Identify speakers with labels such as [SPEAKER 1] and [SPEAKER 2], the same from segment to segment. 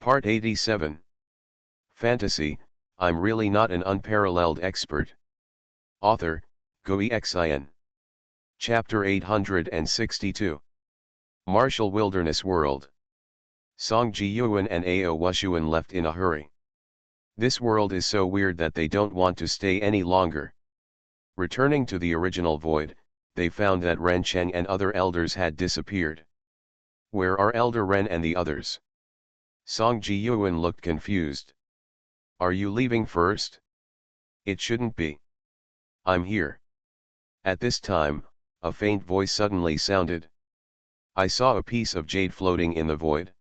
[SPEAKER 1] Part 87. Fantasy, I'm really not an unparalleled expert. Author, Xuanhuan. Chapter 862. Martial Wilderness World. Song Ji-yuan and Ao Wushuan left in a hurry. This world is so weird that they don't want to stay any longer. Returning to the original void, they found that Ren Cheng and other elders had disappeared. Where are Elder Ren and the others? Song Ji-yuan looked confused. Are you leaving first? It shouldn't be. I'm here. At this time, a faint voice suddenly sounded. I saw a piece of jade floating in the void.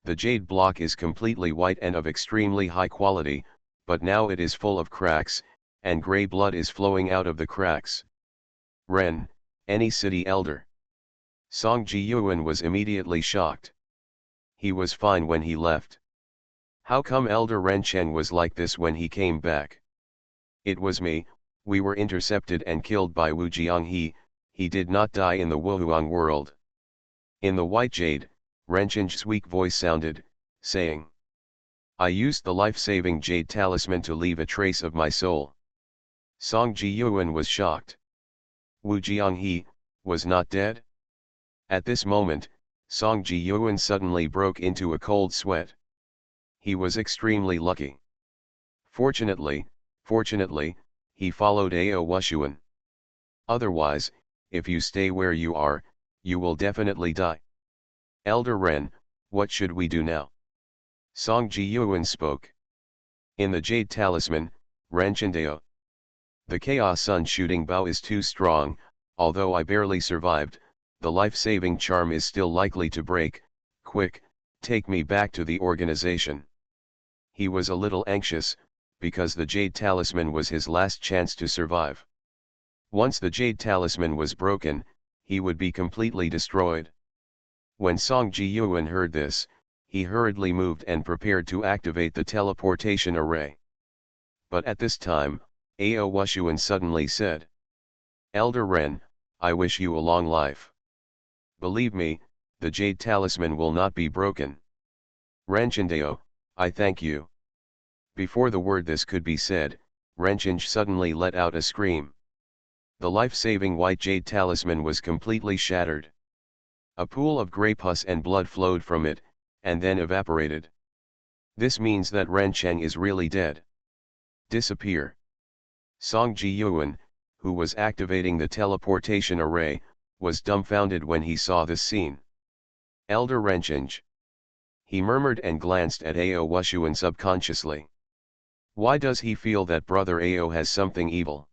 [SPEAKER 1] The jade block is completely white and of extremely high quality, but now it is full of cracks, and grey blood is flowing out of the cracks. Ren, any city elder? Song Ji-yuan was immediately shocked. He was fine when he left. How come Elder Ren Cheng was like this when he came back? It was me. We were intercepted and killed by Wu Jianghe. He did not die in the Wuhuang world. In the white jade, Ren Cheng's weak voice sounded, saying, I used the life-saving jade talisman to leave a trace of my soul. Song Ji-yuan was shocked. Wu Jianghe was not dead? At this moment, Song Ji-yuan suddenly broke into a cold sweat. He was extremely lucky. Fortunately, he followed Ao Wushuan. Otherwise, if you stay where you are, you will definitely die. Elder Ren, what should we do now? Song Ji-yuan spoke. In the jade talisman, Ren Chendao. The chaos sun shooting bow is too strong. Although I barely survived, the life-saving charm is still likely to break. Quick, take me back to the organization. He was a little anxious, because the jade talisman was his last chance to survive. Once the jade talisman was broken, he would be completely destroyed. When Song Ji-yuan heard this, he hurriedly moved and prepared to activate the teleportation array. But at this time, Ao Wushuan suddenly said, Elder Ren, I wish you a long life. Believe me, the jade talisman will not be broken. Ren Chendao, I thank you. Before the word this could be said, Ren Cheng suddenly let out a scream. The life-saving white jade talisman was completely shattered. A pool of grey pus and blood flowed from it, and then evaporated. This means that Ren Cheng is really dead. Disappear. Song Ji-yuan, who was activating the teleportation array, was dumbfounded when he saw this scene. Elder Ren Cheng. He murmured and glanced at Ao Wushuan subconsciously. Why does he feel that Brother Ao has something evil?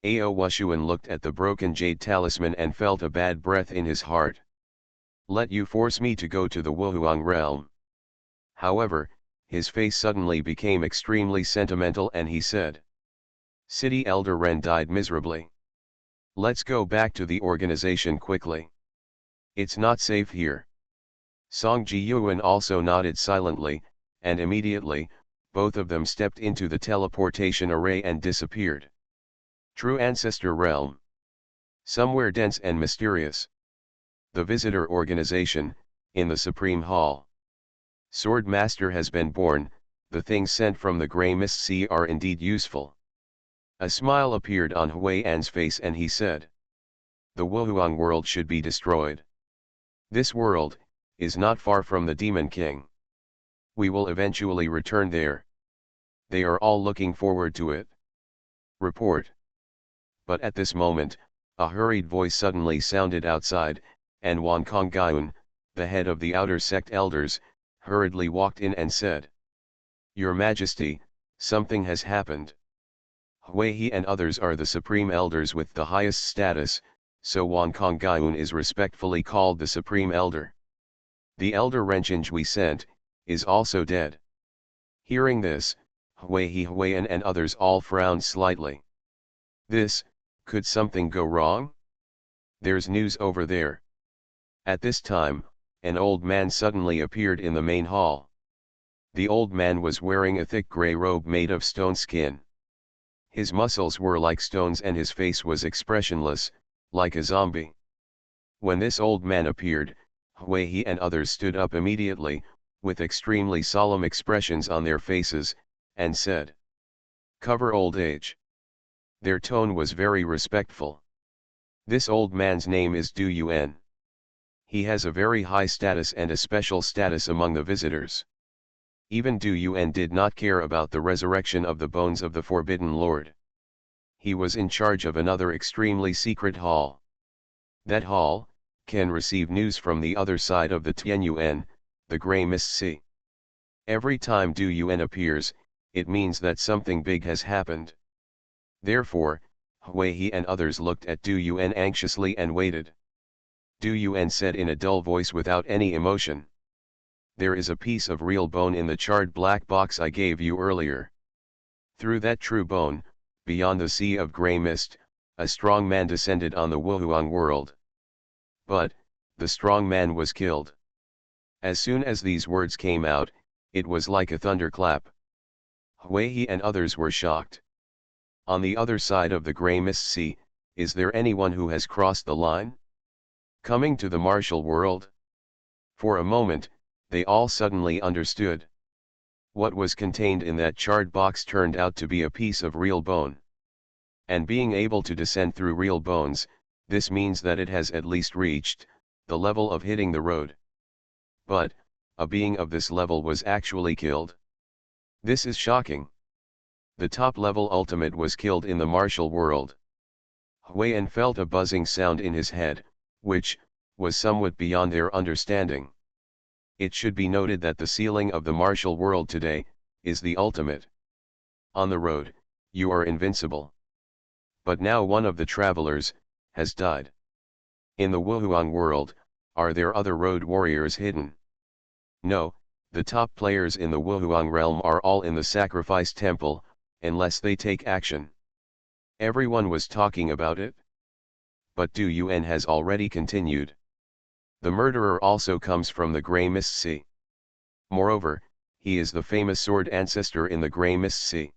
[SPEAKER 1] Ao Wushuan looked at the broken jade talisman and felt a bad breath in his heart. Let you force me to go to the Wuhuang realm. However, his face suddenly became extremely sentimental and he said, City Elder Ren died miserably. Let's go back to the organization quickly. It's not safe here. Song Ji-yuan also nodded silently, and immediately, both of them stepped into the teleportation array and disappeared. True Ancestor Realm. Somewhere dense and mysterious. The Visitor Organization, in the Supreme Hall. Sword Master has been born. The things sent from the Grey Mist Sea are indeed useful. A smile appeared on Huai'an's face and he said, the Wuhuang world should be destroyed. This world is not far from the Demon King. We will eventually return there. They are all looking forward to it. Report. But at this moment, a hurried voice suddenly sounded outside, and Wan Konggyun, the head of the outer sect elders, hurriedly walked in and said, Your Majesty, something has happened. Huaihe and others are the supreme elders with the highest status, so Wan Konggyun is respectfully called the supreme elder. The elder Ren Cheng we sent, is also dead. Hearing this, Huaihe Huai'an and others all frowned slightly. Could something go wrong? There's news over there. At this time, an old man suddenly appeared in the main hall. The old man was wearing a thick grey robe made of stone skin. His muscles were like stones and his face was expressionless, like a zombie. When this old man appeared, Huaihe and others stood up immediately. with extremely solemn expressions on their faces, and said, "Cover old age." Their tone was very respectful. This old man's name is Du Yuan. He has a very high status and a special status among the visitors. Even Du Yuan did not care about the resurrection of the bones of the Forbidden Lord. He was in charge of another extremely secret hall. That hall can receive news from the other side of the Tianyuan, the Grey Mist Sea. Every time Du Yuan appears, it means that something big has happened. Therefore, Hui and others looked at Du Yuan anxiously and waited. Du Yuan said in a dull voice without any emotion, "There is a piece of real bone in the charred black box I gave you earlier. Through that true bone, beyond the sea of grey mist, a strong man descended on the Wuhuang world. But, the strong man was killed." As soon as these words came out, it was like a thunderclap. Hui and others were shocked. On the other side of the grey mist sea, is there anyone who has crossed the line? Coming to the martial world? For a moment, they all suddenly understood. What was contained in that charred box turned out to be a piece of real bone. And being able to descend through real bones, this means that it has at least reached the level of hitting the road. But, a being of this level was actually killed. This is shocking. The top level ultimate was killed in the martial world. Huiyan felt a buzzing sound in his head, which was somewhat beyond their understanding. It should be noted that the ceiling of the martial world today is the ultimate. On the road, you are invincible. But now one of the travelers has died. In the Wuhuang world, are there other road warriors hidden? No, the top players in the Wuhuang realm are all in the sacrifice temple, unless they take action. Everyone was talking about it. But Du Yuan has already continued. The murderer also comes from the Grey Mist Sea. Moreover, he is the famous sword ancestor in the Grey Mist Sea.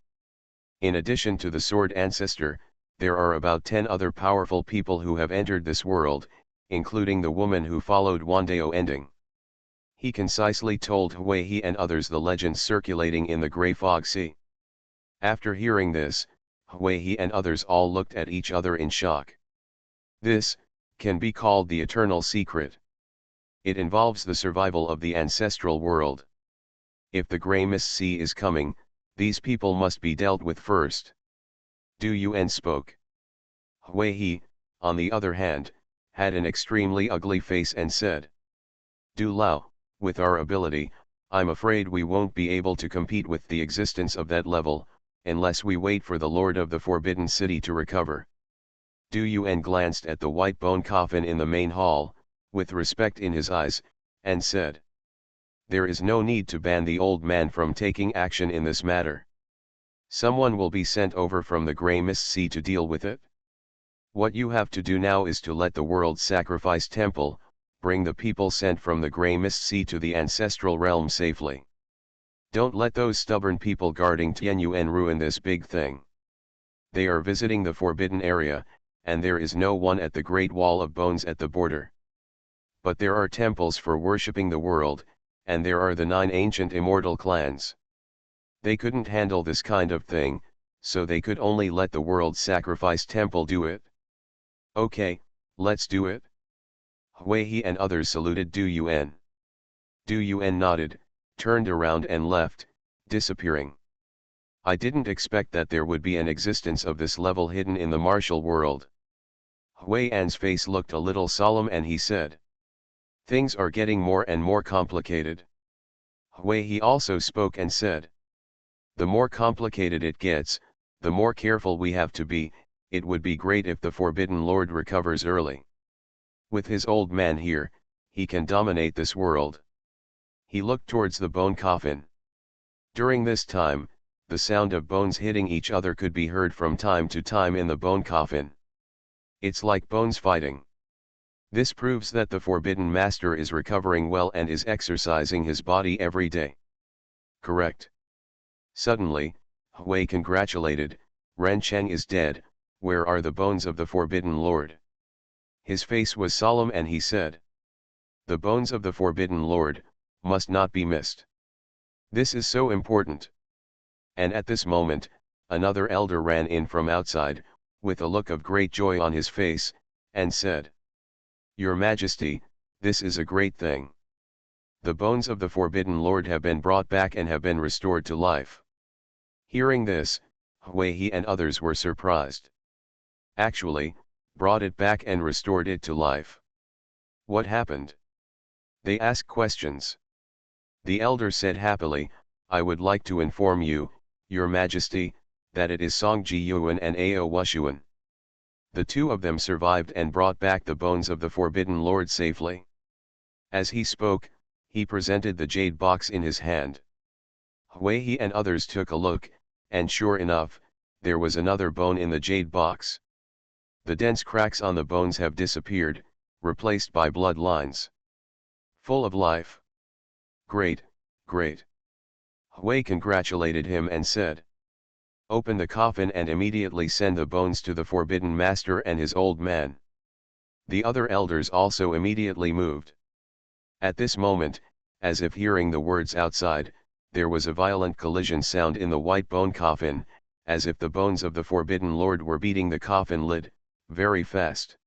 [SPEAKER 1] In addition to the sword ancestor, there are about 10 other powerful people who have entered this world, including the woman who followed Wandao ending. He concisely told Hui and others the legends circulating in the Grey Fog Sea. After hearing this, Hui and others all looked at each other in shock. This can be called the eternal secret. It involves the survival of the ancestral world. If the Grey Mist Sea is coming, these people must be dealt with first. Du Yuan spoke. Hui, on the other hand, had an extremely ugly face and said, "Du Lao, with our ability, I'm afraid we won't be able to compete with the existence of that level, unless we wait for the Lord of the Forbidden City to recover." Du Yuan glanced at the white bone coffin in the main hall, with respect in his eyes, and said, "There is no need to ban the old man from taking action in this matter. Someone will be sent over from the Grey Mist Sea to deal with it. What you have to do now is to let the world's sacrifice temple bring the people sent from the Grey Mist Sea to the ancestral realm safely. Don't let those stubborn people guarding Tianyuan ruin this big thing. They are visiting the forbidden area, and there is no one at the Great Wall of Bones at the border. But there are temples for worshipping the world, and there are the 9 ancient immortal clans. They couldn't handle this kind of thing, so they could only let the world's sacrifice temple do it. Okay, let's do it." Hui and others saluted Du Yuan. Du Yuan nodded, turned around and left, disappearing. "I didn't expect that there would be an existence of this level hidden in the martial world." Huiyan's face looked a little solemn and he said, "Things are getting more and more complicated." Hui also spoke and said, "The more complicated it gets, the more careful we have to be. It would be great if the Forbidden Lord recovers early. With his old man here, he can dominate this world." He looked towards the bone coffin. During this time, the sound of bones hitting each other could be heard from time to time in the bone coffin. It's like bones fighting. This proves that the Forbidden Master is recovering well and is exercising his body every day. Correct. Suddenly, Hui congratulated, "Ren Cheng is dead. Where are the bones of the Forbidden Lord?" His face was solemn and he said, "The bones of the Forbidden Lord, must not be missed. This is so important. And at this moment, another elder ran in from outside, with a look of great joy on his face, and said, "Your Majesty, this is a great thing. The bones of the Forbidden Lord have been brought back and have been restored to life." Hearing this, Huiyi and others were surprised. Actually, brought it back and restored it to life. What happened? They asked questions. The elder said happily, "I would like to inform you, Your Majesty, that it is Xuanhuan and Xuanhuan. The two of them survived and brought back the bones of the Forbidden Lord safely." As he spoke, he presented the jade box in his hand. Huiyi and others took a look, and sure enough, there was another bone in the jade box. The dense cracks on the bones have disappeared, replaced by blood lines. Full of life. "Great, great." Huiyi congratulated him and said, "Open the coffin and immediately send the bones to the Forbidden Master and his old man." The other elders also immediately moved. At this moment, as if hearing the words outside, there was a violent collision sound in the white bone coffin, as if the bones of the Forbidden Lord were beating the coffin lid, very fast.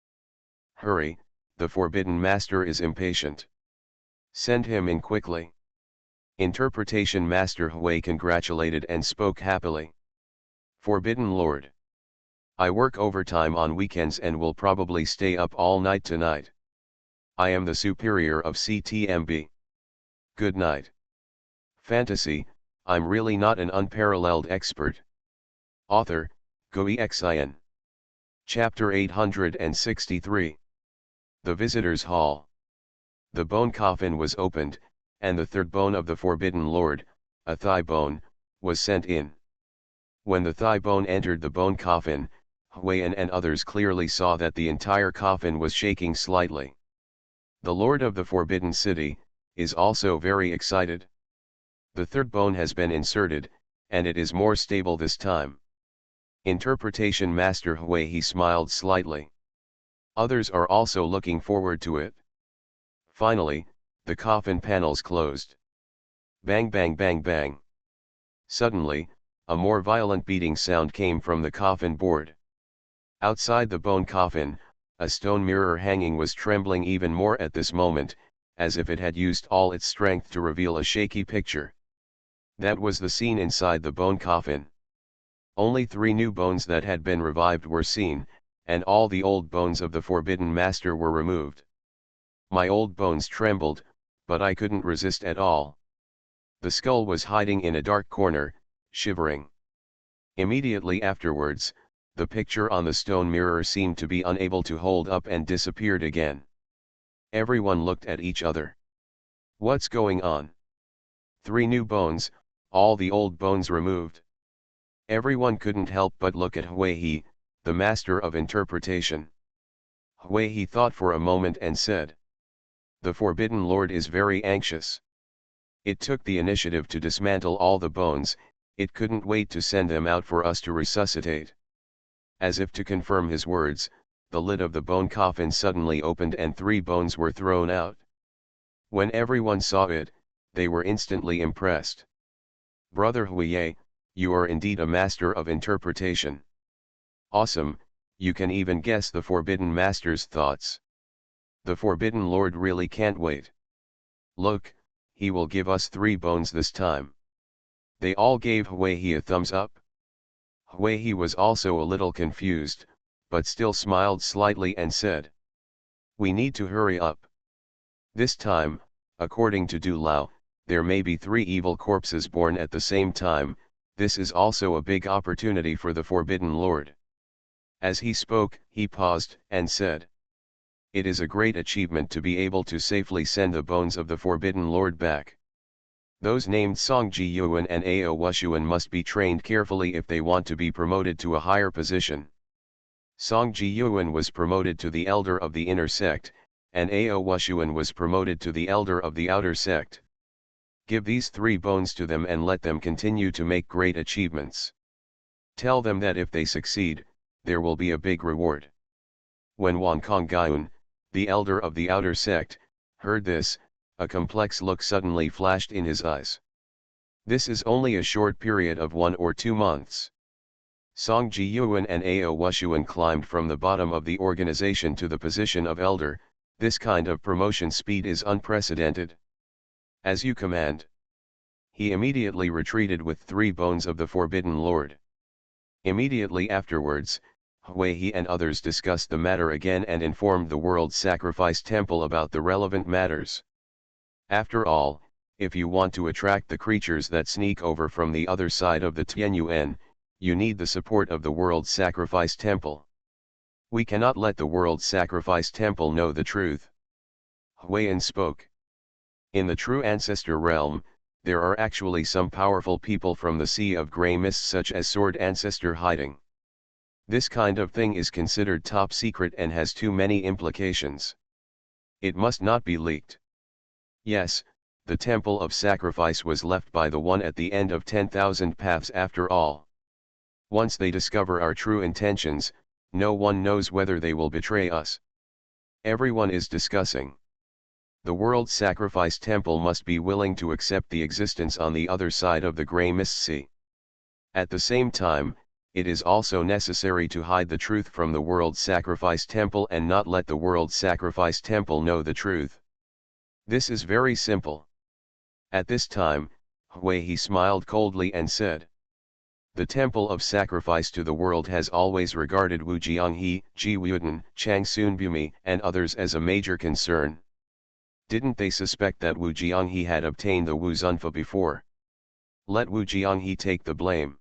[SPEAKER 1] "Hurry, the Forbidden Master is impatient. Send him in quickly." Interpretation Master Huiyi congratulated and spoke happily. "Forbidden Lord. I work overtime on weekends and will probably stay up all night tonight. I am the superior of CTMB. Good night. Fantasy, I'm really not an unparalleled expert." Author, Xuanhuan. Chapter 863. The Visitors' Hall. The bone coffin was opened, and the third bone of the Forbidden Lord, a thigh bone, was sent in. When the thigh bone entered the bone coffin, Huiyi and others clearly saw that the entire coffin was shaking slightly. The Lord of the Forbidden City is also very excited. The third bone has been inserted, and it is more stable this time. Interpretation Master Huiyi smiled slightly. Others are also looking forward to it. Finally, the coffin panels closed. Bang bang bang bang. Suddenly, a more violent beating sound came from the coffin board. Outside the bone coffin, a stone mirror hanging was trembling even more at this moment, as if it had used all its strength to reveal a shaky picture. That was the scene inside the bone coffin. Only 3 new bones that had been revived were seen, and all the old bones of the Forbidden Master were removed. My old bones trembled, but I couldn't resist at all. The skull was hiding in a dark corner, shivering. Immediately afterwards, the picture on the stone mirror seemed to be unable to hold up and disappeared again. Everyone looked at each other. What's going on? 3 new bones, all the old bones removed. Everyone couldn't help but look at Huiyi, the master of interpretation. Huiyi thought for a moment and said, "The Forbidden Lord is very anxious. It took the initiative to dismantle all the bones, it couldn't wait to send them out for us to resuscitate." As if to confirm his words, the lid of the bone coffin suddenly opened and 3 bones were thrown out. When everyone saw it, they were instantly impressed. "Brother Huiyi, you are indeed a master of interpretation. Awesome, you can even guess the Forbidden Master's thoughts. The Forbidden Lord really can't wait. Look, he will give us 3 bones this time." They all gave Huiyi a thumbs up. Huiyi was also a little confused, but still smiled slightly and said, "We need to hurry up. This time, according to Du Lao, there may be 3 evil corpses born at the same time. This is also a big opportunity for the Forbidden Lord." As he spoke, he paused and said, "It is a great achievement to be able to safely send the bones of the Forbidden Lord back. Those named Xuanhuan and Xuanhuan must be trained carefully if they want to be promoted to a higher position. Xuanhuan was promoted to the elder of the inner sect, and Xuanhuan was promoted to the elder of the outer sect. Give these 3 bones to them and let them continue to make great achievements. Tell them that if they succeed, there will be a big reward." When Wan Konggyun, the elder of the outer sect, heard this, A complex look suddenly flashed in his eyes. This is only a short period of 1 or 2 months. Song Ji-yuan and Ao Wushuan climbed from the bottom of the organization to the position of elder. This kind of promotion speed is unprecedented. As you command. He immediately retreated with 3 bones of the Forbidden Lord. Immediately afterwards, He and others discussed the matter again and informed the World Sacrifice Temple about the relevant matters. After all, if you want to attract the creatures that sneak over from the other side of the Tianyuan, you need the support of the World Sacrifice Temple. We cannot let the World Sacrifice Temple know the truth. Huayan spoke. In the true ancestor realm, there are actually some powerful people from the Sea of Grey Mist such as Sword Ancestor hiding. This kind of thing is considered top secret and has too many implications. It must not be leaked. Yes, the Temple of Sacrifice was left by the one at the end of 10,000 paths after all. Once they discover our true intentions, no one knows whether they will betray us. Everyone is discussing. The World Sacrifice Temple must be willing to accept the existence on the other side of the Grey Mist Sea. At the same time, it is also necessary to hide the truth from the World Sacrifice Temple and not let the World Sacrifice Temple know the truth. This is very simple. At this time, He smiled coldly and said, "The Temple of Sacrifice to the World has always regarded Wu Jianghe, Ji Wuden, Chang Sunbumi and others as a major concern. Didn't they suspect that Wu Jianghe had obtained the Wu Zunfa before? Let Wu Jianghe take the blame.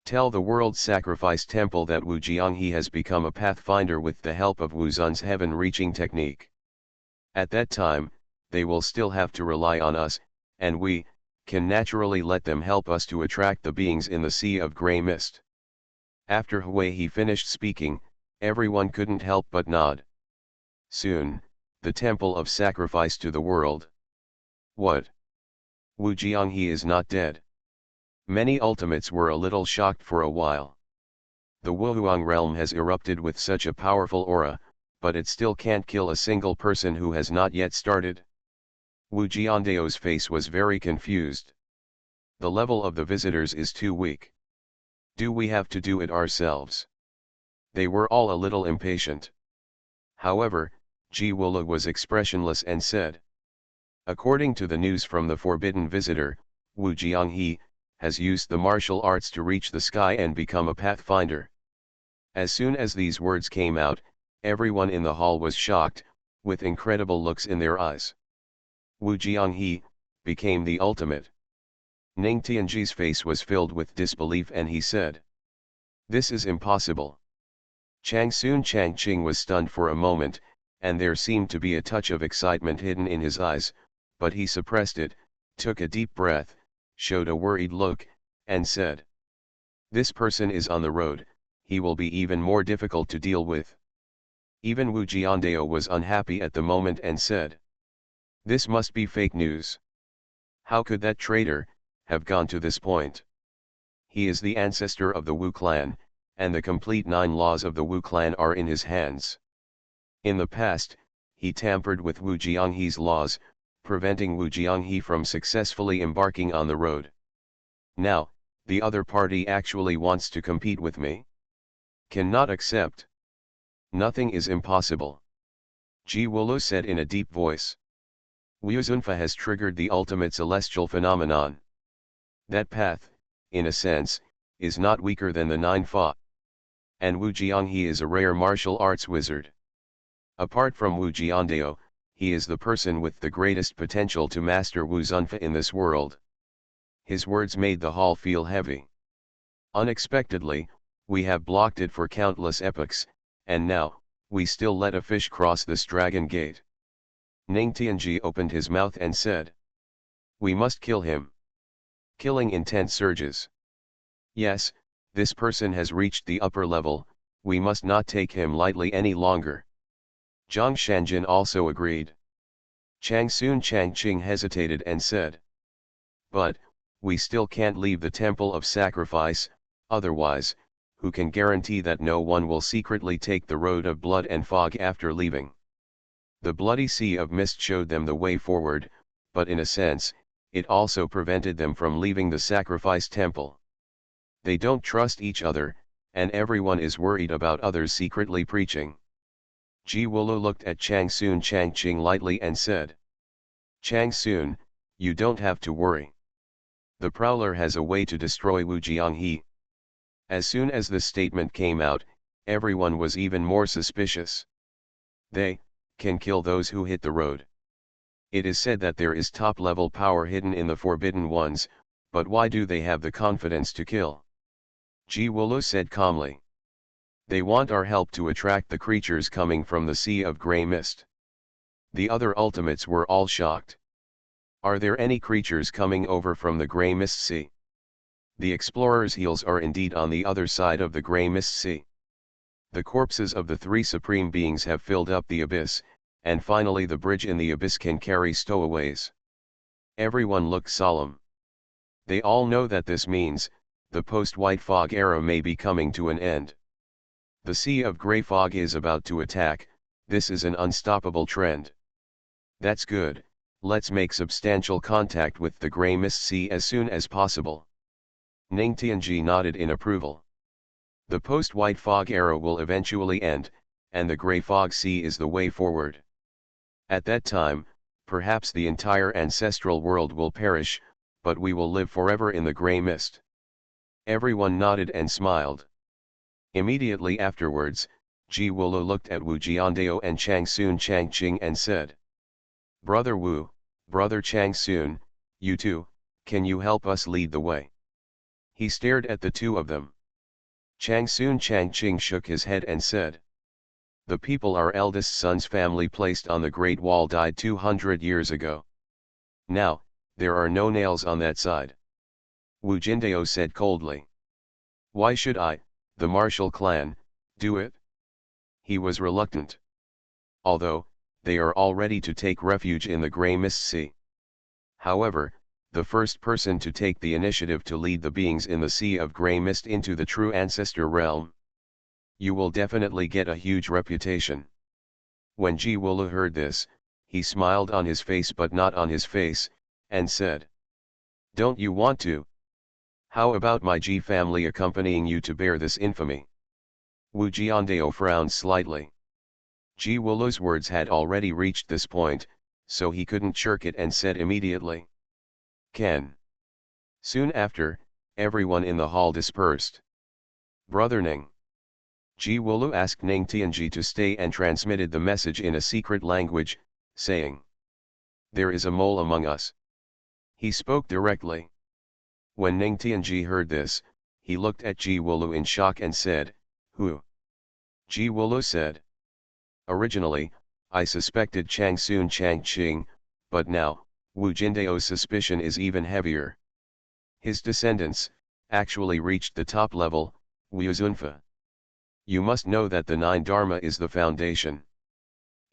[SPEAKER 1] Tell the World Sacrifice Temple that Wu Jianghe has become a pathfinder with the help of Wu Zun's heaven-reaching technique. At that time, they will still have to rely on us, and we can naturally let them help us to attract the beings in the Sea of Grey Mist." After He finished speaking, everyone couldn't help but nod. Soon, the Temple of Sacrifice to the World. What? Wu Jianghe is not dead. Many ultimates were a little shocked for a while. The Wuhuang realm has erupted with such a powerful aura, but it still can't kill a single person who has not yet started. Wu Jiandao's face was very confused. The level of the visitors is too weak. Do we have to do it ourselves? They were all a little impatient. However, Ji Wula was expressionless and said, "According to the news from the forbidden visitor, Wu Jianghe has used the martial arts to reach the sky and become a pathfinder." As soon as these words came out, everyone in the hall was shocked, with incredible looks in their eyes. Wu Jianghe became the ultimate. Ning Tianji's face was filled with disbelief and he said, "This is impossible." Chang Changqing was stunned for a moment, and there seemed to be a touch of excitement hidden in his eyes, but he suppressed it, took a deep breath, showed a worried look, and said, "This person is on the road, he will be even more difficult to deal with." Even Wu Jiandao was unhappy at the moment and said, "This must be fake news. How could that traitor have gone to this point? He is the ancestor of the Wu clan, and the complete 9 laws of the Wu clan are in his hands. In the past, he tampered with Wu Jianghe's laws, preventing Wu Jianghe from successfully embarking on the road. Now, the other party actually wants to compete with me. Cannot accept. Nothing is impossible." Ji Wulu said in a deep voice. Wu Zunfa has triggered the ultimate celestial phenomenon. That path, in a sense, is not weaker than the 9 Fa. And Wu Jianghe is a rare martial arts wizard. Apart from Wu Jiandao, he is the person with the greatest potential to master Wu Zunfa in this world. His words made the hall feel heavy. Unexpectedly, we have blocked it for countless epochs, and now, we still let a fish cross this dragon gate. Ning Tianji opened his mouth and said, "We must kill him." Killing intent surges. Yes, this person has reached the upper level, we must not take him lightly any longer. Zhang Shanjin also agreed. Chang Changqing hesitated and said, "But, we still can't leave the Temple of Sacrifice, otherwise, who can guarantee that no one will secretly take the road of blood and fog after leaving?" The bloody sea of mist showed them the way forward, but in a sense, it also prevented them from leaving the sacrifice temple. They don't trust each other, and everyone is worried about others secretly preaching. Ji Wulu looked at Changsun Changqing lightly and said, Changsun, you don't have to worry. The Prowler has a way to destroy Wu Jianghe. As soon as this statement came out, everyone was even more suspicious. They can kill those who hit the road. It is said that there is top-level power hidden in the Forbidden Ones, but why do they have the confidence to kill? Ji Wulu said calmly. They want our help to attract the creatures coming from the Sea of Grey Mist. The other ultimates were all shocked. Are there any creatures coming over from the Grey Mist Sea? The explorers' heels are indeed on the other side of the Grey Mist Sea. The corpses of the three supreme beings have filled up the abyss, and finally the bridge in the abyss can carry stowaways. Everyone looks solemn. They all know that this means, the post-white fog era may be coming to an end. The Sea of Grey Fog is about to attack. This is an unstoppable trend. That's good, let's make substantial contact with the Grey Mist Sea as soon as possible. Ning Tianji nodded in approval. The post-white fog era will eventually end, and the Grey Fog Sea is the way forward. At that time, perhaps the entire ancestral world will perish, but we will live forever in the grey mist. Everyone nodded and smiled. Immediately afterwards, Ji Wulu looked at Wu Jiandao and Changsun Changqing and said, Brother Wu, Brother Changsun, you two, can you help us lead the way? He stared at the two of them. Changsun Changqing shook his head and said, The people our eldest son's family placed on the Great Wall died 200 years ago. Now, there are no nails on that side. Wu Jindao said coldly. Why should I, the martial clan, do it? He was reluctant. Although, they are all ready to take refuge in the Grey Mist Sea. However, the first person to take the initiative to lead the beings in the Sea of Grey Mist into the true ancestor realm, you will definitely get a huge reputation. When Ji Wulu heard this, he smiled on his face but not on his face, and said, Don't you want to? How about my Ji family accompanying you to bear this infamy? Wu Jiandao frowned slightly. Ji Wulu's words had already reached this point, so he couldn't shirk it and said immediately, Can. Soon after, everyone in the hall dispersed. Brother Ning. Ji Wulu asked Ning Tianji to stay and transmitted the message in a secret language, saying, There is a mole among us. He spoke directly. When Ning Tianji heard this, he looked at Ji Wulu in shock and said, Who? Ji Wulu said. Originally, I suspected Changsun Changqing, but now, Wu Jindao's suspicion is even heavier. His descendants, actually reached the top level, Wu Zunfa. You must know that the Nine Dharma is the foundation.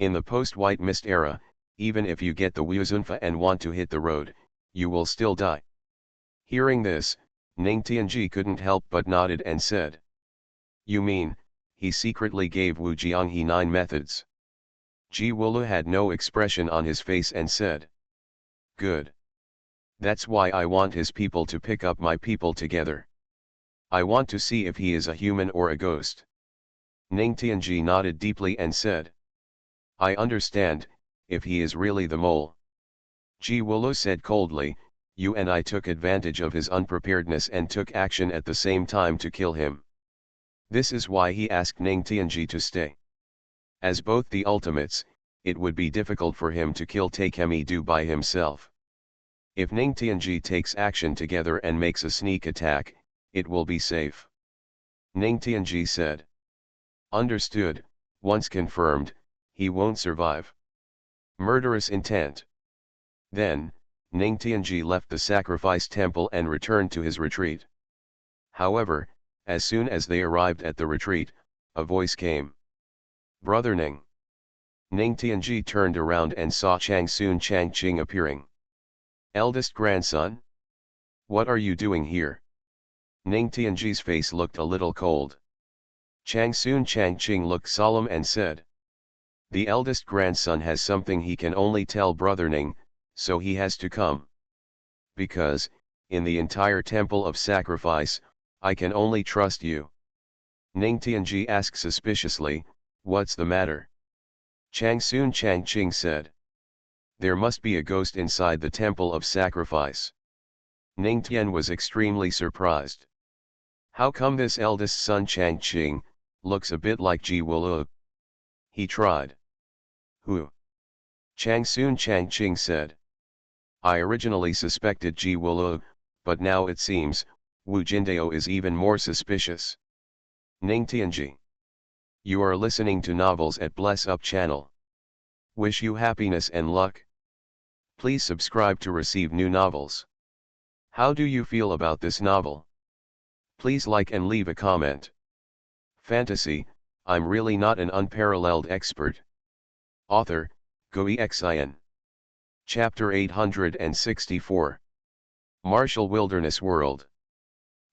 [SPEAKER 1] In the post-White Mist era, even if you get the Wu Zunfa and want to hit the road, you will still die. Hearing this, Ning Tianji couldn't help but nodded and said, You mean, he secretly gave Wu Jianghe 9 methods? Ji Wulu had no expression on his face and said, Good. That's why I want his people to pick up my people together. I want to see if he is a human or a ghost. Ning Tianji nodded deeply and said, I understand, if he is really the mole. Ji Wulu said coldly, You and I took advantage of his unpreparedness and took action at the same time to kill him. This is why he asked Ning Tianji to stay. As both the ultimates, it would be difficult for him to kill Takemi-do by himself. If Ning Tianji takes action together and makes a sneak attack, it will be safe. Ning Tianji said. Understood, once confirmed, he won't survive. Murderous intent. Then, Ning Tianji left the sacrifice temple and returned to his retreat. However, as soon as they arrived at the retreat, a voice came. Brother Ning. Ning Tianji turned around and saw Changsun Changqing appearing. Eldest grandson? What are you doing here? Ning Tianji's face looked a little cold. Changsun Changqing looked solemn and said. The eldest grandson has something he can only tell Brother Ning, so he has to come. Because, in the entire temple of sacrifice, I can only trust you. Ning Tianji asked suspiciously, what's the matter? Chang Ching said. There must be a ghost inside the temple of sacrifice. Ning Tian was extremely surprised. How come this eldest son Chang Qing looks a bit like Ji Wulu? He tried. Who? Chang Qing said. I originally suspected Ji Wulu, but now it seems, Wu Jindao is even more suspicious. Ning Tianji. You are listening to Novels at Bless Up channel. Wish you happiness and luck. Please subscribe to receive new novels. How do you feel about this novel? Please like and leave a comment. Fantasy, I'm really not an unparalleled expert. Author, Xuanhuan. Chapter 864. Martial Wilderness World.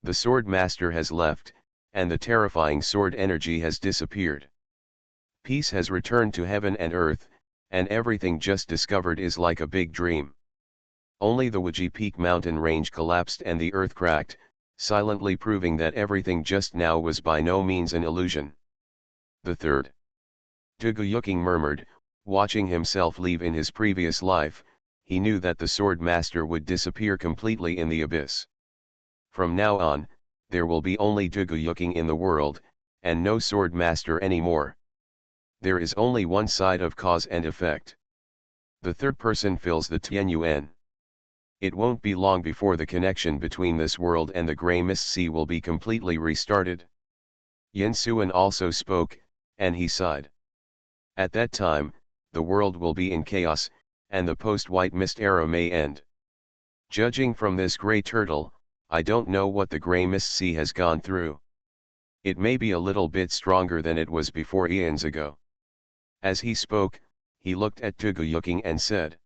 [SPEAKER 1] The Sword Master has left, and the terrifying sword energy has disappeared. Peace has returned to heaven and earth, and everything just discovered is like a big dream. Only the Wuji Peak mountain range collapsed and the earth cracked, silently proving that everything just now was by no means an illusion. The third. Duguyuking murmured, watching himself leave in his previous life, he knew that the Sword Master would disappear completely in the abyss. From now on, there will be only Duguyuking in the world, and no Sword Master anymore. There is only one side of cause and effect. The third person fills the Tianyuan. It won't be long before the connection between this world and the Grey Mist Sea will be completely restarted. Yin Suan also spoke, and he sighed. At that time, the world will be in chaos, and the post-White Mist era may end. Judging from this grey turtle, I don't know what the Grey Mist Sea has gone through. It may be a little bit stronger than it was before eons ago. As he spoke, he looked at Duguyuking and said.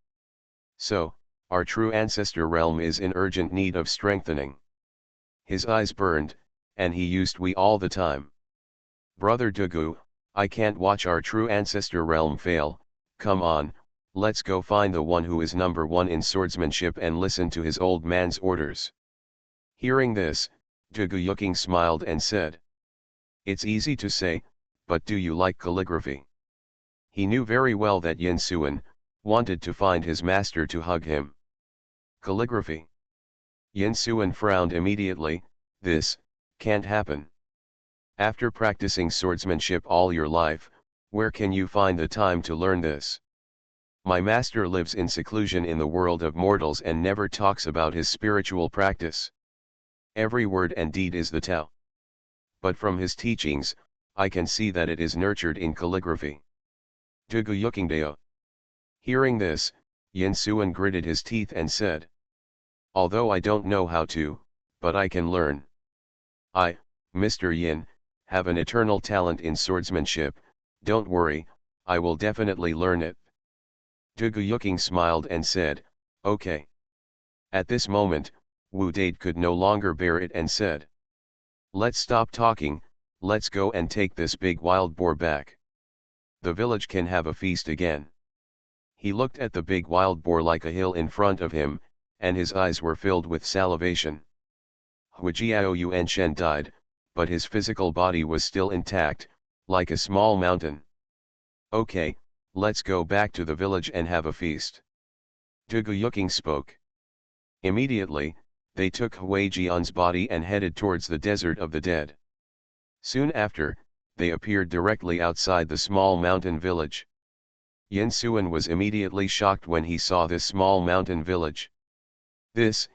[SPEAKER 1] So, our true ancestor realm is in urgent need of strengthening. His eyes burned, and he used we all the time. Brother Dugu, I can't watch our true ancestor realm fail. Come on, let's go find the one who is number one in swordsmanship and listen to his old man's orders. Hearing this, Duguyuking smiled and said. It's easy to say, but do you like calligraphy? He knew very well that Yin Suan wanted to find his master to hug him. Calligraphy. Yin Suan frowned immediately. This can't happen. After practicing swordsmanship all your life, where can you find the time to learn this? My master lives in seclusion in the world of mortals and never talks about his spiritual practice. Every word and deed is the Tao. But from his teachings, I can see that it is nurtured in calligraphy. Duguyukingdeo. Hearing this, Yin Suan gritted his teeth and said. Although I don't know how to, but I can learn. I, Mr. Yin, have an eternal talent in swordsmanship, don't worry, I will definitely learn it. Duguyuking smiled and said, okay. At this moment, Wu Dade could no longer bear it and said. Let's stop talking, let's go and take this big wild boar back. The village can have a feast again. He looked at the big wild boar like a hill in front of him, and his eyes were filled with salivation. Huijiao Yuanshen died, but his physical body was still intact, like a small mountain. Okay, let's go back to the village and have a feast. Duguyuking spoke. Immediately, they took Huijian's body and headed towards the desert of the dead. Soon after, they appeared directly outside the small mountain village. Yin Suan was immediately shocked when he saw this small mountain village. Is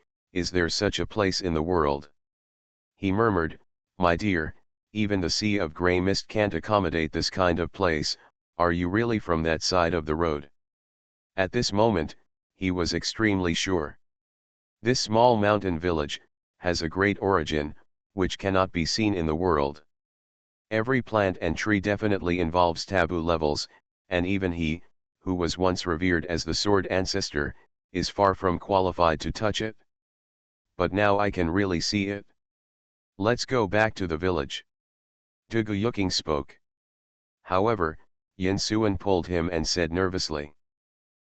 [SPEAKER 1] there such a place in the world? He murmured, my dear, even the sea of grey mist can't accommodate this kind of place, are you really from that side of the road? At this moment, he was extremely sure. This small mountain village has a great origin, which cannot be seen in the world. Every plant and tree definitely involves taboo levels, and even he, who was once revered as the sword ancestor, is far from qualified to touch it. But now I can really see it. Let's go back to the village. Duguyuking spoke. However, Yin Suan pulled him and said nervously.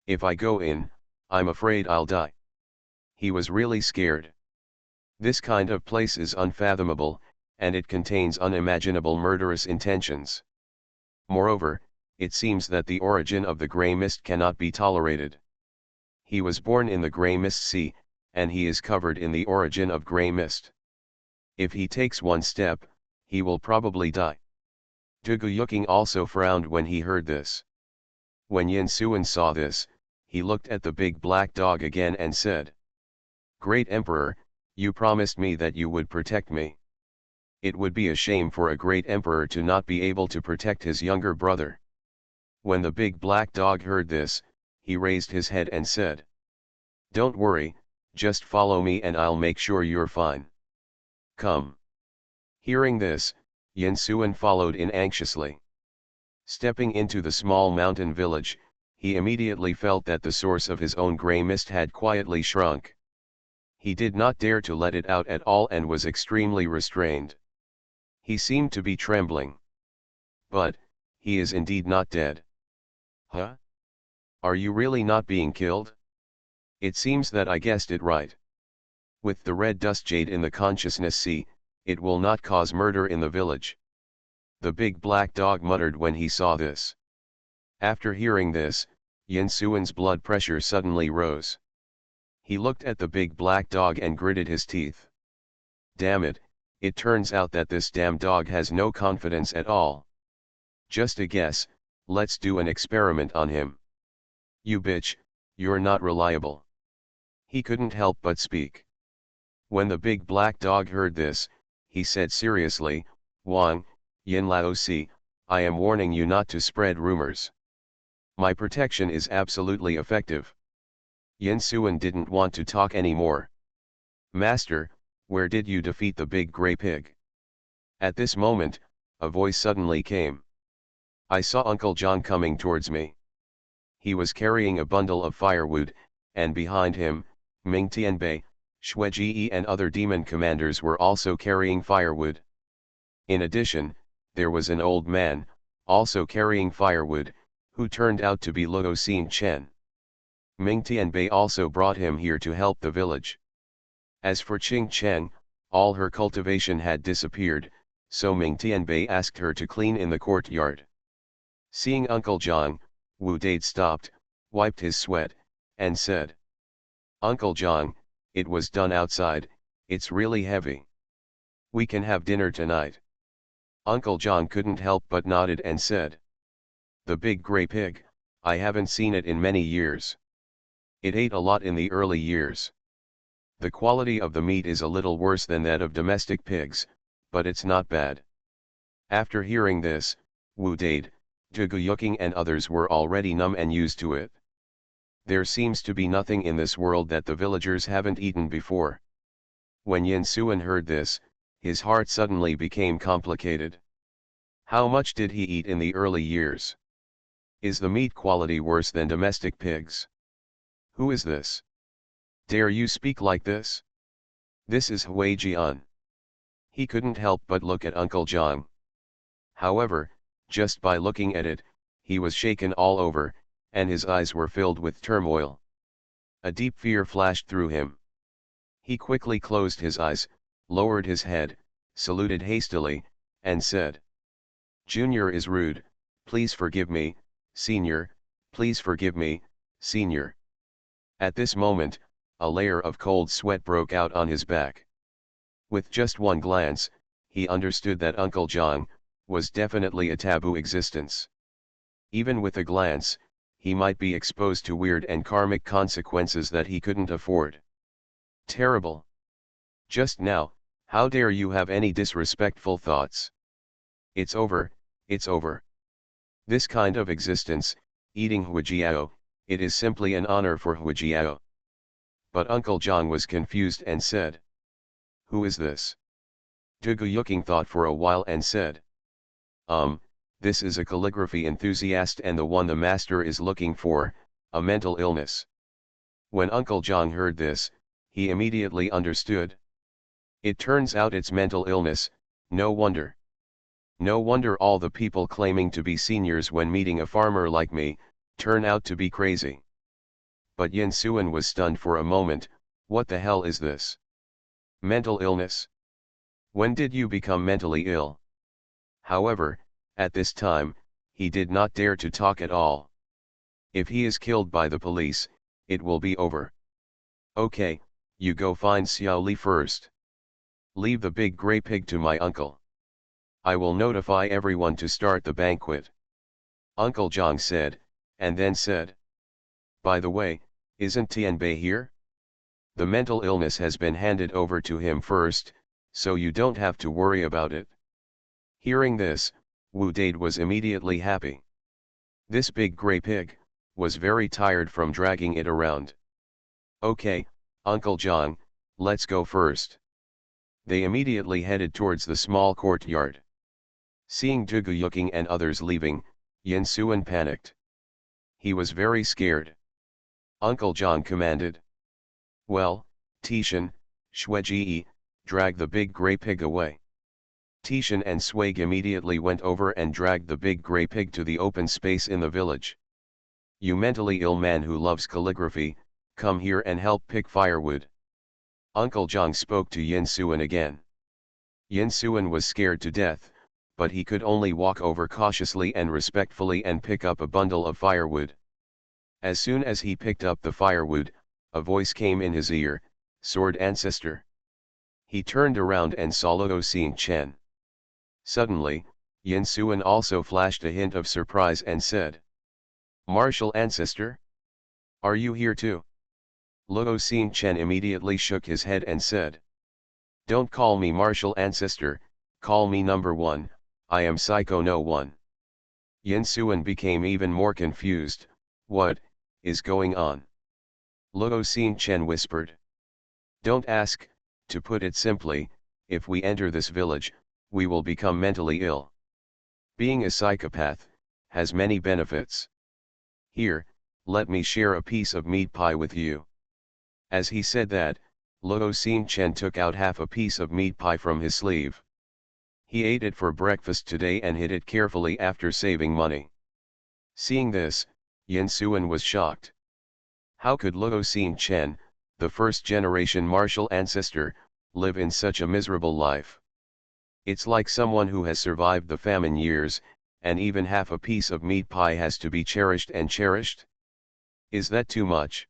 [SPEAKER 1] If I go in, I'm afraid I'll die. He was really scared. This kind of place is unfathomable, and it contains unimaginable murderous intentions. Moreover, it seems that the origin of the grey mist cannot be tolerated. He was born in the grey mist sea, and he is covered in the origin of grey mist. If he takes one step, he will probably die. Zhuge Yuqing also frowned when he heard this. When Yin Xuan saw this, he looked at the big black dog again and said, "Great Emperor, you promised me that you would protect me. It would be a shame for a great emperor to not be able to protect his younger brother." When the big black dog heard this, he raised his head and said, "Don't worry, just follow me and I'll make sure you're fine. Come." Hearing this, Yin Xuan followed in anxiously. Stepping into the small mountain village, he immediately felt that the source of his own grey mist had quietly shrunk. He did not dare to let it out at all and was extremely restrained. He seemed to be trembling. But, he is indeed not dead. Huh? Are you really not being killed? It seems that I guessed it right. With the red dust jade in the consciousness sea, it will not cause murder in the village. The big black dog muttered when he saw this. After hearing this, Yin Xuan's blood pressure suddenly rose. He looked at the big black dog and gritted his teeth. Damn it, it turns out that this damn dog has no confidence at all. Just a guess, let's do an experiment on him. You bitch, you're not reliable. He couldn't help but speak. When the big black dog heard this, he said seriously, "Wang, Yin Lao Si, I am warning you not to spread rumors. My protection is absolutely effective." Yin Xuan didn't want to talk anymore. "Master, where did you defeat the big grey pig?" At this moment, a voice suddenly came. "I saw Uncle John coming towards me. He was carrying a bundle of firewood, and behind him, Ming Tianbei, Xueji and other demon commanders were also carrying firewood. In addition, there was an old man, also carrying firewood, who turned out to be Luo Xin Chen. Ming Tianbei also brought him here to help the village. As for Qing Cheng, all her cultivation had disappeared, so Ming Tianbei asked her to clean in the courtyard. Seeing Uncle John, Wu Dade stopped, wiped his sweat, and said, "Uncle John, it was done outside, it's really heavy. We can have dinner tonight." Uncle John couldn't help but nodded and said, "The big grey pig, I haven't seen it in many years. It ate a lot in the early years. The quality of the meat is a little worse than that of domestic pigs, but it's not bad." After hearing this, Wu Dade, Zhuge Yuqing and others were already numb and used to it. There seems to be nothing in this world that the villagers haven't eaten before. When Yin Xuan heard this, his heart suddenly became complicated. How much did he eat in the early years? Is the meat quality worse than domestic pigs? Who is this? Dare you speak like this? This is Hui Jian. He couldn't help but look at Uncle John. However, just by looking at it, he was shaken all over, and his eyes were filled with turmoil. A deep fear flashed through him. He quickly closed his eyes, lowered his head, saluted hastily, and said, "Junior is rude, please forgive me, Senior, please forgive me, Senior." At this moment, a layer of cold sweat broke out on his back. With just one glance, he understood that Uncle John was definitely a taboo existence. Even with a glance, he might be exposed to weird and karmic consequences that he couldn't afford. Terrible. Just now, how dare you have any disrespectful thoughts? It's over, it's over. This kind of existence, eating huijiao, it is simply an honor for huijiao. But Uncle John was confused and said, "Who is this?" Zhuge Yuqing thought for a while and said, This is a calligraphy enthusiast and the one the master is looking for, a mental illness." When Uncle John heard this, he immediately understood. It turns out it's mental illness, no wonder. No wonder all the people claiming to be seniors when meeting a farmer like me, turn out to be crazy. but Yin Xuan was stunned for a moment. What the hell is this? Mental illness? When did you become mentally ill? However, at this time, he did not dare to talk at all. If he is killed by the police, it will be over. Okay, you go find Xiao Li first. Leave the big grey pig to my uncle. I will notify everyone to start the banquet. Uncle Zhang said, and then said. By the way, isn't Tianbei here? The mental illness has been handed over to him first, so you don't have to worry about it. Hearing this, Wu Dade was immediately happy. This big grey pig was very tired from dragging it around. Okay, Uncle Zhang, let's go first. They immediately headed towards the small courtyard. Seeing Zhuge Yuking and others leaving, Yin Xuan panicked. He was very scared. Uncle Zhang commanded. Well, Tishan, Shuiji, drag the big grey pig away. Tishan and Swag immediately went over and dragged the big grey pig to the open space in the village. You mentally ill man who loves calligraphy, come here and help pick firewood. Uncle Zhang spoke to Yin Xuan again. Yin Xuan was scared to death, but he could only walk over cautiously and respectfully and pick up a bundle of firewood. As soon as he picked up the firewood, a voice came in his ear, Sword Ancestor. He turned around and saw Luo Xingchen. Suddenly, Yin Xuan also flashed a hint of surprise and said. Martial Ancestor? Are you here too? Luo Xingchen immediately shook his head and said. Don't call me Martial Ancestor, call me number 1, I am Psycho No 1. Yin Xuan became even more confused. What is going on? Luo Xingchen whispered. Don't ask, to put it simply, if we enter this village, we will become mentally ill. Being a psychopath has many benefits. Here, let me share a piece of meat pie with you. As he said that, Luo Xingchen took out half a piece of meat pie from his sleeve. He ate it for breakfast today and hid it carefully after saving money. Seeing this, Yin Xuan was shocked. How could Luo Xingchen, the first-generation martial ancestor, live in such a miserable life? It's like someone who has survived the famine years, and even half a piece of meat pie has to be cherished and cherished? Is that too much?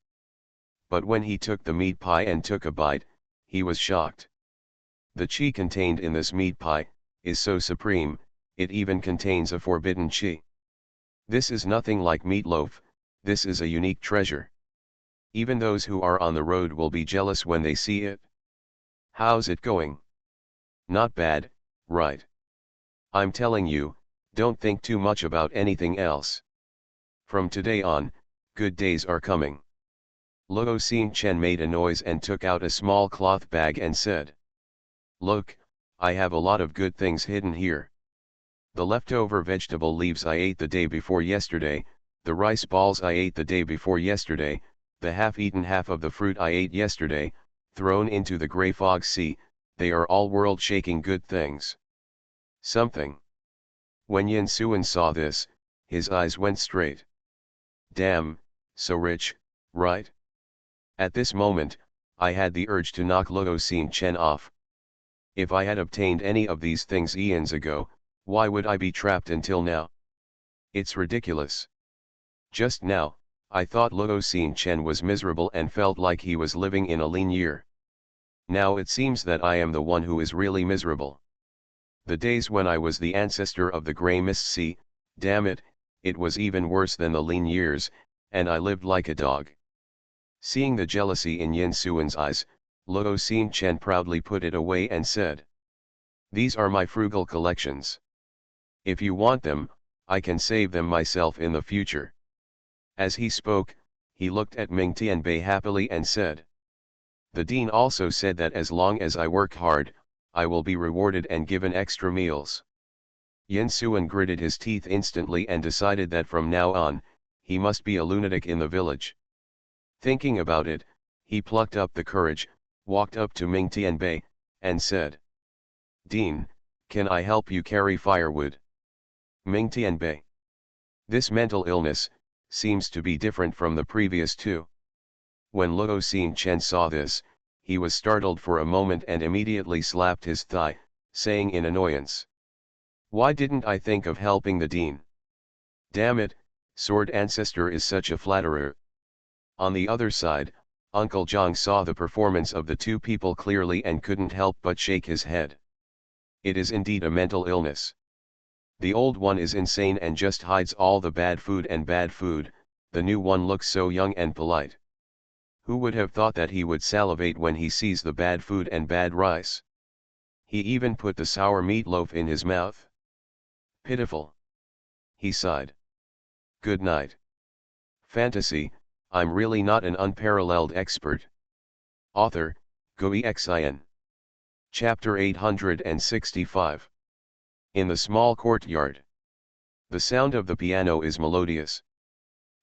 [SPEAKER 1] But when he took the meat pie and took a bite, he was shocked. The qi contained in this meat pie is so supreme, it even contains a forbidden qi. This is nothing like meatloaf, this is a unique treasure. Even those who are on the road will be jealous when they see it. How's it going? Not bad, right? I'm telling you, don't think too much about anything else. From today on, good days are coming. Luo Xingchen made a noise and took out a small cloth bag and said. Look, I have a lot of good things hidden here. The leftover vegetable leaves I ate the day before yesterday, the rice balls I ate the day before yesterday, the half-eaten half of the fruit I ate yesterday, thrown into the grey fog sea, they are all world-shaking good things. Something. When Yin Xuan saw this, his eyes went straight. Damn, so rich, right? At this moment, I had the urge to knock Luo Xingchen off. If I had obtained any of these things eons ago, why would I be trapped until now? It's ridiculous. Just now, I thought Luo Xingchen was miserable and felt like he was living in a lean year. Now it seems that I am the one who is really miserable. The days when I was the ancestor of the grey mist sea, damn it, it was even worse than the lean years, and I lived like a dog. Seeing the jealousy in Yin Xuan's eyes, Luo Xingchen proudly put it away and said. These are my frugal collections. If you want them, I can save them myself in the future. As he spoke, he looked at Ming Tianbei happily and said. The dean also said that as long as I work hard, I will be rewarded and given extra meals. Yin Xuan gritted his teeth instantly and decided that from now on, he must be a lunatic in the village. Thinking about it, he plucked up the courage, walked up to Ming Tianbei, and said. Dean, can I help you carry firewood? Ming Tianbei. This mental illness seems to be different from the previous two. When Luo Xingchen saw this, he was startled for a moment and immediately slapped his thigh, saying in annoyance, "Why didn't I think of helping the dean? Damn it, Sword Ancestor is such a flatterer." On the other side, Uncle Zhang saw the performance of the two people clearly and couldn't help but shake his head. It is indeed a mental illness. The old one is insane and just hides all the bad food, the new one looks so young and polite. Who would have thought that he would salivate when he sees the bad food and bad rice? He even put the sour meatloaf in his mouth. Pitiful. He sighed. Good night. Fantasy, I'm really not an unparalleled expert. Author, Xuanhuan. Chapter 865. In the small courtyard. The sound of the piano is melodious.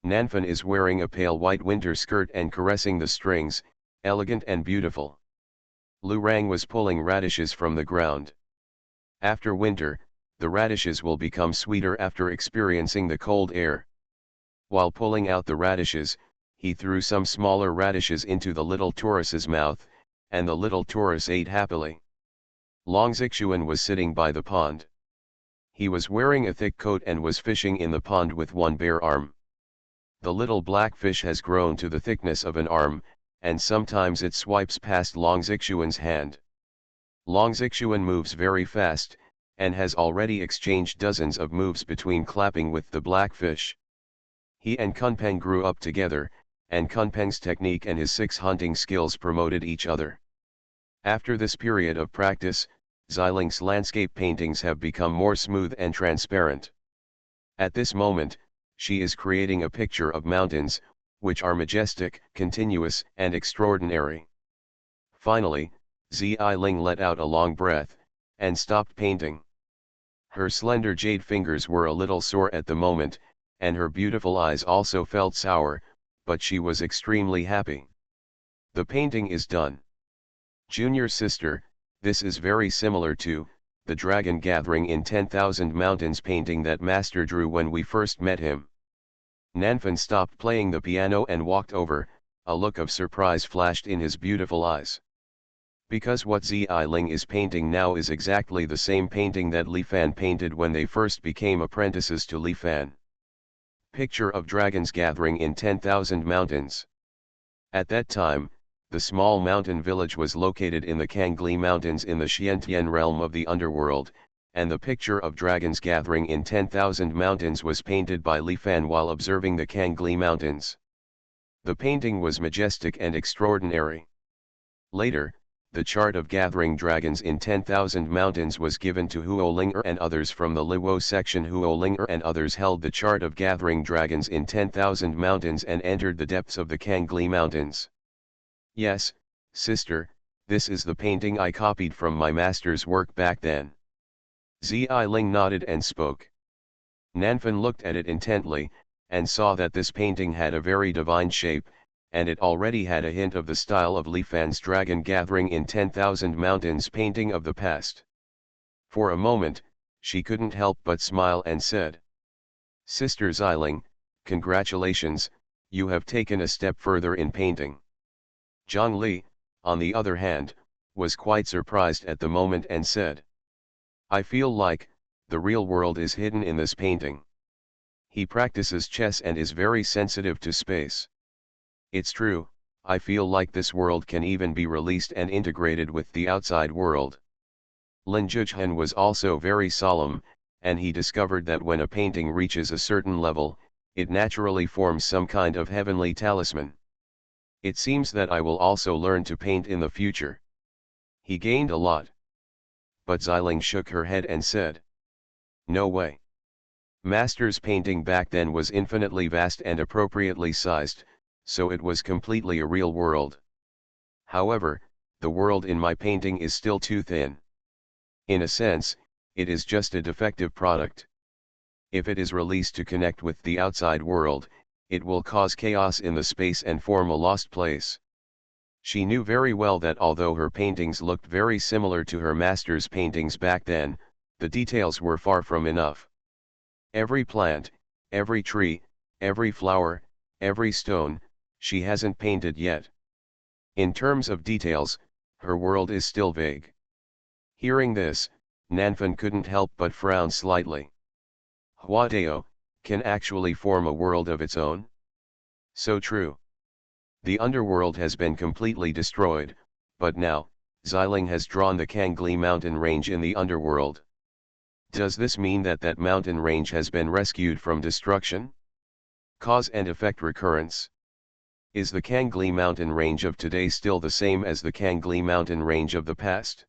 [SPEAKER 1] Nanfan is wearing a pale white winter skirt and caressing the strings, elegant and beautiful. Lu Rang was pulling radishes from the ground. After winter, the radishes will become sweeter after experiencing the cold air. While pulling out the radishes, he threw some smaller radishes into the little Taurus's mouth, and the little Taurus ate happily. Long Xuanhuan was sitting by the pond. He was wearing a thick coat and was fishing in the pond with one bare arm. The little black fish has grown to the thickness of an arm, and sometimes it swipes past Long Xuanhuan's hand. Long Xuanhuan moves very fast, and has already exchanged dozens of moves between clapping with the black fish. He and Kunpeng grew up together, and Kunpeng's technique and his 6 hunting skills promoted each other. After this period of practice, Xialing's landscape paintings have become more smooth and transparent. At this moment, she is creating a picture of mountains, which are majestic, continuous, and extraordinary. Finally, Xialing let out a long breath, and stopped painting. Her slender jade fingers were a little sore at the moment, and her beautiful eyes also felt sour, but she was extremely happy. The painting is done. Junior sister, this is very similar to the Dragon Gathering in 10,000 Mountains painting that Master drew when we first met him. Nanfan stopped playing the piano and walked over, a look of surprise flashed in his beautiful eyes. Because what Xialing is painting now is exactly the same painting that Li Fan painted when they first became apprentices to Li Fan. Picture of Dragons Gathering in 10,000 Mountains. At that time, the small mountain village was located in the Kangli Mountains in the Xiantian realm of the underworld, and the picture of Dragons Gathering in 10,000 Mountains was painted by Li Fan while observing the Kangli Mountains. The painting was majestic and extraordinary. Later, the chart of gathering dragons in 10,000 Mountains was given to Huo Linger and others from the Luo section. Huo Linger and others held the chart of gathering dragons in 10,000 Mountains and entered the depths of the Kangli Mountains. Yes, sister, this is the painting I copied from my master's work back then. Xialing nodded and spoke. Nanfan looked at it intently, and saw that this painting had a very divine shape, and it already had a hint of the style of Li Fan's Dragon Gathering in 10,000 Mountains painting of the past. For a moment, she couldn't help but smile and said, "Sister Xiling, congratulations, you have taken a step further in painting." Zhang Li, on the other hand, was quite surprised at the moment and said, "I feel like, the real world is hidden in this painting." He practices chess and is very sensitive to space. It's true, I feel like this world can even be released and integrated with the outside world. Lin Zhuchen was also very solemn, and he discovered that when a painting reaches a certain level, it naturally forms some kind of heavenly talisman. It seems that I will also learn to paint in the future. He gained a lot. But Xiling shook her head and said, "No way. Master's painting back then was infinitely vast and appropriately sized, so it was completely a real world. However, the world in my painting is still too thin. In a sense, it is just a defective product. If it is released to connect with the outside world, it will cause chaos in the space and form a lost place." She knew very well that although her paintings looked very similar to her master's paintings back then, the details were far from enough. Every plant, every tree, every flower, every stone, She hasn't painted yet. In terms of details, her world is still vague. Hearing this, Nanfan couldn't help but frown slightly. Huadeo can actually form a world of its own? So true. The underworld has been completely destroyed, but now, Xiling has drawn the Kangli mountain range in the underworld. Does this mean that that mountain range has been rescued from destruction? Cause and effect recurrence. Is the Kangli mountain range of today still the same as the Kangli mountain range of the past?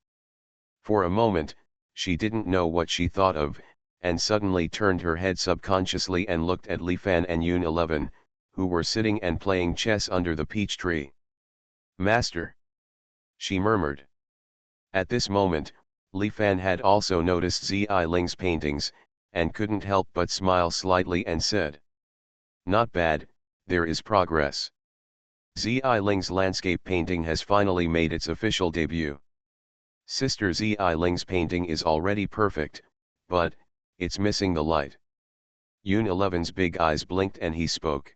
[SPEAKER 1] For a moment, she didn't know what she thought of, and suddenly turned her head subconsciously and looked at Li Fan and Yun 11, who were sitting and playing chess under the peach tree. "Master," she murmured. At this moment, Li Fan had also noticed Ziling's paintings, and couldn't help but smile slightly and said, "Not bad, there is progress." Ziling's landscape painting has finally made its official debut. Sister Ziling's painting is already perfect, but it's missing the light. Yun 11's big eyes blinked and he spoke.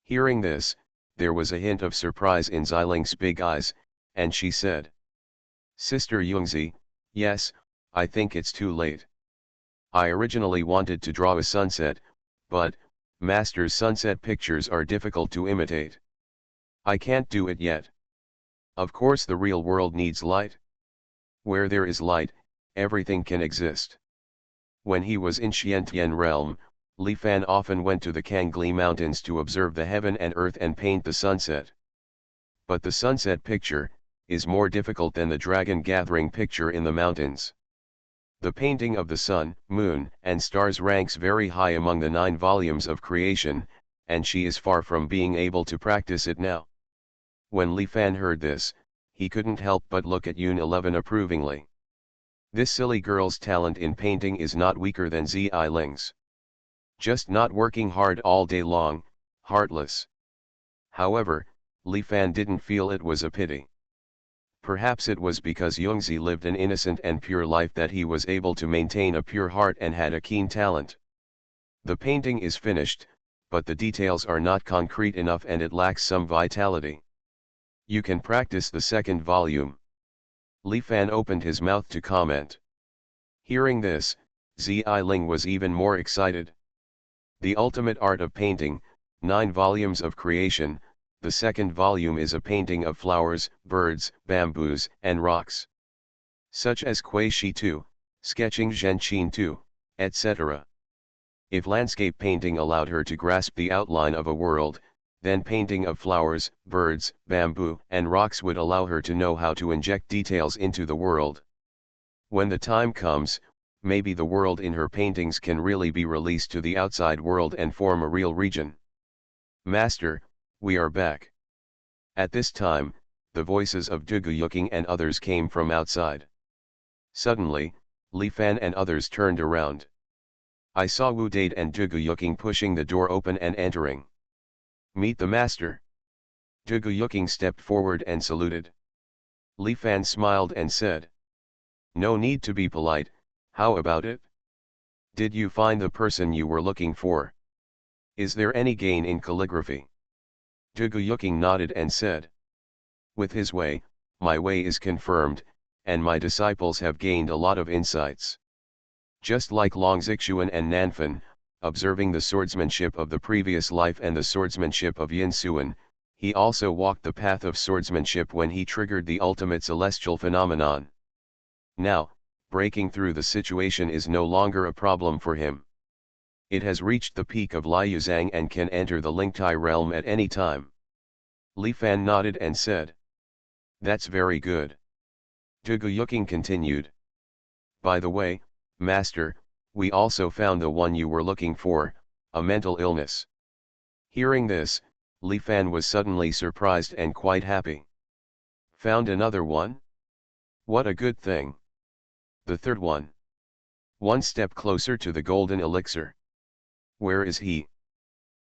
[SPEAKER 1] Hearing this, there was a hint of surprise in Ziling's big eyes, and she said, "Sister Yungzi, yes, I think it's too late. I originally wanted to draw a sunset, but Master's sunset pictures are difficult to imitate. I can't do it yet. Of course the real world needs light. Where there is light, everything can exist." When he was in Xiantian realm, Li Fan often went to the Kangli mountains to observe the heaven and earth and paint the sunset. But the sunset picture is more difficult than the dragon gathering picture in the mountains. The painting of the sun, moon, and stars ranks very high among the 9 volumes of creation, and she is far from being able to practice it now. When Li Fan heard this, he couldn't help but look at Yun 11 approvingly. This silly girl's talent in painting is not weaker than Ziling's. Just not working hard all day long, heartless. However, Li Fan didn't feel it was a pity. Perhaps it was because Yungzi lived an innocent and pure life that he was able to maintain a pure heart and had a keen talent. The painting is finished, but the details are not concrete enough and it lacks some vitality. You can practice the second volume. Li Fan opened his mouth to comment. Hearing this, Ziling was even more excited. The ultimate art of painting, 9 volumes of creation, the second volume is a painting of flowers, birds, bamboos, and rocks. Such as Kuei Shi Tu, sketching Zhenqin Tu, etc. If landscape painting allowed her to grasp the outline of a world, then painting of flowers, birds, bamboo, and rocks would allow her to know how to inject details into the world. When the time comes, maybe the world in her paintings can really be released to the outside world and form a real region. "Master, we are back." At this time, the voices of Duguyuking and others came from outside. Suddenly, Li Fan and others turned around. I saw Wu Date and Duguyuking pushing the door open and entering. "Meet the master." Duguyuking stepped forward and saluted. Li Fan smiled and said, "No need to be polite, how about it? Did you find the person you were looking for? Is there any gain in calligraphy?" Duguyuking nodded and said, "With his way, my way is confirmed, and my disciples have gained a lot of insights. Just like Long Xuanhuan and Nanfan, observing the swordsmanship of the previous life and the swordsmanship of Yin Suan, he also walked the path of swordsmanship when he triggered the ultimate celestial phenomenon. Now, breaking through the situation is no longer a problem for him. It has reached the peak of Liuzang and can enter the Lingtai realm at any time." Li Fan nodded and said, "That's very good." Duguyuking continued, "By the way, Master, we also found the one you were looking for, a mental illness." Hearing this, Li Fan was suddenly surprised and quite happy. "Found another one? What a good thing. The third one. One step closer to the golden elixir. Where is he?"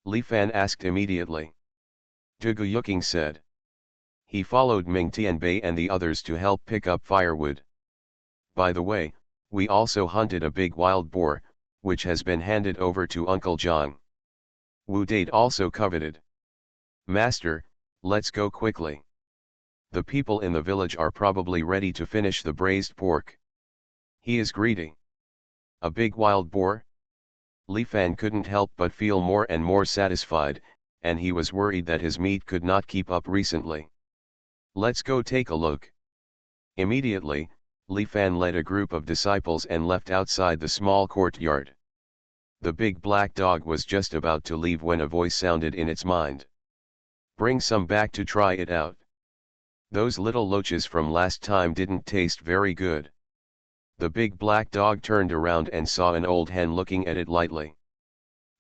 [SPEAKER 1] Li Fan asked immediately. Duguyuking said, "He followed Ming Tianbei and the others to help pick up firewood. By the way, we also hunted a big wild boar, which has been handed over to Uncle Zhang. Wu Date also coveted." Master, let's go quickly. The people in the village are probably ready to finish the braised pork. He is greedy. A big wild boar? Li Fan couldn't help but feel more and more satisfied, and he was worried that his meat could not keep up recently. Let's go take a look. Immediately, Li Fan led a group of disciples and left outside the small courtyard. The big black dog was just about to leave when a voice sounded in its mind. Bring some back to try it out. Those little loaches from last time didn't taste very good. The big black dog turned around and saw an old hen looking at it lightly.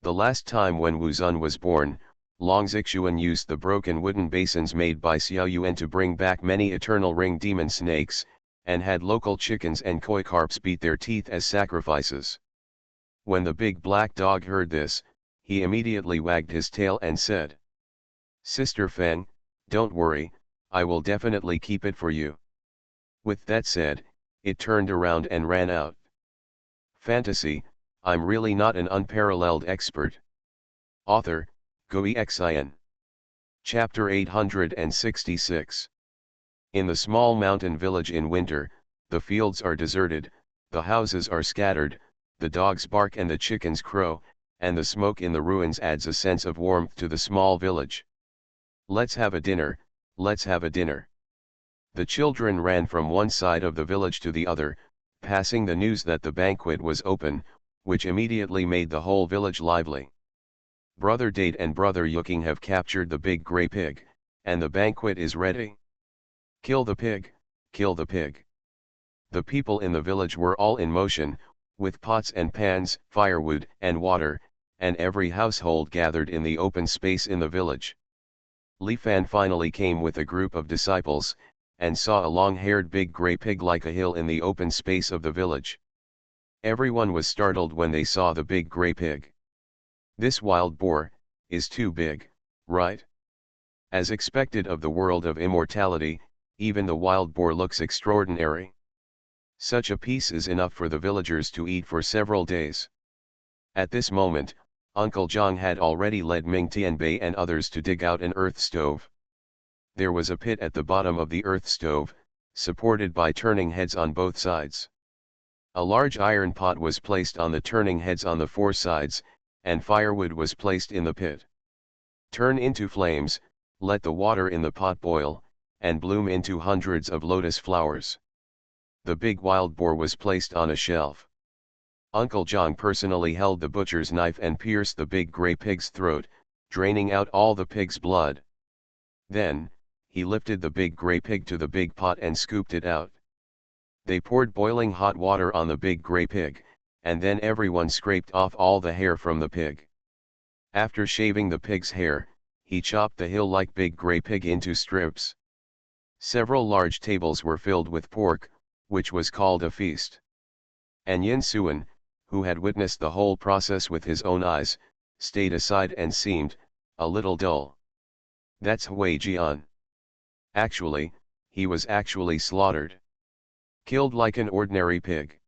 [SPEAKER 1] The last time when Wuzun was born, Long Xuanhuan used the broken wooden basins made by Xuanhuan to bring back many eternal ring demon snakes, and had local chickens and koi carps beat their teeth as sacrifices. When the big black dog heard this, he immediately wagged his tail and said, "Sister Feng, don't worry, I will definitely keep it for you." With that said, it turned around and ran out. Fantasy, I'm really not an unparalleled expert. Author, Xuanhuan. Chapter 866. In the small mountain village in winter, the fields are deserted, the houses are scattered, the dogs bark and the chickens crow, and the smoke in the ruins adds a sense of warmth to the small village. Let's have a dinner, let's have a dinner. The children ran from one side of the village to the other, passing the news that the banquet was open, which immediately made the whole village lively. Brother Date and Brother Yuking have captured the big grey pig, and the banquet is ready. Kill the pig, kill the pig. The people in the village were all in motion, with pots and pans, firewood and water, and every household gathered in the open space in the village. Li Fan finally came with a group of disciples, and saw a long-haired big grey pig like a hill in the open space of the village. Everyone was startled when they saw the big grey pig. This wild boar is too big, right? As expected of the world of immortality, even the wild boar looks extraordinary. Such a piece is enough for the villagers to eat for several days. At this moment, Uncle Zhang had already led Ming Tianbei and others to dig out an earth stove. There was a pit at the bottom of the earth stove, supported by turning heads on both sides. A large iron pot was placed on the turning heads on the four sides, and firewood was placed in the pit. Turn into flames, let the water in the pot boil, and bloom into hundreds of lotus flowers. The big wild boar was placed on a shelf. Uncle Zhang personally held the butcher's knife and pierced the big grey pig's throat, draining out all the pig's blood. Then, he lifted the big grey pig to the big pot and scooped it out. They poured boiling hot water on the big grey pig, and then everyone scraped off all the hair from the pig. After shaving the pig's hair, he chopped the hill-like big grey pig into strips. Several large tables were filled with pork, which was called a feast. And Yin Suan, who had witnessed the whole process with his own eyes, stayed aside and seemed a little dull. That's Hui Jian. Actually, he was actually slaughtered. Killed like an ordinary pig.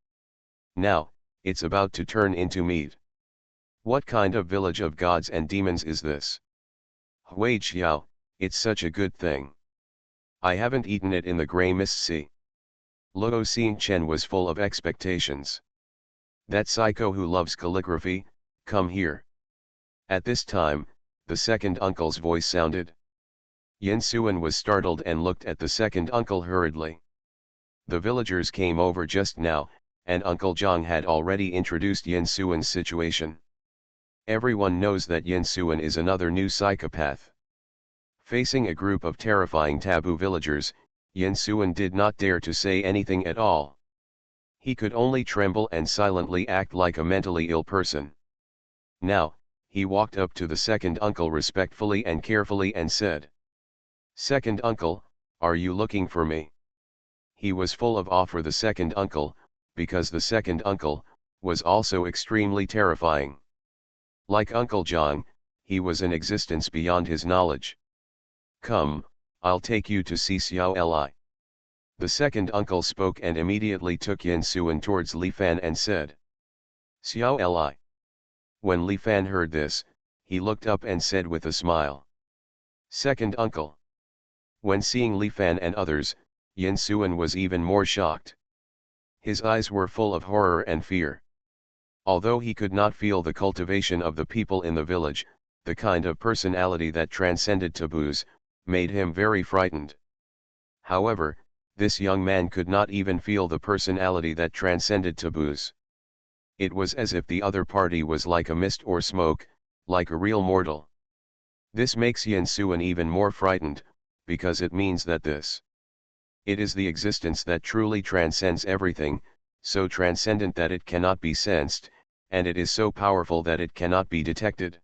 [SPEAKER 1] Now, it's about to turn into meat. What kind of village of gods and demons is this? Hui Xiao, it's such a good thing. I haven't eaten it in the grey mist sea. Luo Xingchen was full of expectations. That psycho who loves calligraphy, come here. At this time, the second uncle's voice sounded. Yin Suan was startled and looked at the second uncle hurriedly. The villagers came over just now, and Uncle Zhang had already introduced Yin Suan's situation. Everyone knows that Yin Suan is another new psychopath. Facing a group of terrifying taboo villagers, Yin Suan did not dare to say anything at all. He could only tremble and silently act like a mentally ill person. Now, he walked up to the second uncle respectfully and carefully and said, "Second uncle, are you looking for me?" He was full of awe for the second uncle, because the second uncle was also extremely terrifying. Like Uncle Zhang, he was an existence beyond his knowledge. "Come, I'll take you to see Xiao Li." The second uncle spoke and immediately took Yin Suan towards Li Fan and said, "Xiao Li." When Li Fan heard this, he looked up and said with a smile, Second uncle. When seeing Li Fan and others, Yin Xuan was even more shocked. His eyes were full of horror and fear. Although he could not feel the cultivation of the people in the village, the kind of personality that transcended taboos, made him very frightened. However, this young man could not even feel the personality that transcended taboos. It was as if the other party was like a mist or smoke, like a real mortal. This makes Yin Xuan even more frightened, because it means that it is the existence that truly transcends everything, so transcendent that it cannot be sensed, and it is so powerful that it cannot be detected.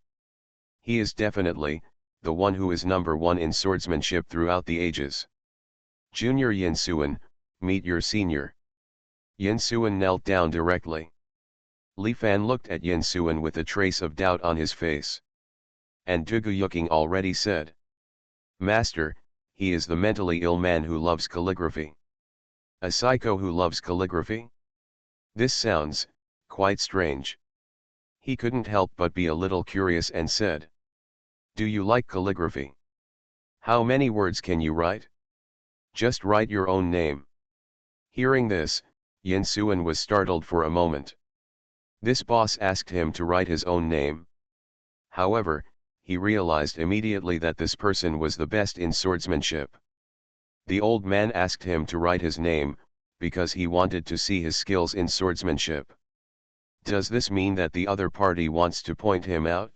[SPEAKER 1] He is definitely the one who is number one in swordsmanship throughout the ages. Junior Yin Xuan, meet your senior. Yin Xuan knelt down directly. Li Fan looked at Yin Xuan with a trace of doubt on his face. And Dugu Yuking already said, Master, he is the mentally ill man who loves calligraphy. A psycho who loves calligraphy? This sounds quite strange. He couldn't help but be a little curious and said, Do you like calligraphy? How many words can you write? Just write your own name. Hearing this, Yin Xuan was startled for a moment. This boss asked him to write his own name. However, he realized immediately that this person was the best in swordsmanship. The old man asked him to write his name, because he wanted to see his skills in swordsmanship. Does this mean that the other party wants to point him out?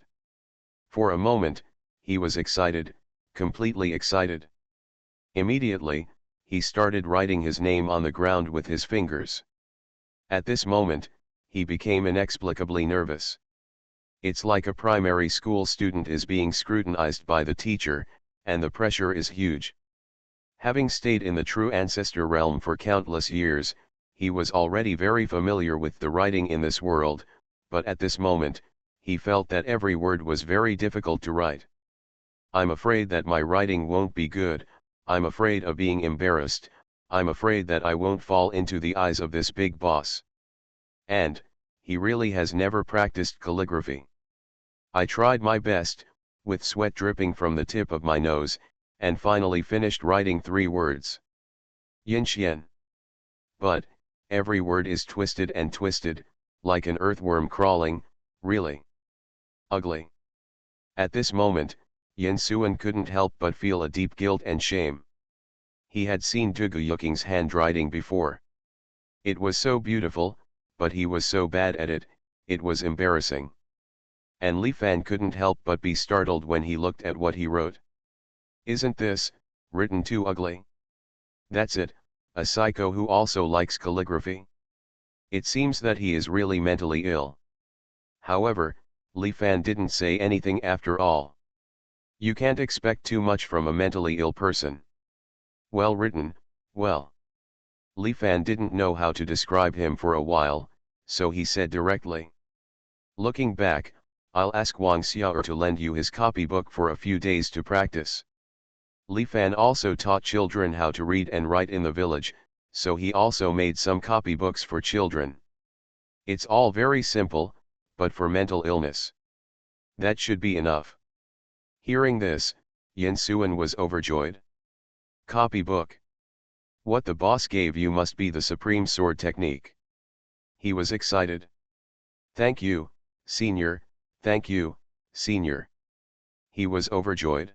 [SPEAKER 1] For a moment, he was excited, completely excited. Immediately, he started writing his name on the ground with his fingers. At this moment, he became inexplicably nervous. It's like a primary school student is being scrutinized by the teacher, and the pressure is huge. Having stayed in the true ancestor realm for countless years, he was already very familiar with the writing in this world, but at this moment, he felt that every word was very difficult to write. I'm afraid that my writing won't be good, I'm afraid of being embarrassed, I'm afraid that I won't fall into the eyes of this big boss. And, he really has never practiced calligraphy. I tried my best, with sweat dripping from the tip of my nose, and finally finished writing 3 words. Yin Xian. But, every word is twisted and twisted, like an earthworm crawling, really ugly. At this moment, Yin Xuan couldn't help but feel a deep guilt and shame. He had seen Dugu Yuking's handwriting before. It was so beautiful, but he was so bad at it, it was embarrassing. And Li Fan couldn't help but be startled when he looked at what he wrote. Isn't this written too ugly? That's it, a psycho who also likes calligraphy? It seems that he is really mentally ill. However, Li Fan didn't say anything after all. You can't expect too much from a mentally ill person. Well written, well. Li Fan didn't know how to describe him for a while, so he said directly. Looking back, I'll ask Wang Xiao to lend you his copybook for a few days to practice. Li Fan also taught children how to read and write in the village, so he also made some copybooks for children. It's all very simple, but for mental illness. That should be enough. Hearing this, Yin Xuan was overjoyed. Copybook. What the boss gave you must be the supreme sword technique. He was excited. Thank you, senior, thank you, senior. He was overjoyed.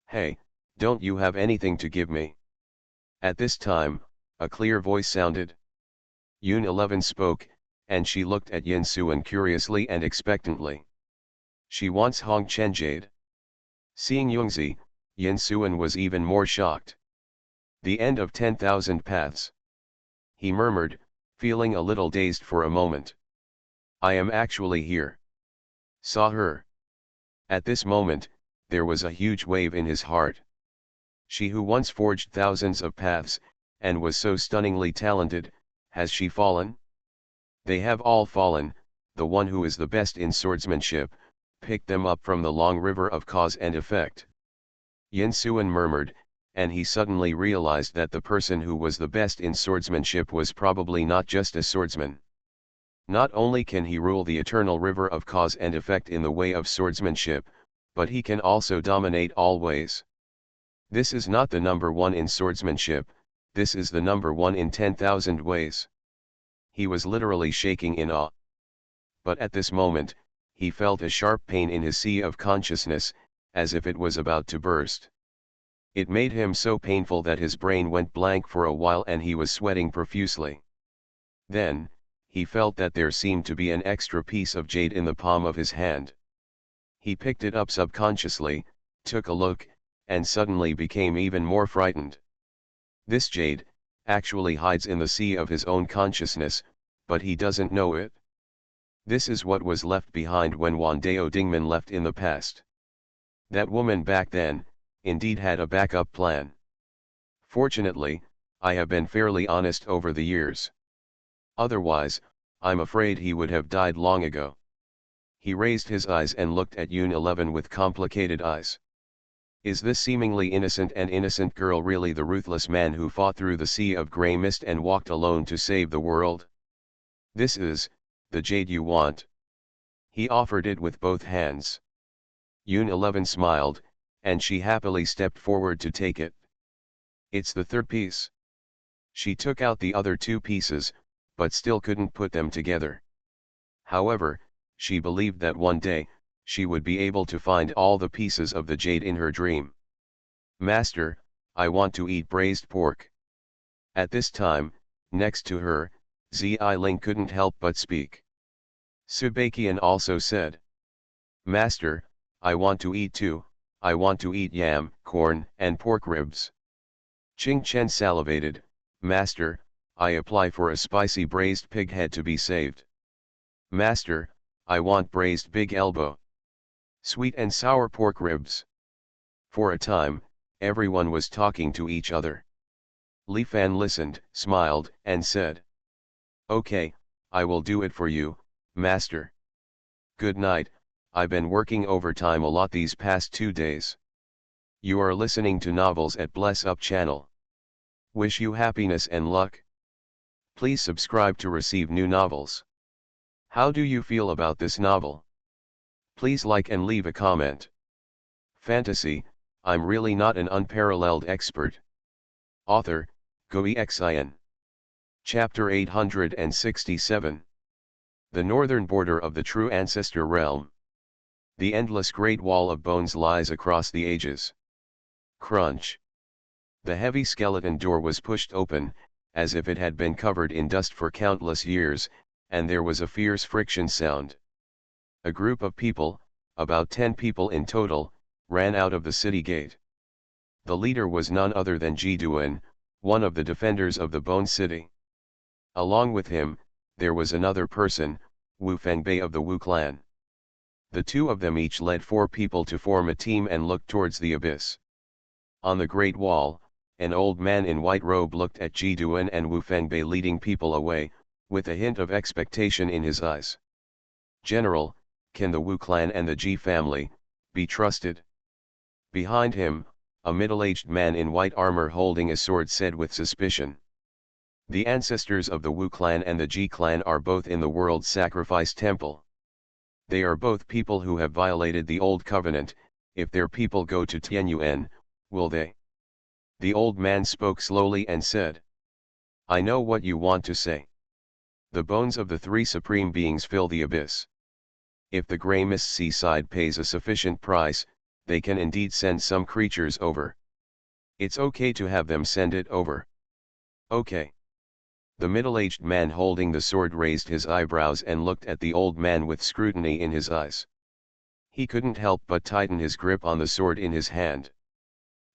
[SPEAKER 1] Hey, don't you have anything to give me? At this time, a clear voice sounded. Yun 11 spoke, and she looked at Yin Xuan curiously and expectantly. She wants Hong Chen Jade. Seeing Yungzi, Yin Xuan was even more shocked. The end of 10,000 paths. He murmured, feeling a little dazed for a moment. I am actually here. Saw her. At this moment, there was a huge wave in his heart. She who once forged thousands of paths, and was so stunningly talented, has she fallen? They have all fallen, the one who is the best in swordsmanship, picked them up from the long river of cause and effect. Yin Xuan murmured, and he suddenly realized that the person who was the best in swordsmanship was probably not just a swordsman. Not only can he rule the eternal river of cause and effect in the way of swordsmanship, but he can also dominate all ways. This is not the number one in swordsmanship, this is the number one in 10,000 ways. He was literally shaking in awe. But at this moment, he felt a sharp pain in his sea of consciousness, as if it was about to burst. It made him so painful that his brain went blank for a while and he was sweating profusely. Then, he felt that there seemed to be an extra piece of jade in the palm of his hand. He picked it up subconsciously, took a look, and suddenly became even more frightened. This jade actually hides in the sea of his own consciousness, but he doesn't know it. This is what was left behind when Wandao Dingman left in the past. That woman back then, indeed had a backup plan. Fortunately, I have been fairly honest over the years. Otherwise, I'm afraid he would have died long ago. He raised his eyes and looked at Yun 11 with complicated eyes. Is this seemingly innocent girl really the ruthless man who fought through the sea of grey mist and walked alone to save the world? This is the jade you want. He offered it with both hands. Yun 11 smiled, and she happily stepped forward to take it. It's the third piece. She took out the other two pieces, but still couldn't put them together. However, she believed that one day, she would be able to find all the pieces of the jade in her dream. Master, I want to eat braised pork. At this time, next to her, Xiling couldn't help but speak. Subakian also said, Master, I want to eat too, I want to eat yam, corn, and pork ribs. Qing Chen salivated, Master, I apply for a spicy braised pig head to be saved. Master, I want braised big elbow. Sweet and sour pork ribs. For a time, everyone was talking to each other. Li Fan listened, smiled, and said, Okay, I will do it for you, Master. Good night, I've been working overtime a lot these past 2 days. You are listening to Novels at Bless Up channel. Wish you happiness and luck. Please subscribe to receive new novels. How do you feel about this novel? Please like and leave a comment. Fantasy, I'm really not an unparalleled expert. Author, Xuanhuan. Chapter 867. The northern border of the true ancestor realm. The endless great wall of bones lies across the ages. Crunch. The heavy skeleton door was pushed open, as if it had been covered in dust for countless years, and there was a fierce friction sound. A group of people, about 10 people in total, ran out of the city gate. The leader was none other than Ji Duan, one of the defenders of the Bone City. Along with him, there was another person, Wu Fengbei of the Wu clan. The two of them each led 4 people to form a team and looked towards the abyss. On the Great Wall, an old man in white robe looked at Ji Duan and Wu Fengbei leading people away, with a hint of expectation in his eyes. General, can the Wu clan and the Ji family be trusted? Behind him, a middle-aged man in white armor holding a sword said with suspicion. The ancestors of the Wu clan and the Ji clan are both in the World Sacrifice Temple. They are both people who have violated the Old Covenant. If their people go to Tianyuan, will they? The old man spoke slowly and said, I know what you want to say. The bones of the 3 supreme beings fill the abyss. If the Grey Mist seaside pays a sufficient price, they can indeed send some creatures over. It's okay to have them send it over. Okay. The middle-aged man holding the sword raised his eyebrows and looked at the old man with scrutiny in his eyes. He couldn't help but tighten his grip on the sword in his hand.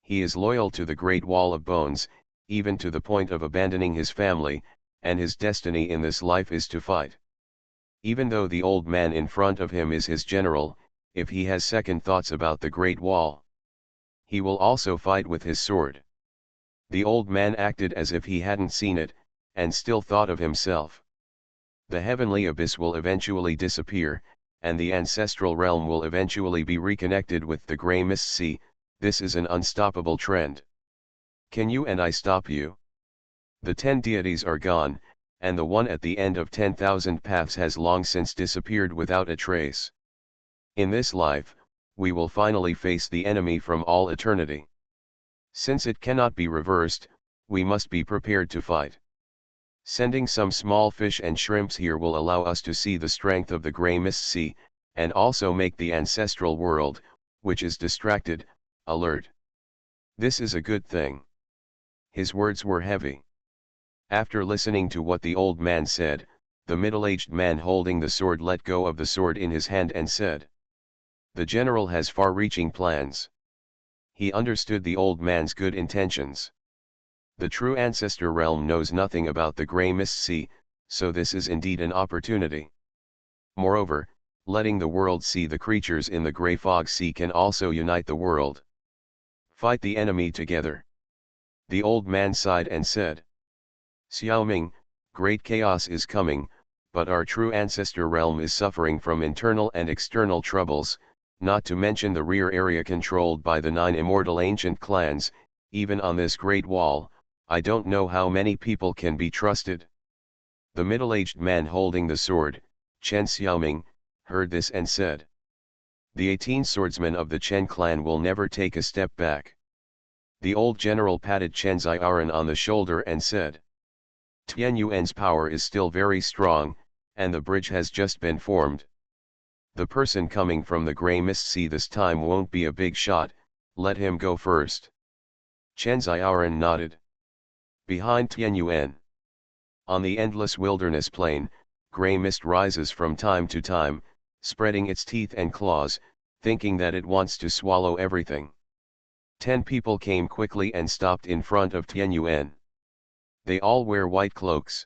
[SPEAKER 1] He is loyal to the Great Wall of Bones, even to the point of abandoning his family, and his destiny in this life is to fight. Even though the old man in front of him is his general, if he has second thoughts about the Great Wall, he will also fight with his sword. The old man acted as if he hadn't seen it, and still thought of himself. The heavenly abyss will eventually disappear, and the ancestral realm will eventually be reconnected with the Grey Mist Sea. This is an unstoppable trend. Can you and I stop you? The 10 deities are gone, and the one at the end of 10,000 paths has long since disappeared without a trace. In this life, we will finally face the enemy from all eternity. Since it cannot be reversed, we must be prepared to fight. Sending some small fish and shrimps here will allow us to see the strength of the Grey Mist Sea, and also make the ancestral world, which is distracted, alert. This is a good thing. His words were heavy. After listening to what the old man said, the middle-aged man holding the sword let go of the sword in his hand and said, "The general has far-reaching plans." He understood the old man's good intentions. The true ancestor realm knows nothing about the Grey Mist Sea, so this is indeed an opportunity. Moreover, letting the world see the creatures in the Grey Fog Sea can also unite the world. Fight the enemy together. The old man sighed and said, "Xiaoming, great chaos is coming, but our true ancestor realm is suffering from internal and external troubles, not to mention the rear area controlled by the 9 immortal ancient clans. Even on this great wall, I don't know how many people can be trusted." The middle-aged man holding the sword, Chen Xiaoming, heard this and said, "The 18 swordsmen of the Chen clan will never take a step back." The old general patted Chen Xiaoran on the shoulder and said, "Tianyuan's power is still very strong, and the bridge has just been formed. The person coming from the Grey Mist Sea this time won't be a big shot, let him go first." Chen Xiaoran nodded. Behind Tianyuan, on the endless wilderness plain, grey mist rises from time to time, spreading its teeth and claws, thinking that it wants to swallow everything. 10 people came quickly and stopped in front of Tianyuan. They all wear white cloaks.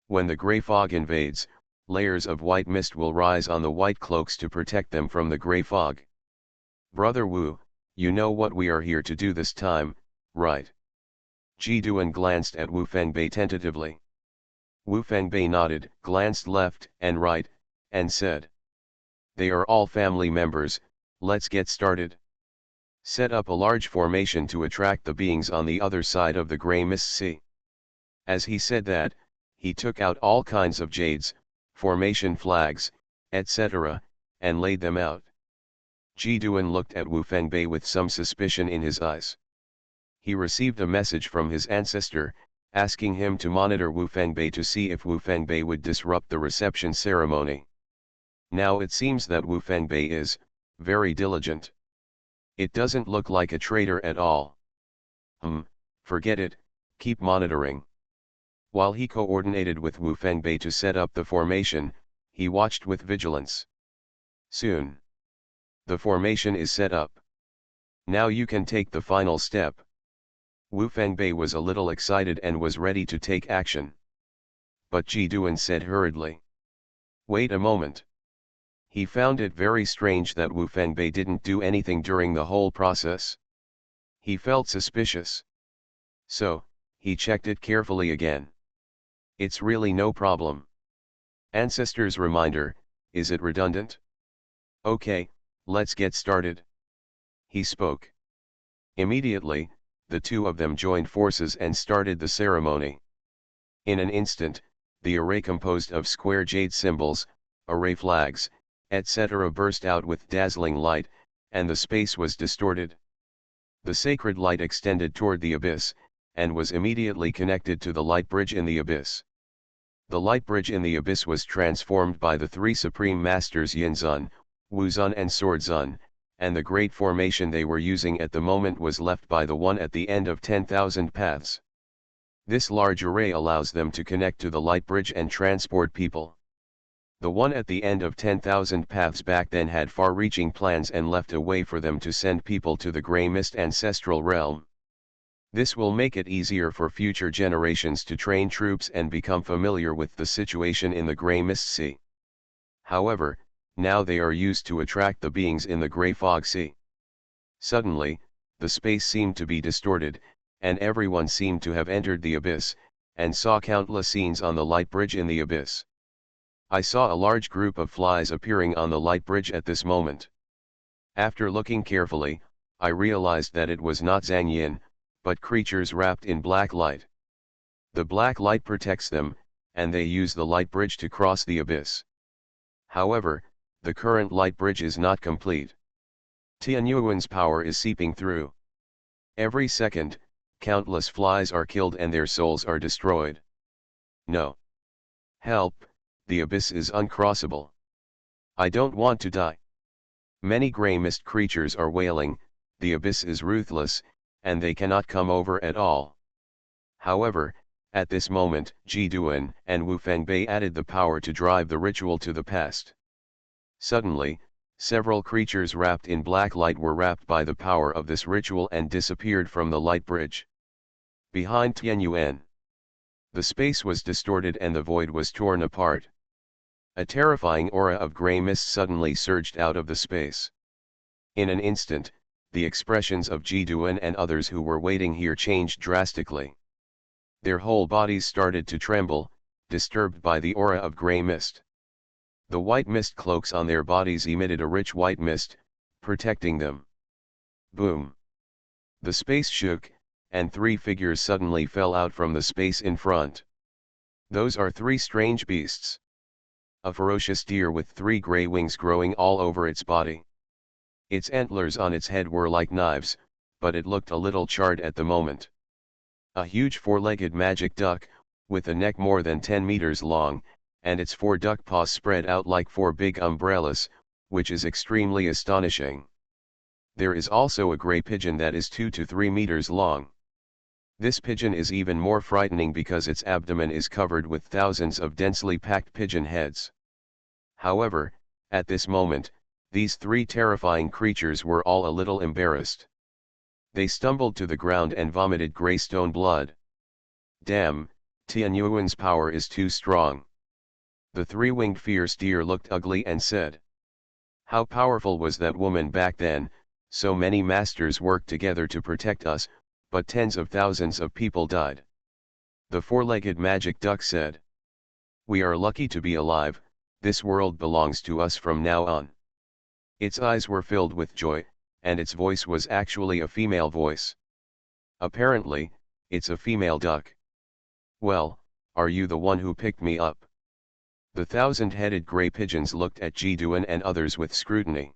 [SPEAKER 1] When the grey fog invades, layers of white mist will rise on the white cloaks to protect them from the grey fog. "Brother Wu, you know what we are here to do this time, right?" Ji Duan glanced at Wu Fengbei tentatively. Wu Fengbei nodded, glanced left and right, and said, "They are all family members, let's get started. Set up a large formation to attract the beings on the other side of the Grey Mist Sea." As he said that, he took out all kinds of jades, formation flags, etc., and laid them out. Ji Duan looked at Wu Fengbei with some suspicion in his eyes. He received a message from his ancestor, asking him to monitor Wu Fengbei to see if Wu Fengbei would disrupt the reception ceremony. Now it seems that Wu Fengbei is very diligent. It doesn't look like a traitor at all. Forget it, keep monitoring. While he coordinated with Wu Fengbei to set up the formation, he watched with vigilance. Soon, the formation is set up. Now you can take the final step. Wu Fengbei was a little excited and was ready to take action. But Ji Duan said hurriedly, "Wait a moment." He found it very strange that Wu Fengbei didn't do anything during the whole process. He felt suspicious. So, he checked it carefully again. It's really no problem. Ancestor's reminder, is it redundant? Okay, let's get started. He spoke. Immediately, the two of them joined forces and started the ceremony. In an instant, the array composed of square jade symbols, array flags, etc. burst out with dazzling light, and the space was distorted. The sacred light extended toward the abyss, and was immediately connected to the light bridge in the abyss. The light bridge in the abyss was transformed by the 3 supreme masters Yinzun, Wuzun and Swordzun, and the great formation they were using at the moment was left by the one at the end of 10,000 paths. This large array allows them to connect to the light bridge and transport people. The one at the end of 10,000 paths back then had far-reaching plans and left a way for them to send people to the Grey Mist ancestral realm. This will make it easier for future generations to train troops and become familiar with the situation in the Grey Mist Sea. However, now they are used to attract the beings in the Grey Fog Sea. Suddenly, the space seemed to be distorted, and everyone seemed to have entered the abyss, and saw countless scenes on the light bridge in the abyss. I saw a large group of flies appearing on the light bridge at this moment. After looking carefully, I realized that it was not Zhang Yin, but creatures wrapped in black light. The black light protects them, and they use the light bridge to cross the abyss. However, the current light bridge is not complete. Tianyuan's power is seeping through. Every second, countless flies are killed and their souls are destroyed. No. Help, the abyss is uncrossable. I don't want to die. Many grey mist creatures are wailing, the abyss is ruthless, and they cannot come over at all. However, at this moment, Ji Duan and Wu Fengbei added the power to drive the ritual to the past. Suddenly, several creatures wrapped in black light were wrapped by the power of this ritual and disappeared from the light bridge. Behind Tianyuan, the space was distorted and the void was torn apart. A terrifying aura of grey mist suddenly surged out of the space. In an instant, the expressions of Ji Duan and others who were waiting here changed drastically. Their whole bodies started to tremble, disturbed by the aura of grey mist. The white mist cloaks on their bodies emitted a rich white mist, protecting them. Boom! The space shook, and three figures suddenly fell out from the space in front. Those are three strange beasts. A ferocious deer with three grey wings growing all over its body. Its antlers on its head were like knives, but it looked a little charred at the moment. A huge four-legged magic duck, with a neck more than 10 meters long, and its four duck paws spread out like four big umbrellas, which is extremely astonishing. There is also a grey pigeon that is 2 to 3 meters long. This pigeon is even more frightening because its abdomen is covered with thousands of densely packed pigeon heads. However, at this moment, these three terrifying creatures were all a little embarrassed. They stumbled to the ground and vomited grey stone blood. Damn, Tianyuan's power is too strong. The three-winged fierce deer looked ugly and said, "How powerful was that woman back then? So many masters worked together to protect us, but tens of thousands of people died." The four-legged magic duck said, "We are lucky to be alive, this world belongs to us from now on." Its eyes were filled with joy, and its voice was actually a female voice. Apparently, it's a female duck. "Well, are you the one who picked me up?" The thousand-headed grey pigeons looked at Ji Duan and others with scrutiny.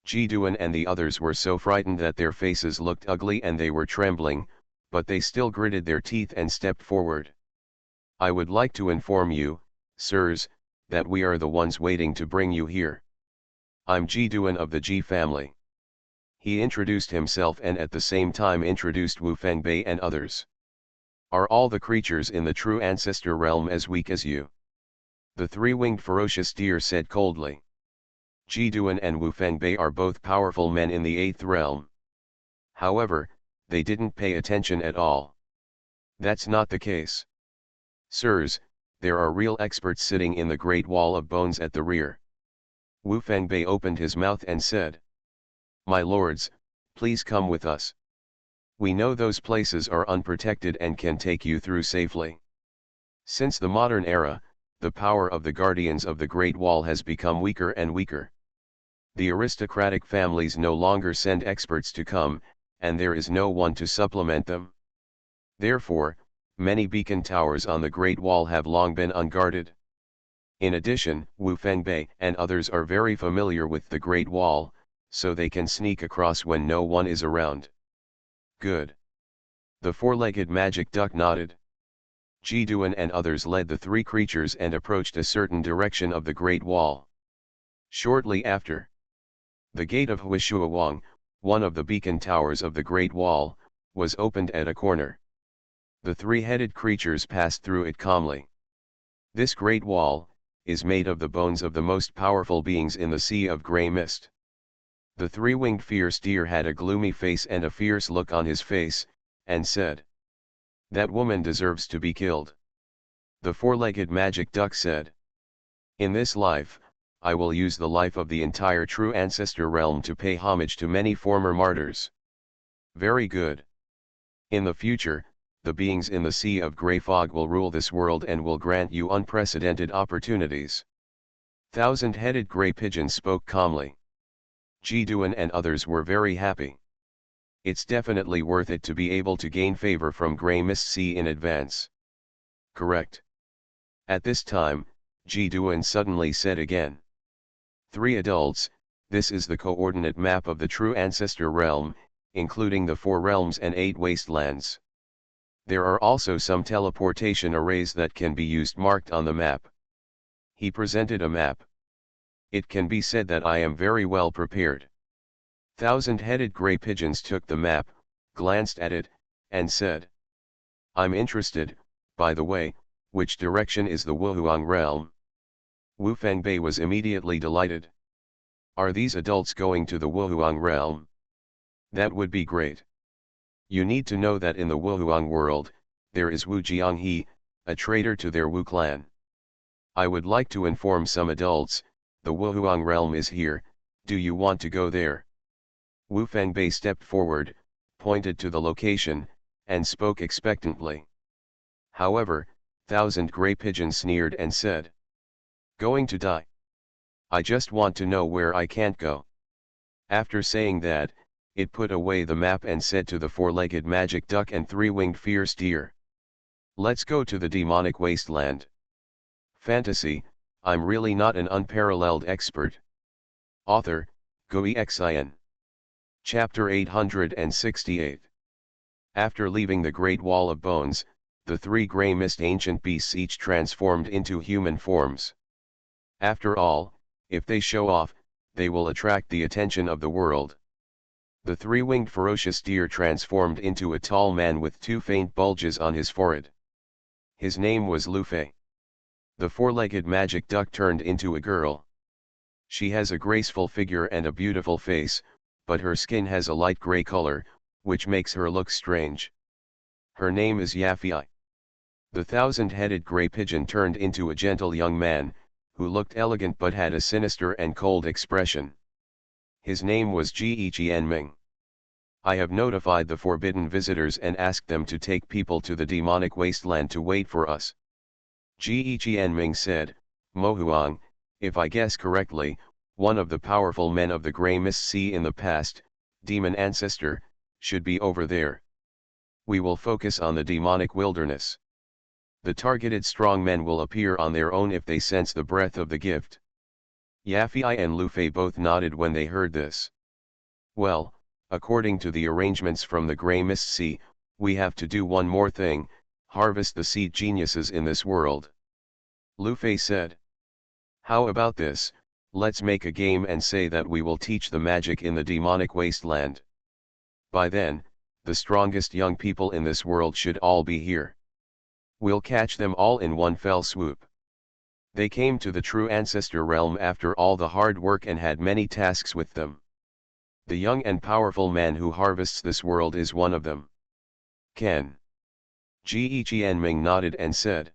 [SPEAKER 1] Ji Duan and the others were so frightened that their faces looked ugly and they were trembling, but they still gritted their teeth and stepped forward. "I would like to inform you, sirs, that we are the ones waiting to bring you here. I'm Ji Duan of the Ji family." He introduced himself and at the same time introduced Wu Fengbei and others. "Are all the creatures in the true ancestor realm as weak as you?" The three-winged ferocious deer said coldly. Ji Duan and Wu Fengbei are both powerful men in the 8th realm. However, they didn't pay attention at all. "That's not the case. Sirs, there are real experts sitting in the Great Wall of Bones at the rear." Wu Fengbei opened his mouth and said, "My lords, please come with us. We know those places are unprotected and can take you through safely." Since the modern era, the power of the guardians of the Great Wall has become weaker and weaker. The aristocratic families no longer send experts to come, and there is no one to supplement them. Therefore, many beacon towers on the Great Wall have long been unguarded. In addition, Wu Fengbei and others are very familiar with the Great Wall, so they can sneak across when no one is around. Good. The four-legged magic duck nodded. Ji Duan and others led the three creatures and approached a certain direction of the Great Wall. Shortly after, the gate of Xuanhuan, one of the beacon towers of the Great Wall, was opened at a corner. The three-headed creatures passed through it calmly. This Great Wall is made of the bones of the most powerful beings in the Sea of Grey Mist. The three-winged fierce deer had a gloomy face and a fierce look on his face, and said, "That woman deserves to be killed." The four-legged magic duck said, "In this life, I will use the life of the entire true ancestor realm to pay homage to many former martyrs." Very good. In the future, the beings in the Sea of Grey Fog will rule this world and will grant you unprecedented opportunities. Thousand-headed grey pigeon spoke calmly. Ji Duan and others were very happy. It's definitely worth it to be able to gain favor from Grey Mist Sea in advance. Correct. At this time, Ji Duan suddenly said again. "Three adults, This is the coordinate map of the true ancestor realm, including the 4 realms and 8 wastelands. There are also some teleportation arrays that can be used marked on the map. He presented a map. It can be said that I am very well prepared. 1,000-headed gray pigeons took the map, glanced at it, and said, "I'm interested, by the way, which direction is the Wuhuang realm?" Wu Fengbei was immediately delighted. "Are these adults going to the Wuhuang realm? That would be great. You need to know that in the Wuhuang world, there is Wu Jianghe, a traitor to their Wu clan. I would like to inform some adults, the Wuhuang realm is here, do you want to go there?" Wu Fengbei stepped forward, pointed to the location, and spoke expectantly. However, 1,000 gray pigeons sneered and said, "Going to die? I just want to know where I can't go." After saying that, it put away the map and said to the 4-legged magic duck and 3-winged fierce deer, "Let's go to the demonic wasteland." Fantasy, I'm really not an unparalleled expert. Author, Xuanhuan. Chapter 868. After leaving the Great Wall of Bones, the 3 grey mist ancient beasts each transformed into human forms. After all, if they show off, they will attract the attention of the world. The 3-winged ferocious deer transformed into a tall man with 2 faint bulges on his forehead. His name was Lu Fei. The 4-legged magic duck turned into a girl. She has a graceful figure and a beautiful face, but her skin has a light gray color, which makes her look strange. Her name is Yafei. The 1,000-headed gray pigeon turned into a gentle young man, who looked elegant but had a sinister and cold expression. His name was Ji Qianming. I have notified the forbidden visitors and asked them to take people to the demonic wasteland to wait for us. Ji Qianming said, "Mohuang, if I guess correctly, one of the powerful men of the Grey Mist Sea in the past, demon ancestor, should be over there. We will focus on the demonic wilderness. The targeted strong men will appear on their own if they sense the breath of the gift." Yafei and Lu Fei both nodded when they heard this. "Well, according to the arrangements from the Grey Mist Sea, we have to do one more thing, harvest the seed geniuses in this world." Lu Fei said, "How about this, let's make a game and say that we will teach the magic in the demonic wasteland. By then, the strongest young people in this world should all be here. We'll catch them all in one fell swoop." They came to the true ancestor realm after all the hard work and had many tasks with them. The young and powerful man who harvests this world is one of them. Ken. Ji Qianming nodded and said,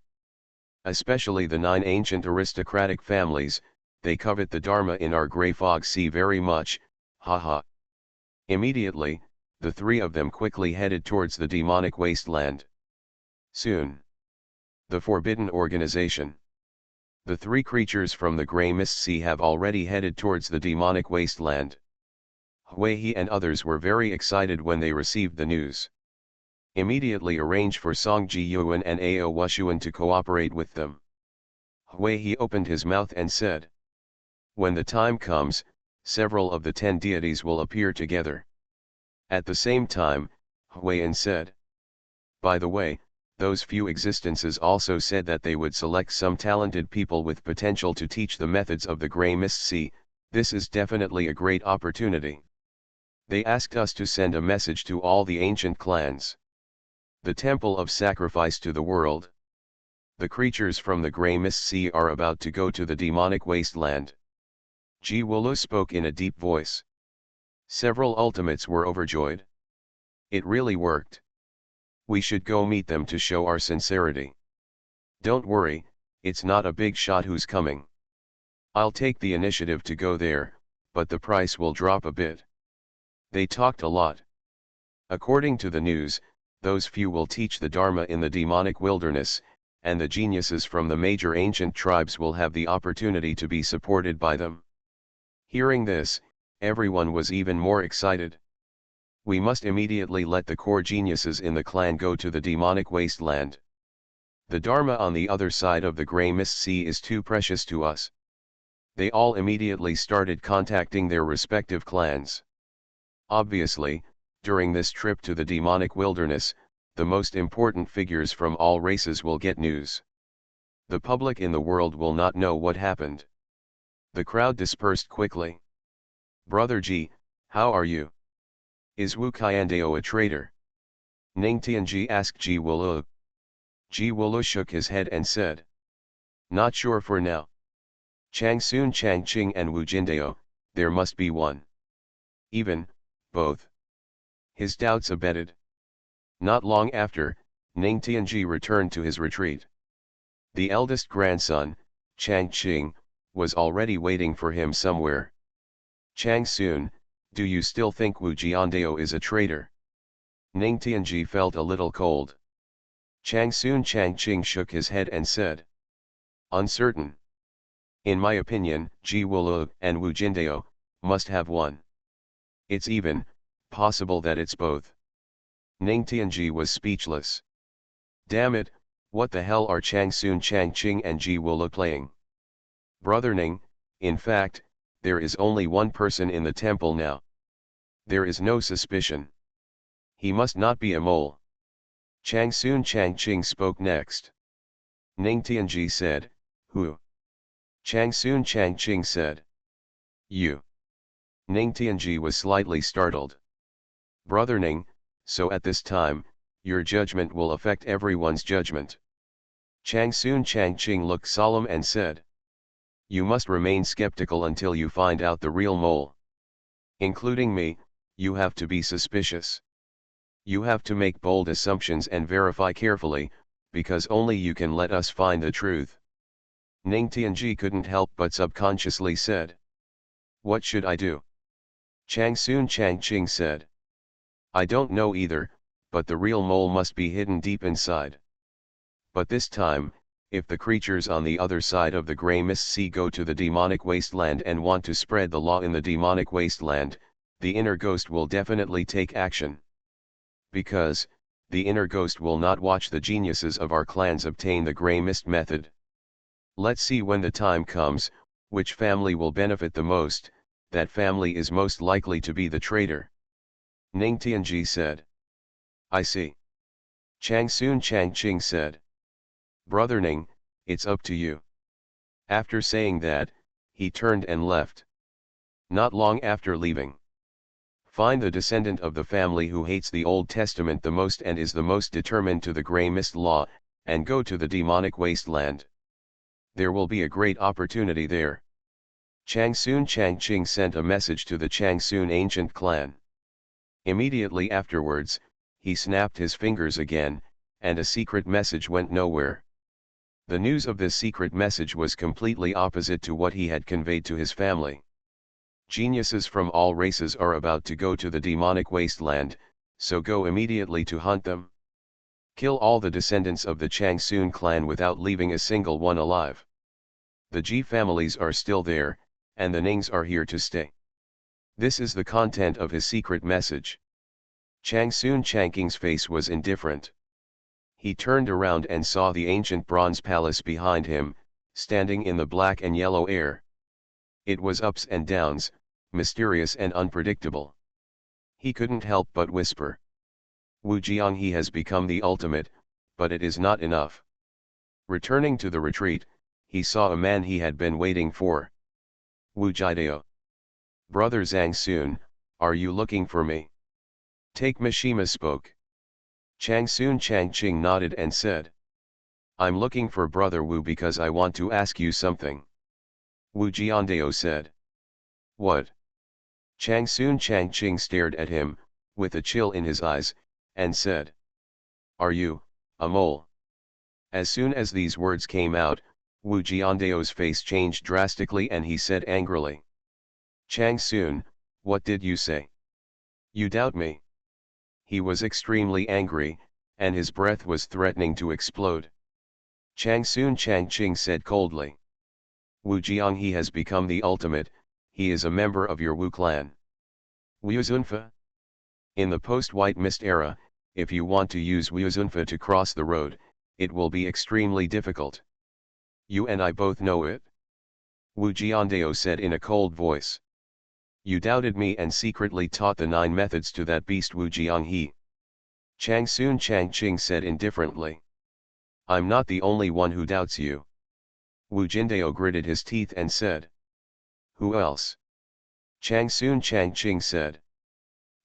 [SPEAKER 1] "Especially the 9 ancient aristocratic families, they covet the Dharma in our grey fog sea very much, haha." Immediately, the 3 of them quickly headed towards the demonic wasteland. Soon. The Forbidden Organization. The 3 creatures from the Grey Mist Sea have already headed towards the demonic wasteland. Huihe and others were very excited when they received the news. Immediately arrange for Song Jiyuan and Ao Wushuan to cooperate with them. Huihe opened his mouth and said, "When the time comes, several of the 10 deities will appear together." At the same time, Huiyan said, "By the way, those few existences also said that they would select some talented people with potential to teach the methods of the Grey Mist Sea. This is definitely a great opportunity. They asked us to send a message to all the ancient clans. The temple of sacrifice to the world. The creatures from the Grey Mist Sea are about to go to the demonic wasteland." Ji Wulu spoke in a deep voice. Several ultimates were overjoyed. It really worked. We should go meet them to show our sincerity. Don't worry, it's not a big shot who's coming. I'll take the initiative to go there, but the price will drop a bit. They talked a lot. According to the news, those few will teach the Dharma in the demonic wilderness, and the geniuses from the major ancient tribes will have the opportunity to be supported by them. Hearing this, everyone was even more excited. We must immediately let the core geniuses in the clan go to the demonic wasteland. The Dharma on the other side of the Grey Mist Sea is too precious to us. They all immediately started contacting their respective clans. Obviously, during this trip to the demonic wilderness, the most important figures from all races will get news. The public in the world will not know what happened. The crowd dispersed quickly. Brother Ji, how are you? Is Wu Qiandao a traitor? Ning Tianji asked Ji Wulu. Ji Wulu shook his head and said, not sure for now. Chang Sun Changqing and Wu Jindao, there must be one. Even, both. His doubts abated. Not long after, Ning Tianji returned to his retreat. The eldest grandson, Chang Qing, was already waiting for him somewhere. Chang Sun, do you still think Wu Jiandao is a traitor? Ning Tianji felt a little cold. Chang Sun Changqing shook his head and said, uncertain. In my opinion, Ji Wulu and Wu Jindao must have one. It's even possible that it's both. Ning Tianji was speechless. Damn it, what the hell are Chang Sun Changqing and Ji Wulu playing? Brother Ning, in fact, there is only one person in the temple now. There is no suspicion. He must not be a mole. Chang Sun Changqing spoke next. Ning Tianji said, who? Chang Sun Changqing said, you. Ning Tianji was slightly startled. Brother Ning, so at this time, your judgment will affect everyone's judgment. Chang Sun Changqing looked solemn and said, you must remain skeptical until you find out the real mole. Including me, you have to be suspicious. You have to make bold assumptions and verify carefully, because only you can let us find the truth. Ning Tianji couldn't help but subconsciously said, what should I do? Chang Sun Changqing said, I don't know either, but the real mole must be hidden deep inside. But this time, if the creatures on the other side of the grey mist sea go to the demonic wasteland and want to spread the law in the demonic wasteland, the inner ghost will definitely take action. Because, the inner ghost will not watch the geniuses of our clans obtain the grey mist method. Let's see when the time comes, which family will benefit the most, that family is most likely to be the traitor. Ning Tianji said. I see. Chang Sun Changqing said. Brother Ning, it's up to you. After saying that, he turned and left. Not long after leaving. Find the descendant of the family who hates the Old Testament the most and is the most determined to the grey mist law, and go to the demonic wasteland. There will be a great opportunity there. Chang Sun Changqing sent a message to the Chang Sun ancient clan. Immediately afterwards, he snapped his fingers again, and a secret message went nowhere. The news of this secret message was completely opposite to what he had conveyed to his family. Geniuses from all races are about to go to the demonic wasteland, so go immediately to hunt them. Kill all the descendants of the Chang Sun clan without leaving a single one alive. The Ji families are still there, and the Nings are here to stay. This is the content of his secret message. Chang Sun Changqing's face was indifferent. He turned around and saw the ancient bronze palace behind him, standing in the black and yellow air. It was ups and downs, mysterious and unpredictable. He couldn't help but whisper. Wu Jianghe has become the ultimate, but it is not enough. Returning to the retreat, he saw a man he had been waiting for. Wu Jidao. Brother Zhang Sun, are you looking for me? Take Mishima spoke. Chang Sun Changqing nodded and said. I'm looking for Brother Wu because I want to ask you something. Wu Jiandao said. What? Chang Sun Changqing stared at him, with a chill in his eyes, and said. Are you, a mole? As soon as these words came out, Wu Jiandao's face changed drastically and he said angrily. Chang Sun, what did you say? You doubt me? He was extremely angry, and his breath was threatening to explode. Chang Sun Changqing said coldly. Wu Jianghe has become the ultimate, he is a member of your Wu clan. Wu Zunfa? In the post-White Mist era, if you want to use Wu Zunfa to cross the road, it will be extremely difficult. You and I both know it. Wu Jiandao said in a cold voice. You doubted me and secretly taught the 9 methods to that beast Wu Jianghe. Chang Sun Changqing said indifferently. I'm not the only one who doubts you. Wu Jindao gritted his teeth and said. Who else? Chang Sun Changqing said.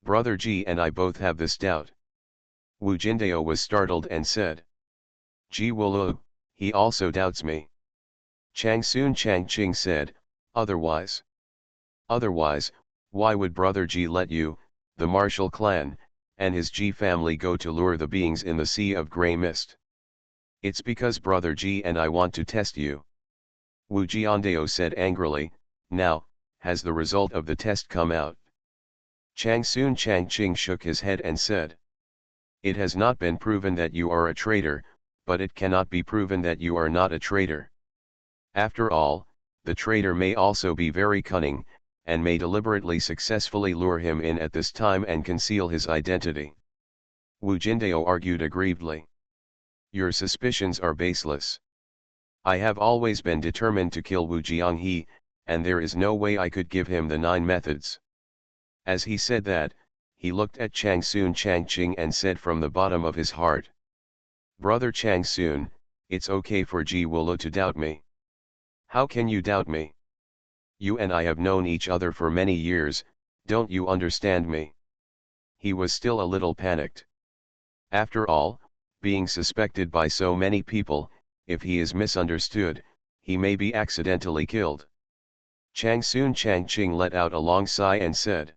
[SPEAKER 1] Brother Ji and I both have this doubt. Wu Jindao was startled and said. Ji Wulu, he also doubts me. Chang Sun Changqing said, otherwise. Otherwise, why would Brother Ji let you, the Martial clan, and his Ji family go to lure the beings in the Sea of Grey Mist? It's because Brother Ji and I want to test you. Wu Jiandao said angrily, now, has the result of the test come out? Chang Sun Changqing shook his head and said. It has not been proven that you are a traitor, but it cannot be proven that you are not a traitor. After all, the traitor may also be very cunning, and may deliberately successfully lure him in at this time and conceal his identity. Wu Jindao argued aggrievedly. Your suspicions are baseless. I have always been determined to kill Wu Jianghe, and there is no way I could give him the 9 methods. As he said that, he looked at Chang Sun Changqing and said from the bottom of his heart. Brother Chang Sun, it's okay for Ji Wulu to doubt me. How can you doubt me? You and I have known each other for many years, don't you understand me? He was still a little panicked. After all, being suspected by so many people, if he is misunderstood, he may be accidentally killed. Chang Sun Changqing let out a long sigh and said.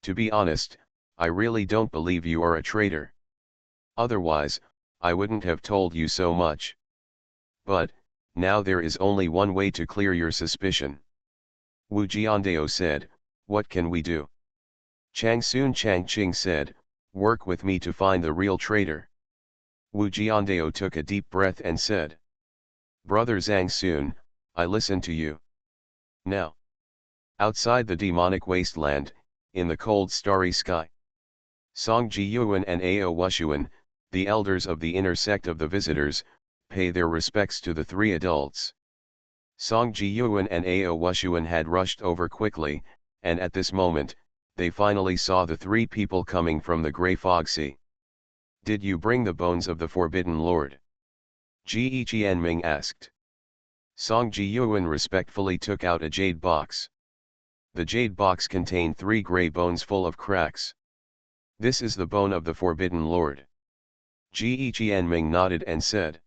[SPEAKER 1] To be honest, I really don't believe you are a traitor. Otherwise, I wouldn't have told you so much. But, now there is only one way to clear your suspicion. Wu Jiandao said, what can we do? Chang Sun Changqing said, work with me to find the real traitor. Wu Jiandao took a deep breath and said. Brother Zhang Sun, I listen to you. Now. Outside the demonic wasteland, in the cold starry sky. Song Jiyuan and Ao Wushuan, the elders of the inner sect of the visitors, pay their respects to the 3 adults. Song Jiyuan and Ao Wushuan had rushed over quickly, and at this moment, they finally saw the 3 people coming from the grey fog sea. Did you bring the bones of the Forbidden Lord? Ji Qianming asked. Song Jiyuan respectfully took out a jade box. The jade box contained 3 grey bones full of cracks. This is the bone of the Forbidden Lord. Ji Qianming nodded and said.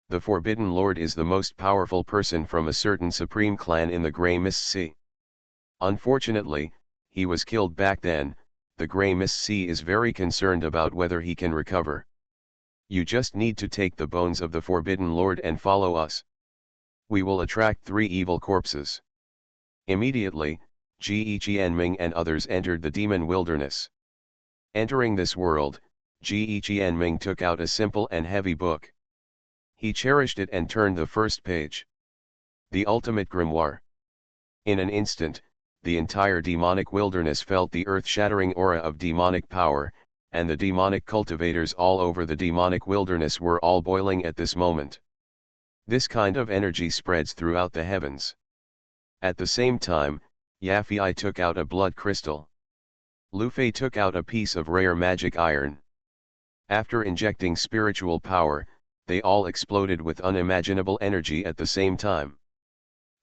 [SPEAKER 1] The Forbidden Lord is the most powerful person from a certain supreme clan in the Grey Mist Sea. Unfortunately, he was killed back then. The Grey Mist Sea is very concerned about whether he can recover. You just need to take the bones of the Forbidden Lord and follow us. We will attract 3 evil corpses. Immediately, Ji Qianming and others entered the demon wilderness. Entering this world, Ji Qianming took out a simple and heavy book. He cherished it and turned the first page. The ultimate grimoire. In an instant, the entire demonic wilderness felt the earth-shattering aura of demonic power, and the demonic cultivators all over the demonic wilderness were all boiling at this moment. This kind of energy spreads throughout the heavens. At the same time, Yafei took out a blood crystal. Lu Fei took out a piece of rare magic iron. After injecting spiritual power, they all exploded with unimaginable energy at the same time.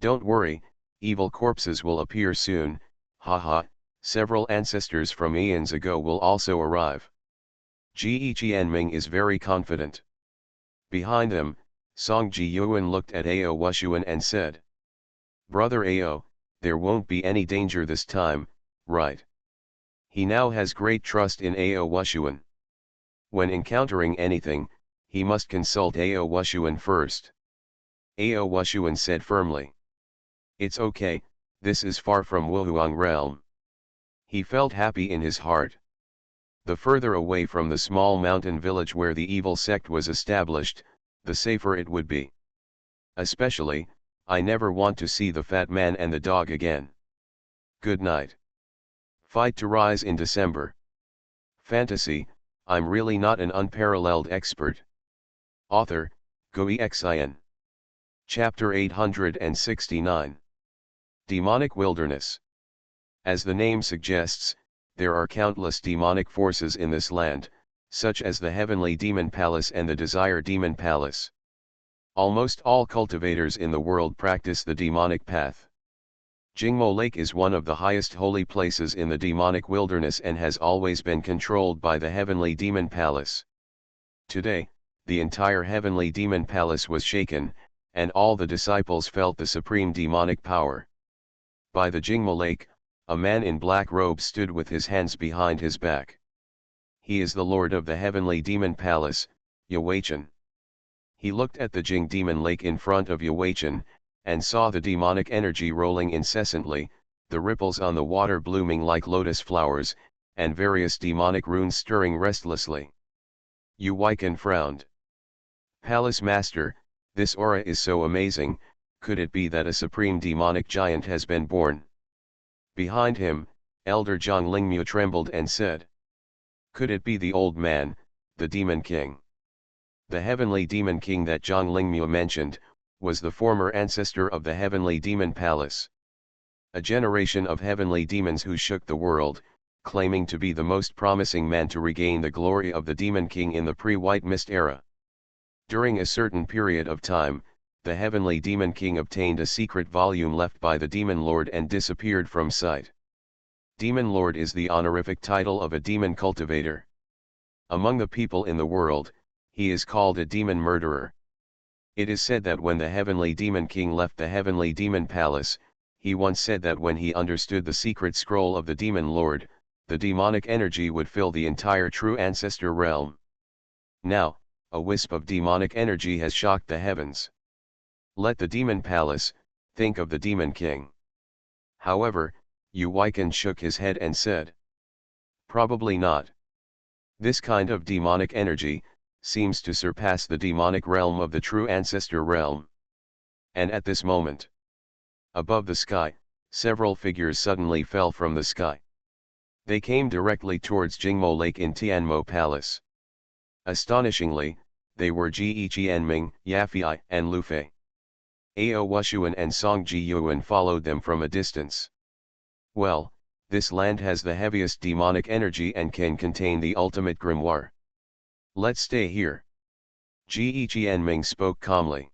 [SPEAKER 1] Don't worry, evil corpses will appear soon, haha, several ancestors from eons ago will also arrive. Ji Qianming is very confident. Behind them, Song Jiyuan looked at Ao Wushuan and said. Brother Ao, there won't be any danger this time, right? He now has great trust in Ao Wushuan. When encountering anything, he must consult Ao Wushuan first. Ao Wushuan said firmly. It's okay, this is far from Wuhuang realm. He felt happy in his heart. The further away from the small mountain village where the evil sect was established, the safer it would be. Especially, I never want to see the fat man and the dog again. Good night. Fight to rise in December. Fantasy, I'm really not an unparalleled expert. Author, Xuanhuan. Chapter 869. Demonic Wilderness. As the name suggests, there are countless demonic forces in this land, such as the Heavenly Demon Palace and the Desire Demon Palace. Almost all cultivators in the world practice the demonic path. Jingmo Lake is one of the highest holy places in the demonic wilderness and has always been controlled by the Heavenly Demon Palace. Today, the entire Heavenly Demon Palace was shaken, and all the disciples felt the supreme demonic power. By the Jingmo Lake, a man in black robes stood with his hands behind his back. He is the lord of the Heavenly Demon Palace, Xuanhuan. He looked at the Jing Demon Lake in front of Xuanhuan, and saw the demonic energy rolling incessantly, the ripples on the water blooming like lotus flowers, and various demonic runes stirring restlessly. Xuanhuan frowned. Palace Master, this aura is so amazing, could it be that a supreme demonic giant has been born? Behind him, Elder Zhang Lingmu trembled and said, could it be the old man, the Demon King? The Heavenly Demon King that Zhang Lingmu mentioned, was the former ancestor of the Heavenly Demon Palace. A generation of heavenly demons who shook the world, claiming to be the most promising man to regain the glory of the Demon King in the pre-White Mist era. During a certain period of time, the Heavenly Demon King obtained a secret volume left by the Demon Lord and disappeared from sight. Demon Lord is the honorific title of a demon cultivator. Among the people in the world, he is called a demon murderer. It is said that when the Heavenly Demon King left the Heavenly Demon Palace, he once said that when he understood the secret scroll of the Demon Lord, the demonic energy would fill the entire true ancestor realm. Now, a wisp of demonic energy has shocked the heavens. Let the Demon Palace think of the Demon King. However, Xuanhuan shook his head and said, probably not. This kind of demonic energy seems to surpass the demonic realm of the true ancestor realm. And at this moment, above the sky, several figures suddenly fell from the sky. They came directly towards Jingmo Lake in Tianmo Palace. Astonishingly, they were Ji Qianming, Yafei, and Lu Fei. Ao Wushuan and Song Ji Yuan followed them from a distance. Well, this land has the heaviest demonic energy and can contain the ultimate grimoire. Let's stay here. Ji Qianming spoke calmly.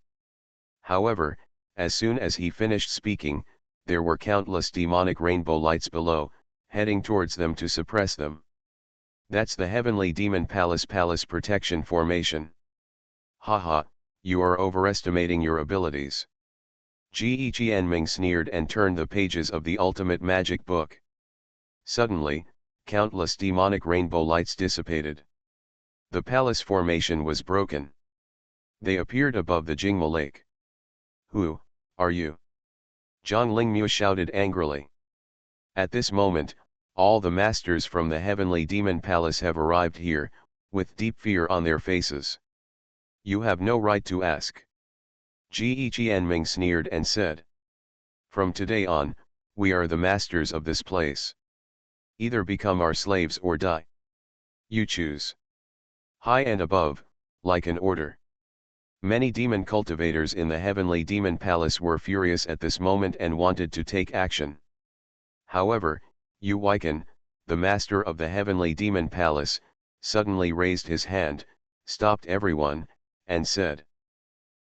[SPEAKER 1] However, as soon as he finished speaking, there were countless demonic rainbow lights below, heading towards them to suppress them. That's the Heavenly Demon Palace protection formation. Haha, you are overestimating your abilities. Ji Qianming sneered and turned the pages of the ultimate magic book. Suddenly, countless demonic rainbow lights dissipated. The palace formation was broken. They appeared above the Jingmo Lake. Who are you? Zhang Lingmu shouted angrily. At this moment, all the masters from the Heavenly Demon Palace have arrived here, with deep fear on their faces. You have no right to ask. Ji Qianming sneered and said. From today on, we are the masters of this place. Either become our slaves or die. You choose. High and above, like an order. Many demon cultivators in the Heavenly Demon Palace were furious at this moment and wanted to take action. However, Xuanhuan, the master of the Heavenly Demon Palace, suddenly raised his hand, stopped everyone, and said,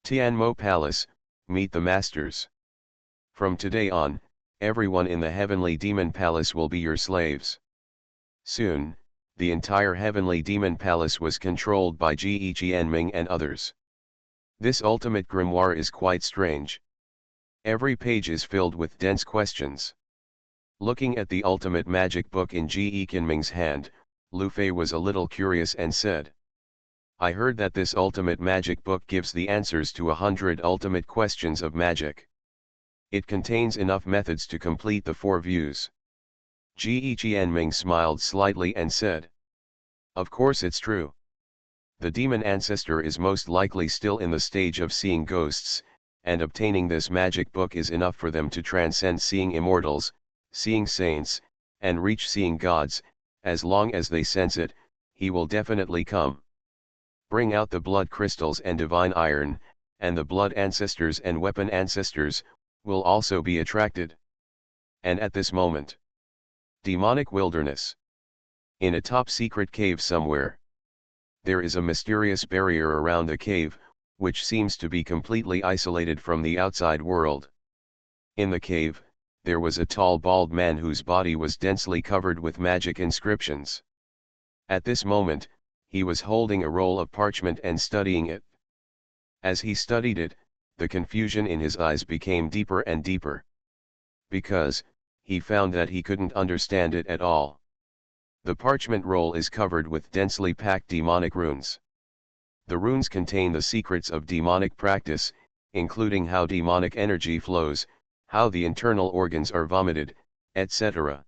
[SPEAKER 1] Tianmo Palace, meet the masters. From today on, everyone in the Heavenly Demon Palace will be your slaves. Soon, the entire Heavenly Demon Palace was controlled by Ji Qianming and others. This ultimate grimoire is quite strange. Every page is filled with dense questions. Looking at the ultimate magic book in Ji Qianming's hand, Lu Fei was a little curious and said, I heard that this ultimate magic book gives the answers to 100 ultimate questions of magic. It contains enough methods to complete the 4 views. Ji Qianming smiled slightly and said, of course it's true. The demon ancestor is most likely still in the stage of seeing ghosts, and obtaining this magic book is enough for them to transcend seeing immortals, seeing saints, and reach seeing gods. As long as they sense it, he will definitely come. Bring out the blood crystals and divine iron, and the blood ancestors and weapon ancestors, will also be attracted. And at this moment, demonic wilderness. In a top secret cave somewhere. There is a mysterious barrier around the cave, which seems to be completely isolated from the outside world. In the cave, there was a tall bald man whose body was densely covered with magic inscriptions. At this moment, he was holding a roll of parchment and studying it. As he studied it, the confusion in his eyes became deeper and deeper. Because, he found that he couldn't understand it at all. The parchment roll is covered with densely packed demonic runes. The runes contain the secrets of demonic practice, including how demonic energy flows, how the internal organs are vomited, etc.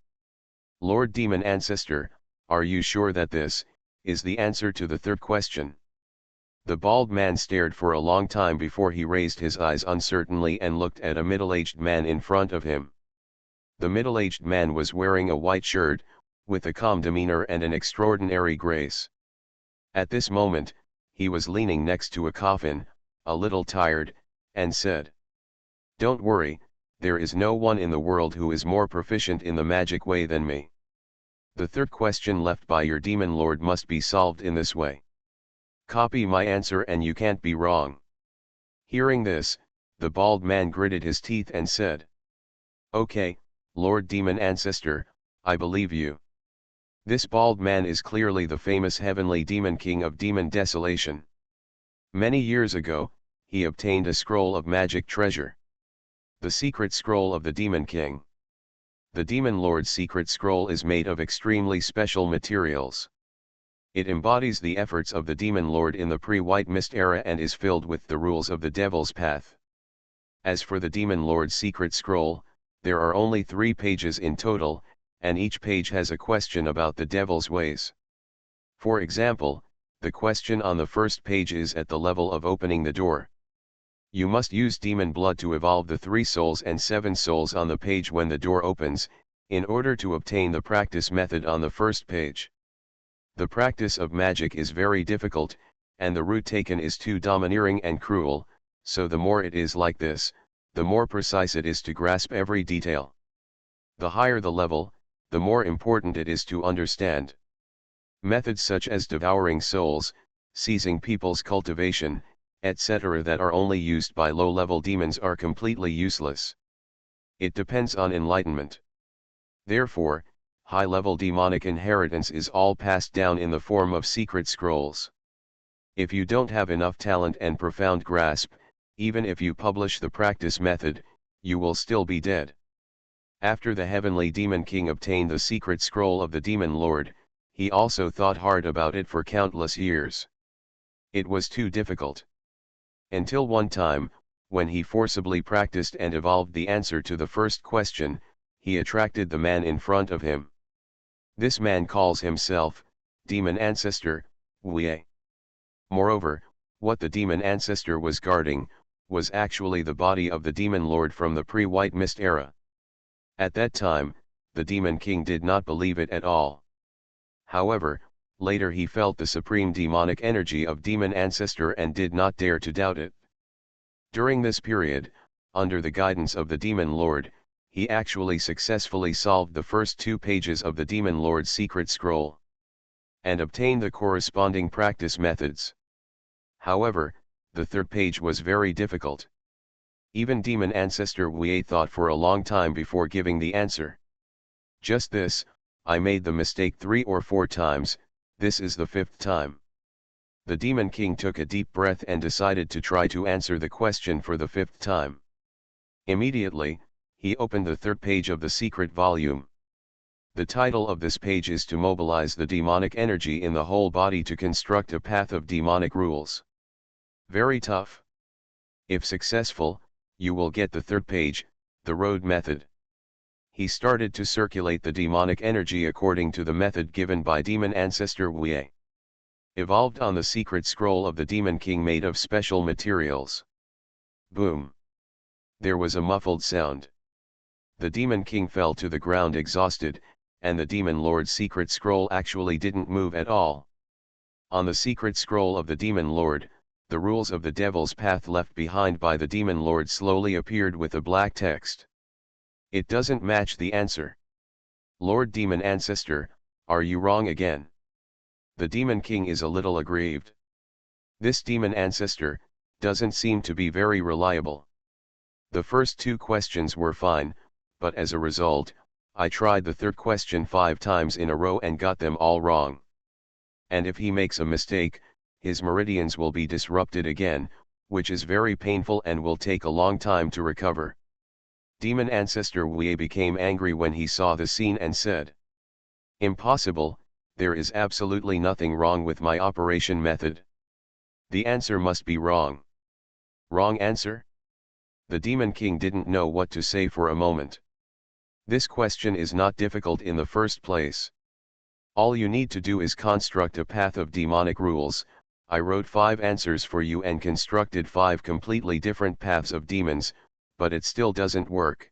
[SPEAKER 1] Lord Demon Ancestor, are you sure that this is the answer to the third question? The bald man stared for a long time before he raised his eyes uncertainly and looked at a middle-aged man in front of him. The middle-aged man was wearing a white shirt, with a calm demeanor and an extraordinary grace. At this moment, he was leaning next to a coffin, a little tired, and said, "Don't worry, there is no one in the world who is more proficient in the magic way than me. The third question left by your demon lord must be solved in this way. Copy my answer and you can't be wrong." Hearing this, the bald man gritted his teeth and said, "Okay, Lord Demon Ancestor, I believe you." This bald man is clearly the famous heavenly demon king of demon desolation. Many years ago, he obtained a scroll of magic treasure. The secret scroll of the demon king. The demon lord's secret scroll is made of extremely special materials. It embodies the efforts of the demon lord in the pre-white mist era and is filled with the rules of the devil's path. As for the demon lord's secret scroll, there are only 3 pages in total, and each page has a question about the devil's ways. For example, the question on the first page is at the level of opening the door. You must use demon blood to evolve the 3 souls and 7 souls on the page when the door opens, in order to obtain the practice method on the first page. The practice of magic is very difficult, and the route taken is too domineering and cruel, so the more it is like this, the more precise it is to grasp every detail. The higher the level, the more important it is to understand. Methods such as devouring souls, seizing people's cultivation, etc. that are only used by low-level demons are completely useless. It depends on enlightenment. Therefore, high-level demonic inheritance is all passed down in the form of secret scrolls. If you don't have enough talent and profound grasp, even if you publish the practice method, you will still be dead. After the heavenly demon king obtained the secret scroll of the demon lord, he also thought hard about it for countless years. It was too difficult. Until one time, when he forcibly practiced and evolved the answer to the first question, he attracted the man in front of him. This man calls himself, Demon Ancestor, Wei. Moreover, what the Demon Ancestor was guarding, was actually the body of the Demon Lord from the pre-White Mist era. At that time, the Demon King did not believe it at all. However, later he felt the supreme demonic energy of Demon Ancestor and did not dare to doubt it. During this period, under the guidance of the Demon Lord, he actually successfully solved the first 2 pages of the Demon Lord's secret scroll, and obtained the corresponding practice methods. However, the 3rd page was very difficult. Even Demon Ancestor Wei thought for a long time before giving the answer. Just this, I made the mistake 3 or 4 times, this is the 5th time. The Demon King took a deep breath and decided to try to answer the question for the 5th time. Immediately, he opened the 3rd page of the secret volume. The title of this page is to mobilize the demonic energy in the whole body to construct a path of demonic rules. Very tough. If successful, you will get the 3rd page, the road method. He started to circulate the demonic energy according to the method given by Demon Ancestor Wei. Evolved on the secret scroll of the Demon King made of special materials. Boom. There was a muffled sound. The Demon King fell to the ground exhausted, and the Demon Lord's secret scroll actually didn't move at all. On the secret scroll of the Demon Lord, The rules of the devil's path left behind by the demon lord slowly appeared with a black text. It doesn't match the answer. Lord Demon Ancestor, are you wrong again? The Demon King is a little aggrieved. This Demon Ancestor doesn't seem to be very reliable. The first 2 questions were fine, but as a result, I tried the third question 5 times in a row and got them all wrong. And if he makes a mistake, his meridians will be disrupted again, which is very painful and will take a long time to recover. Demon Ancestor Wei became angry when he saw the scene and said, "Impossible, there is absolutely nothing wrong with my operation method. The answer must be wrong." Wrong answer? The Demon King didn't know what to say for a moment. This question is not difficult in the first place. All you need to do is construct a path of demonic rules. I wrote 5 answers for you and constructed 5 completely different paths of demons, but it still doesn't work.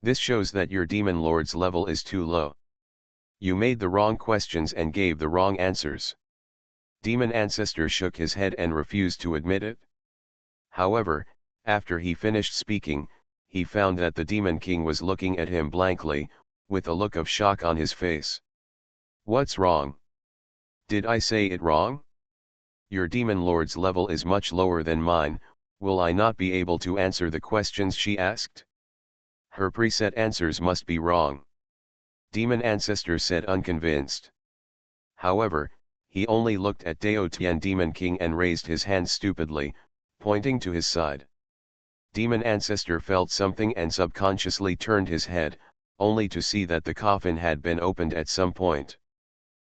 [SPEAKER 1] This shows that your demon lord's level is too low. You made the wrong questions and gave the wrong answers. Demon Ancestor shook his head and refused to admit it. However, after he finished speaking, he found that the Demon King was looking at him blankly, with a look of shock on his face. "What's wrong? Did I say it wrong? Your demon lord's level is much lower than mine, will I not be able to answer the questions she asked? Her preset answers must be wrong." Demon Ancestor said, unconvinced. However, he only looked at Dao Tian Demon King and raised his hand stupidly, pointing to his side. Demon Ancestor felt something and subconsciously turned his head, only to see that the coffin had been opened at some point.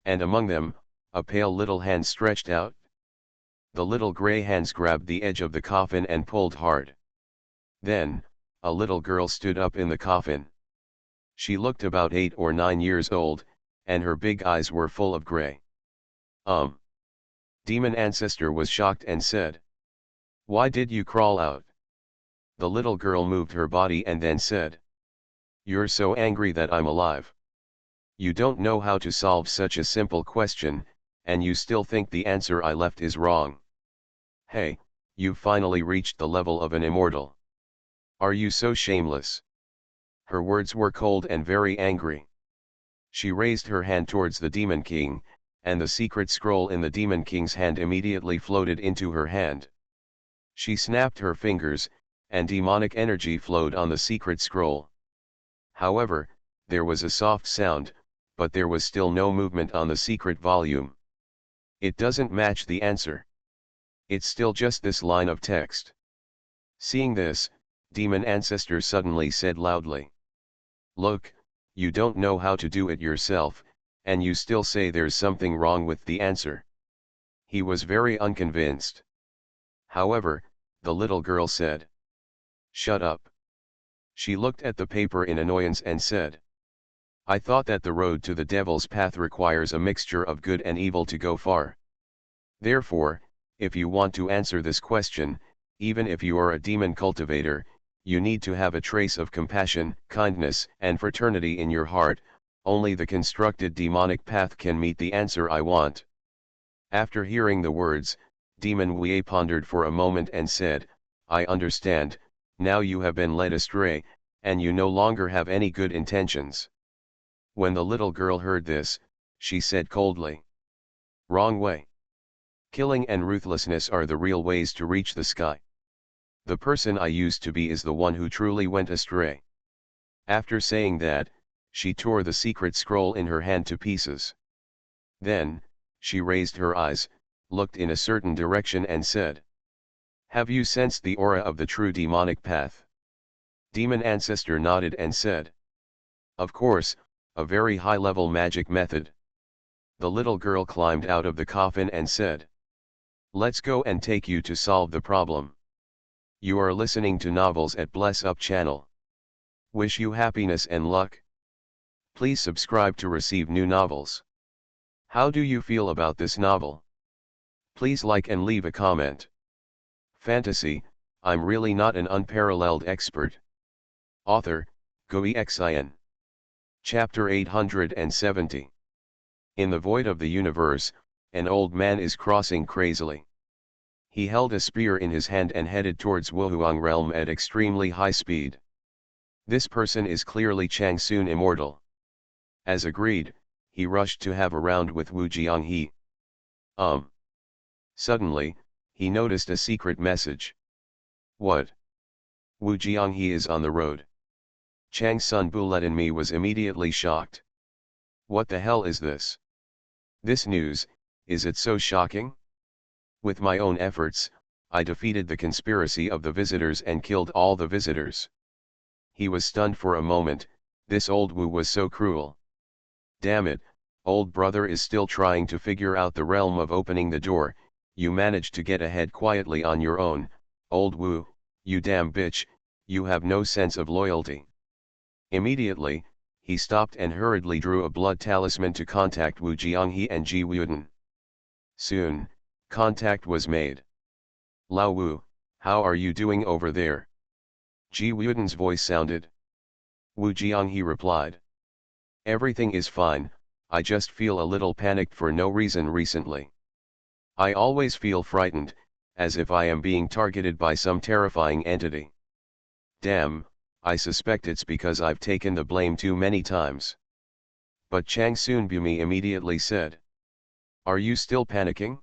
[SPEAKER 1] And among them, a pale little hand stretched out. The little gray hands grabbed the edge of the coffin and pulled hard. Then, a little girl stood up in the coffin. She looked about 8 or 9 years old, and her big eyes were full of gray. Demon Ancestor was shocked and said, "Why did you crawl out?" The little girl moved her body and then said, "You're so angry that I'm alive. You don't know how to solve such a simple question, and you still think the answer I left is wrong. Hey, you've finally reached the level of an immortal. Are you so shameless?" Her words were cold and very angry. She raised her hand towards the Demon King, and the secret scroll in the Demon King's hand immediately floated into her hand. She snapped her fingers, and demonic energy flowed on the secret scroll. However, there was a soft sound, but there was still no movement on the secret volume. It doesn't match the answer. It's still just this line of text. Seeing this, Demon Ancestor suddenly said loudly, "Look, you don't know how to do it yourself, and you still say there's something wrong with the answer." He was very unconvinced. However, the little girl said, "Shut up." She looked at the paper in annoyance and said, "I thought that the road to the devil's path requires a mixture of good and evil to go far. Therefore, if you want to answer this question, even if you are a demon cultivator, you need to have a trace of compassion, kindness, and fraternity in your heart. Only the constructed demonic path can meet the answer I want." After hearing the words, Demon Wei pondered for a moment and said, "I understand. Now you have been led astray, and you no longer have any good intentions." When the little girl heard this, she said coldly, "Wrong way. Killing and ruthlessness are the real ways to reach the sky. The person I used to be is the one who truly went astray." After saying that, she tore the secret scroll in her hand to pieces. Then, she raised her eyes, looked in a certain direction and said, "Have you sensed the aura of the true demonic path?" Demon Ancestor nodded and said, "Of course, a very high-level magic method." The little girl climbed out of the coffin and said, "Let's go and take you to solve the problem." You are listening to Novels at Bless Up channel. Wish you happiness and luck. Please subscribe to receive new novels. How do you feel about this novel? Please like and leave a comment. Fantasy, I'm really not an unparalleled expert. Author, Xuanhuan. Chapter 870. In the void of the universe, an old man is crossing crazily. He held a spear in his hand and headed towards Wuhuang realm at extremely high speed. This person is clearly Chang Sun immortal. As agreed, he rushed to have a round with Wu Jianghe. Suddenly, he noticed a secret message. What? Wu Jianghe is on the road. Chang Sun Bulet and me was immediately shocked. What the hell is this? This news, is it so shocking? With my own efforts, I defeated the conspiracy of the visitors and killed all the visitors. He was stunned for a moment. This old Wu was so cruel. Damn it, old brother is still trying to figure out the realm of opening the door. You managed to get ahead quietly on your own, old Wu, you damn bitch, you have no sense of loyalty. Immediately, he stopped and hurriedly drew a blood talisman to contact Wu Jianghe and Ji Wuden. Soon, contact was made. Lao Wu, how are you doing over there? Ji Wuden's voice sounded. Wu Jianghe replied. Everything is fine, I just feel a little panicked for no reason recently. I always feel frightened, as if I am being targeted by some terrifying entity. Damn, I suspect it's because I've taken the blame too many times. But Chang Sun Bumi immediately said. Are you still panicking?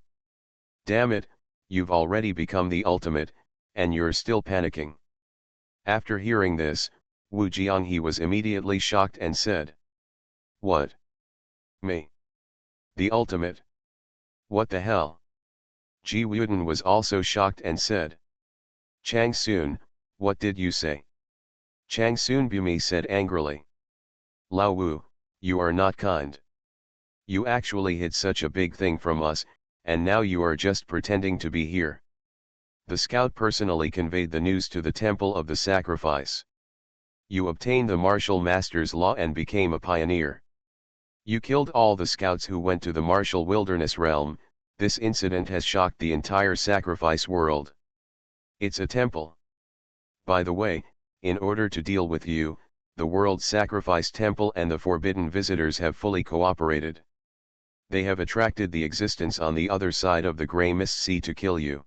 [SPEAKER 1] Damn it, you've already become the ultimate, and you're still panicking. After hearing this, Wu Jianghe was immediately shocked and said. What? Me? The ultimate? What the hell? Ji Wuden was also shocked and said. Chang Sun, what did you say? Chang Sun Bumi said angrily. Lao Wu, you are not kind. You actually hid such a big thing from us, and now you are just pretending to be here. The scout personally conveyed the news to the Temple of the Sacrifice. You obtained the martial master's law and became a pioneer. You killed all the scouts who went to the martial wilderness realm. This incident has shocked the entire sacrifice world. It's a temple. By the way, in order to deal with you, the World Sacrifice Temple and the Forbidden Visitors have fully cooperated. They have attracted the existence on the other side of the Grey Mist Sea to kill you.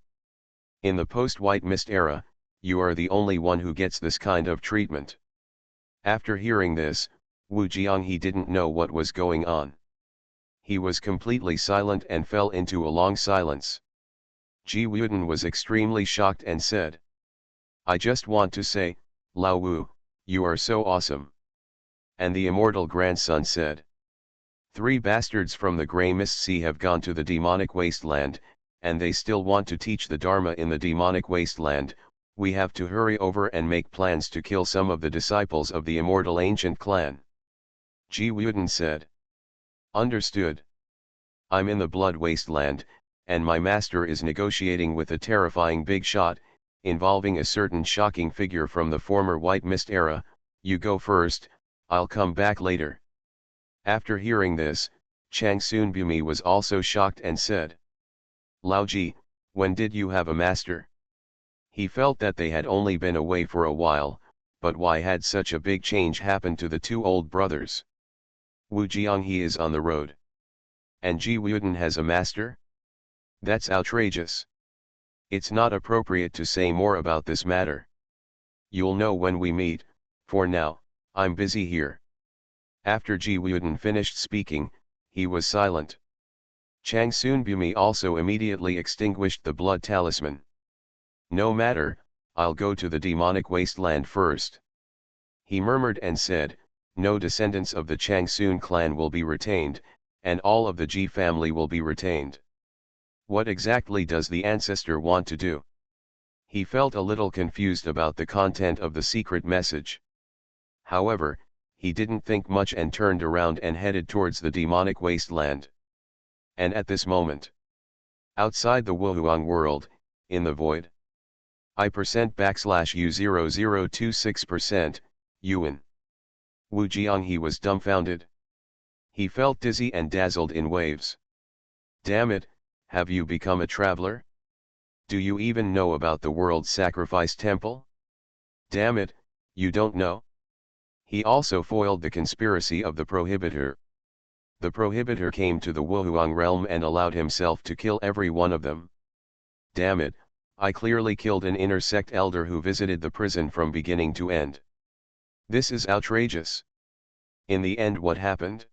[SPEAKER 1] In the post-White Mist era, you are the only one who gets this kind of treatment. After hearing this, Wu Jianghe didn't know what was going on. He was completely silent and fell into a long silence. Ji Wuden was extremely shocked and said. I just want to say, Lao Wu, you are so awesome. And the immortal grandson said. 3 bastards from the Grey Mist Sea have gone to the demonic wasteland, and they still want to teach the Dharma in the demonic wasteland. We have to hurry over and make plans to kill some of the disciples of the immortal ancient clan. Ji Wuden said. Understood. I'm in the blood wasteland, and my master is negotiating with a terrifying big shot, involving a certain shocking figure from the former White Mist era. You go first, I'll come back later. After hearing this, Chang Sun Bumi was also shocked and said. Lao Ji, when did you have a master? He felt that they had only been away for a while, but why had such a big change happened to the 2 old brothers? Wu Jianghe is on the road. And Ji Wuden has a master? That's outrageous. It's not appropriate to say more about this matter. You'll know when we meet. For now, I'm busy here. After Ji Wuden finished speaking, he was silent. Chang Sun Bumi also immediately extinguished the blood talisman. No matter, I'll go to the demonic wasteland first. He murmured and said, no descendants of the Chang Sun clan will be retained, and all of the Ji family will be retained. What exactly does the ancestor want to do? He felt a little confused about the content of the secret message. However, he didn't think much and turned around and headed towards the demonic wasteland. And at this moment, outside the Wuhuang world, in the void, I%\U0026%, Yuan. Wu Jianghe was dumbfounded. He felt dizzy and dazzled in waves. Damn it, have you become a traveler? Do you even know about the World Sacrifice Temple? Damn it, you don't know? He also foiled the conspiracy of the Prohibitor. The Prohibitor came to the Wuhuang realm and allowed himself to kill every one of them. Damn it, I clearly killed an inner sect elder who visited the prison from beginning to end. This is outrageous. In the end, what happened?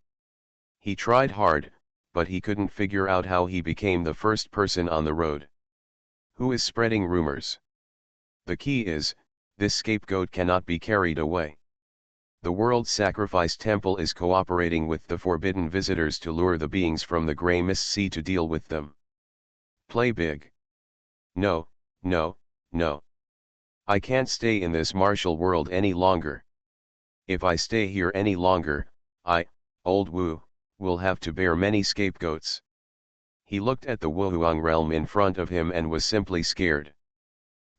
[SPEAKER 1] He tried hard, but he couldn't figure out how he became the first person on the road. Who is spreading rumors? The key is, this scapegoat cannot be carried away. The world's sacrifice temple is cooperating with the forbidden visitors to lure the beings from the Grey Mist Sea to deal with them. Play big. No, no, no. I can't stay in this martial world any longer. If I stay here any longer, Old Wu, will have to bear many scapegoats. He looked at the Wuhuang realm in front of him and was simply scared.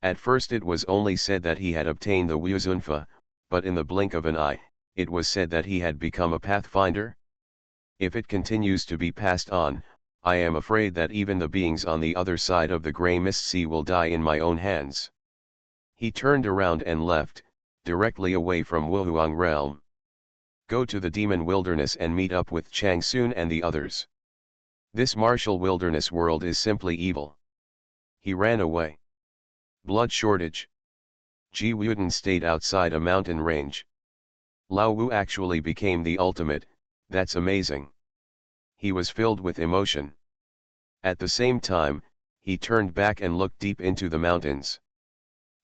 [SPEAKER 1] At first it was only said that he had obtained the Wuzunfa, but in the blink of an eye, it was said that he had become a pathfinder. If it continues to be passed on, I am afraid that even the beings on the other side of the Grey Mist Sea will die in my own hands. He turned around and left, directly away from Wuhuang realm. Go to the demon wilderness and meet up with Chang Sun and the others. This martial wilderness world is simply evil. He ran away. Blood shortage. Ji Wuden stayed outside a mountain range. Lao Wu actually became the ultimate, that's amazing. He was filled with emotion. At the same time, he turned back and looked deep into the mountains.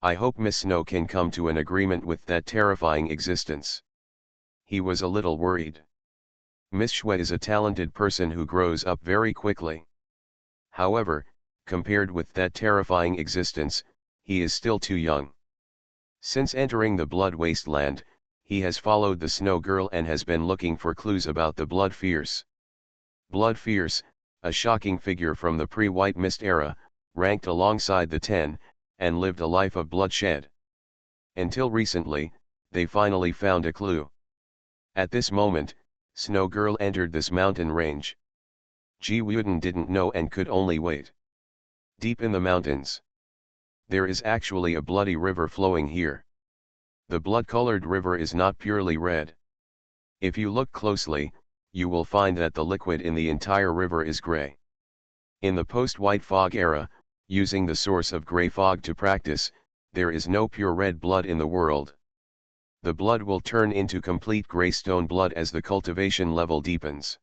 [SPEAKER 1] I hope Miss Snow can come to an agreement with that terrifying existence. He was a little worried. Miss Shui is a talented person who grows up very quickly. However, compared with that terrifying existence, he is still too young. Since entering the Blood Wasteland, he has followed the Snow Girl and has been looking for clues about the Blood Fierce. Blood Fierce, a shocking figure from the pre-White Mist era, ranked alongside the Ten, and lived a life of bloodshed. Until recently, they finally found a clue. At this moment, Snow Girl entered this mountain range. Ji Wuden didn't know and could only wait. Deep in the mountains, there is actually a bloody river flowing here. The blood-colored river is not purely red. If you look closely, you will find that the liquid in the entire river is gray. In the post-white fog era, using the source of gray fog to practice, there is no pure red blood in the world. The blood will turn into complete gray stone blood as the cultivation level deepens.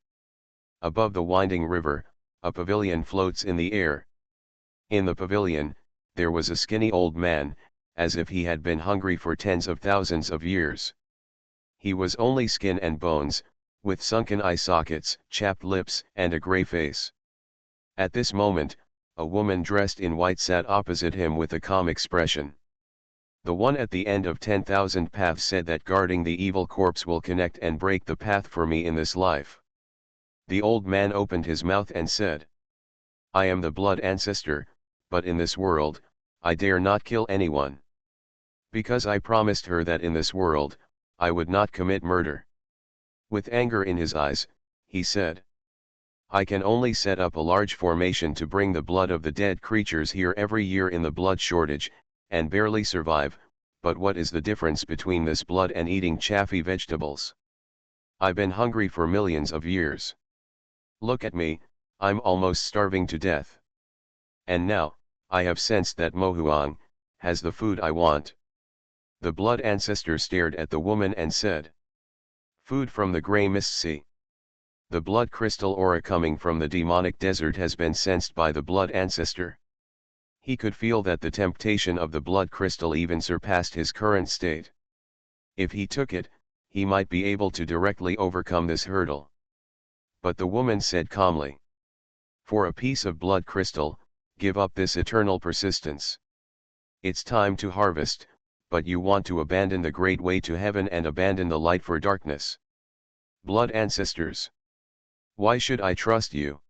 [SPEAKER 1] Above the winding river, a pavilion floats in the air. In the pavilion, there was a skinny old man, as if he had been hungry for tens of thousands of years. He was only skin and bones, with sunken eye sockets, chapped lips, and a gray face. At this moment, a woman dressed in white sat opposite him with a calm expression. The one at the end of 10,000 paths said that guarding the evil corpse will connect and break the path for me in this life. The old man opened his mouth and said, I am the blood ancestor, but in this world, I dare not kill anyone. Because I promised her that in this world, I would not commit murder. With anger in his eyes, he said, I can only set up a large formation to bring the blood of the dead creatures here every year in the blood shortage, and barely survive, but what is the difference between this blood and eating chaffy vegetables? I've been hungry for millions of years. Look at me, I'm almost starving to death. And now, I have sensed that Mohuang has the food I want. The blood ancestor stared at the woman and said, Food from the Grey Mist Sea. The blood crystal aura coming from the demonic desert has been sensed by the blood ancestor. He could feel that the temptation of the blood crystal even surpassed his current state. If he took it, he might be able to directly overcome this hurdle. But the woman said calmly, For a piece of blood crystal, give up this eternal persistence. It's time to harvest, but you want to abandon the great way to heaven and abandon the light for darkness. Blood ancestors. Why should I trust you?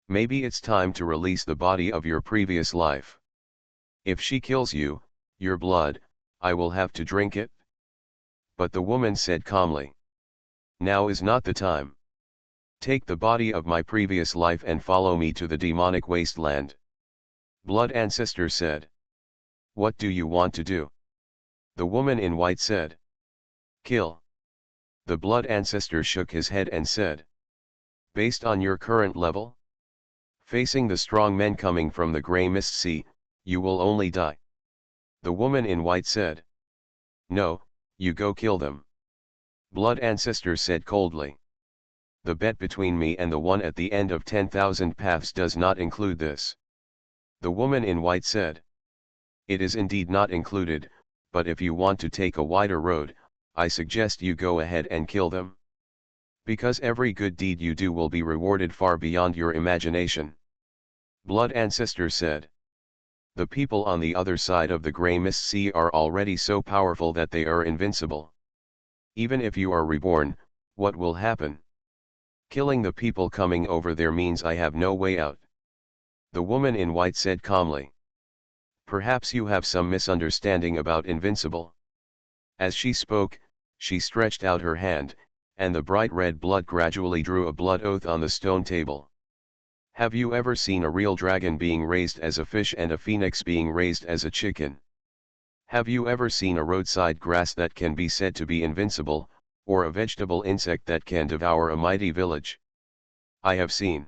[SPEAKER 1] Maybe it's time to release the body of your previous life. If she kills you, your blood, I will have to drink it. But the woman said calmly, Now is not the time. Take the body of my previous life and follow me to the demonic wasteland. Blood ancestor said, What do you want to do? The woman in white said, Kill. The blood ancestor shook his head and said, Based on your current level? Facing the strong men coming from the grey mist sea, you will only die. The woman in white said. No, you go kill them. Blood Ancestor said coldly. The bet between me and the one at the end of 10,000 paths does not include this. The woman in white said. It is indeed not included, but if you want to take a wider road, I suggest you go ahead and kill them. Because every good deed you do will be rewarded far beyond your imagination. Blood Ancestor said. The people on the other side of the grey mist sea are already so powerful that they are invincible. Even if you are reborn, what will happen? Killing the people coming over there means I have no way out. The woman in white said calmly. Perhaps you have some misunderstanding about invincible. As she spoke, she stretched out her hand, and the bright red blood gradually drew a blood oath on the stone table. Have you ever seen a real dragon being raised as a fish and a phoenix being raised as a chicken? Have you ever seen a roadside grass that can be said to be invincible, or a vegetable insect that can devour a mighty village? I have seen.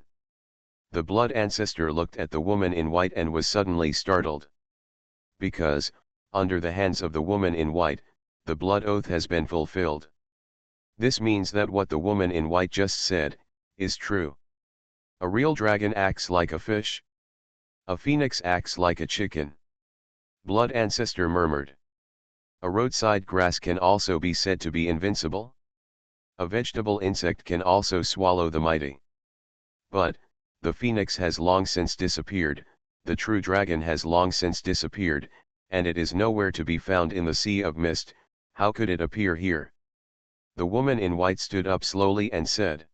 [SPEAKER 1] The blood ancestor looked at the woman in white and was suddenly startled. Because, under the hands of the woman in white, the blood oath has been fulfilled. This means that what the woman in white just said, is true. A real dragon acts like a fish. A phoenix acts like a chicken. Blood ancestor murmured. A roadside grass can also be said to be invincible. A vegetable insect can also swallow the mighty. But, the phoenix has long since disappeared, the true dragon has long since disappeared, and it is nowhere to be found in the sea of mist. How could it appear here? The woman in white stood up slowly and said.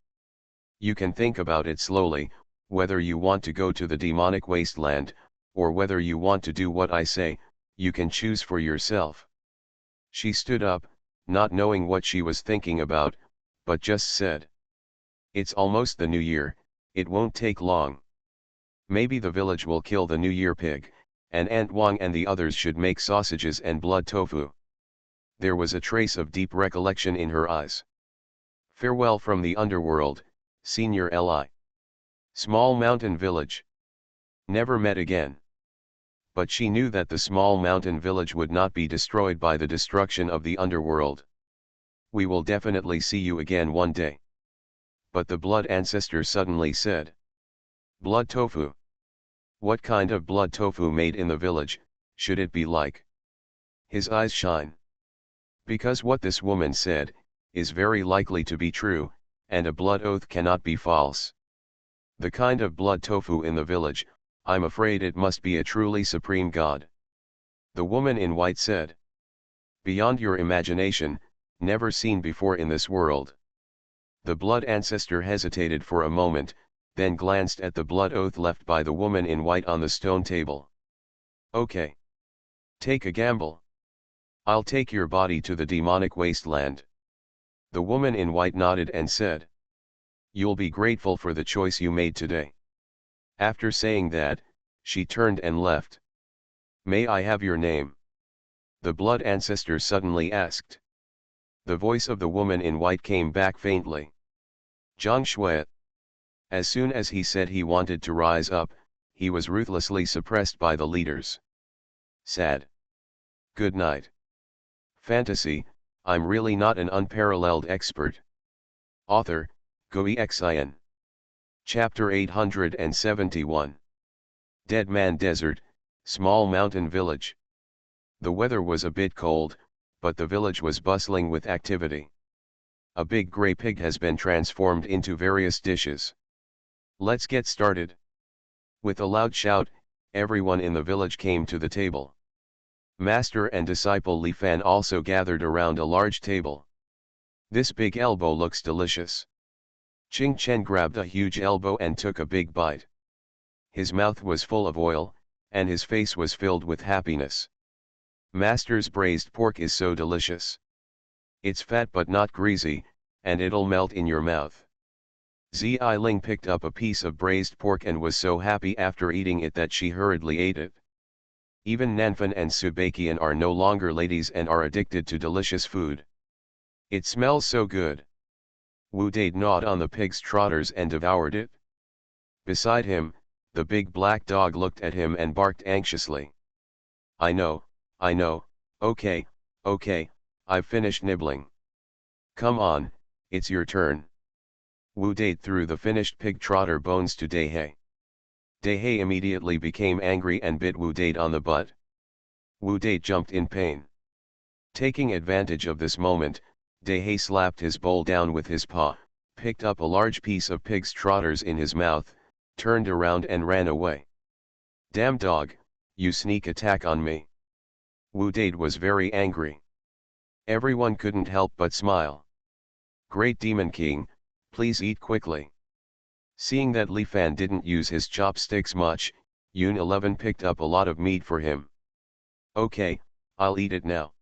[SPEAKER 1] You can think about it slowly, whether you want to go to the demonic wasteland, or whether you want to do what I say, you can choose for yourself. She stood up, not knowing what she was thinking about, but just said. It's almost the new year, it won't take long. Maybe the village will kill the New Year pig, and Aunt Wang and the others should make sausages and blood tofu. There was a trace of deep recollection in her eyes. Farewell from the underworld, Senior Li. Small mountain village. Never met again. But she knew that the small mountain village would not be destroyed by the destruction of the underworld. We will definitely see you again one day. But the blood ancestor suddenly said. Blood tofu. What kind of blood tofu made in the village, should it be like? His eyes shine. Because what this woman said, is very likely to be true, and a blood oath cannot be false. The kind of blood tofu in the village, I'm afraid it must be a truly supreme god. The woman in white said. Beyond your imagination, never seen before in this world. The blood ancestor hesitated for a moment, then glanced at the blood oath left by the woman in white on the stone table. Okay. Take a gamble. I'll take your body to the demonic wasteland. The woman in white nodded and said. You'll be grateful for the choice you made today. After saying that, she turned and left. May I have your name? The blood ancestor suddenly asked. The voice of the woman in white came back faintly. Xuanhuan. As soon as he said he wanted to rise up, he was ruthlessly suppressed by the leaders. Sad. Good night. Fantasy, I'm really not an unparalleled expert. Author, Xuanhuan. Chapter 871. Dead Man Desert, Small Mountain Village. The weather was a bit cold, but the village was bustling with activity. A big grey pig has been transformed into various dishes. Let's get started. With a loud shout, everyone in the village came to the table. Master and disciple Li Fan also gathered around a large table. This big elbow looks delicious. Qing Chen grabbed a huge elbow and took a big bite. His mouth was full of oil, and his face was filled with happiness. Master's braised pork is so delicious. It's fat but not greasy, and it'll melt in your mouth. Zi Ling picked up a piece of braised pork and was so happy after eating it that she hurriedly ate it. Even Nanfan and Subakian are no longer ladies and are addicted to delicious food. It smells so good. Wu Dade gnawed on the pig's trotters and devoured it. Beside him, the big black dog looked at him and barked anxiously. I know, okay, I've finished nibbling. Come on, it's your turn. Wu Date threw the finished pig trotter bones to Dehe. Dehe immediately became angry and bit Wu Date on the butt. Wu Date jumped in pain. Taking advantage of this moment, Dehe slapped his bowl down with his paw, picked up a large piece of pig's trotters in his mouth, turned around and ran away. Damn dog, you sneak attack on me. Wu Date was very angry. Everyone couldn't help but smile. Great Demon King, please eat quickly. Seeing that Li Fan didn't use his chopsticks much, Yun 11 picked up a lot of meat for him. Okay, I'll eat it now.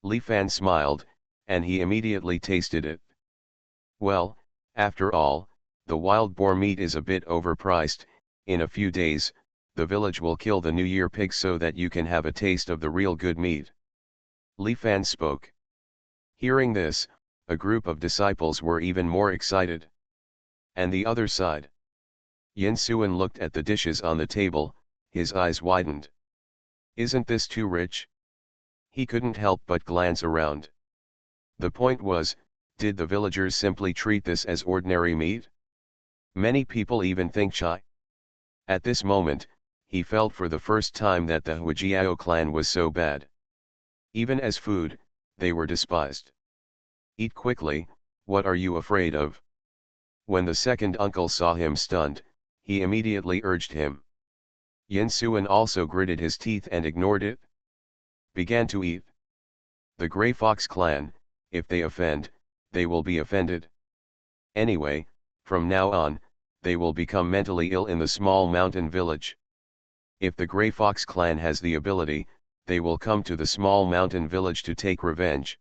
[SPEAKER 1] Li Fan smiled, and he immediately tasted it. Well, after all, the wild boar meat is a bit overpriced. In a few days, the village will kill the New Year pig so that you can have a taste of the real good meat. Li Fan spoke. Hearing this, a group of disciples were even more excited. And the other side. Yin Xuan looked at the dishes on the table, his eyes widened. Isn't this too rich? He couldn't help but glance around. The point was, did the villagers simply treat this as ordinary meat? Many people even think shy. At this moment, he felt for the first time that the Huijiao clan was so bad. Even as food, they were despised. Eat quickly, what are you afraid of? When the second uncle saw him stunned, he immediately urged him. Yin Xuan also gritted his teeth and ignored it. Began to eat. The Grey Fox clan, if they offend, they will be offended. Anyway, from now on, they will become mentally ill in the small mountain village. If the Grey Fox clan has the ability, they will come to the small mountain village to take revenge.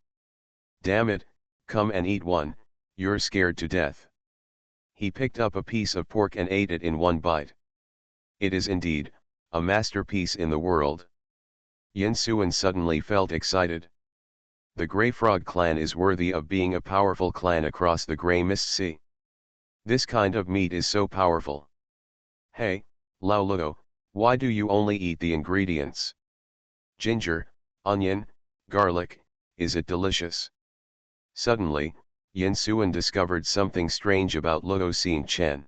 [SPEAKER 1] Damn it, come and eat one, you're scared to death. He picked up a piece of pork and ate it in one bite. It is indeed, a masterpiece in the world. Yin Xuan suddenly felt excited. The Grey Frog clan is worthy of being a powerful clan across the Grey Mist Sea. This kind of meat is so powerful. Hey, Lao Luo, why do you only eat the ingredients? Ginger, onion, garlic, is it delicious? Suddenly, Yin Xuan discovered something strange about Luo Xingchen.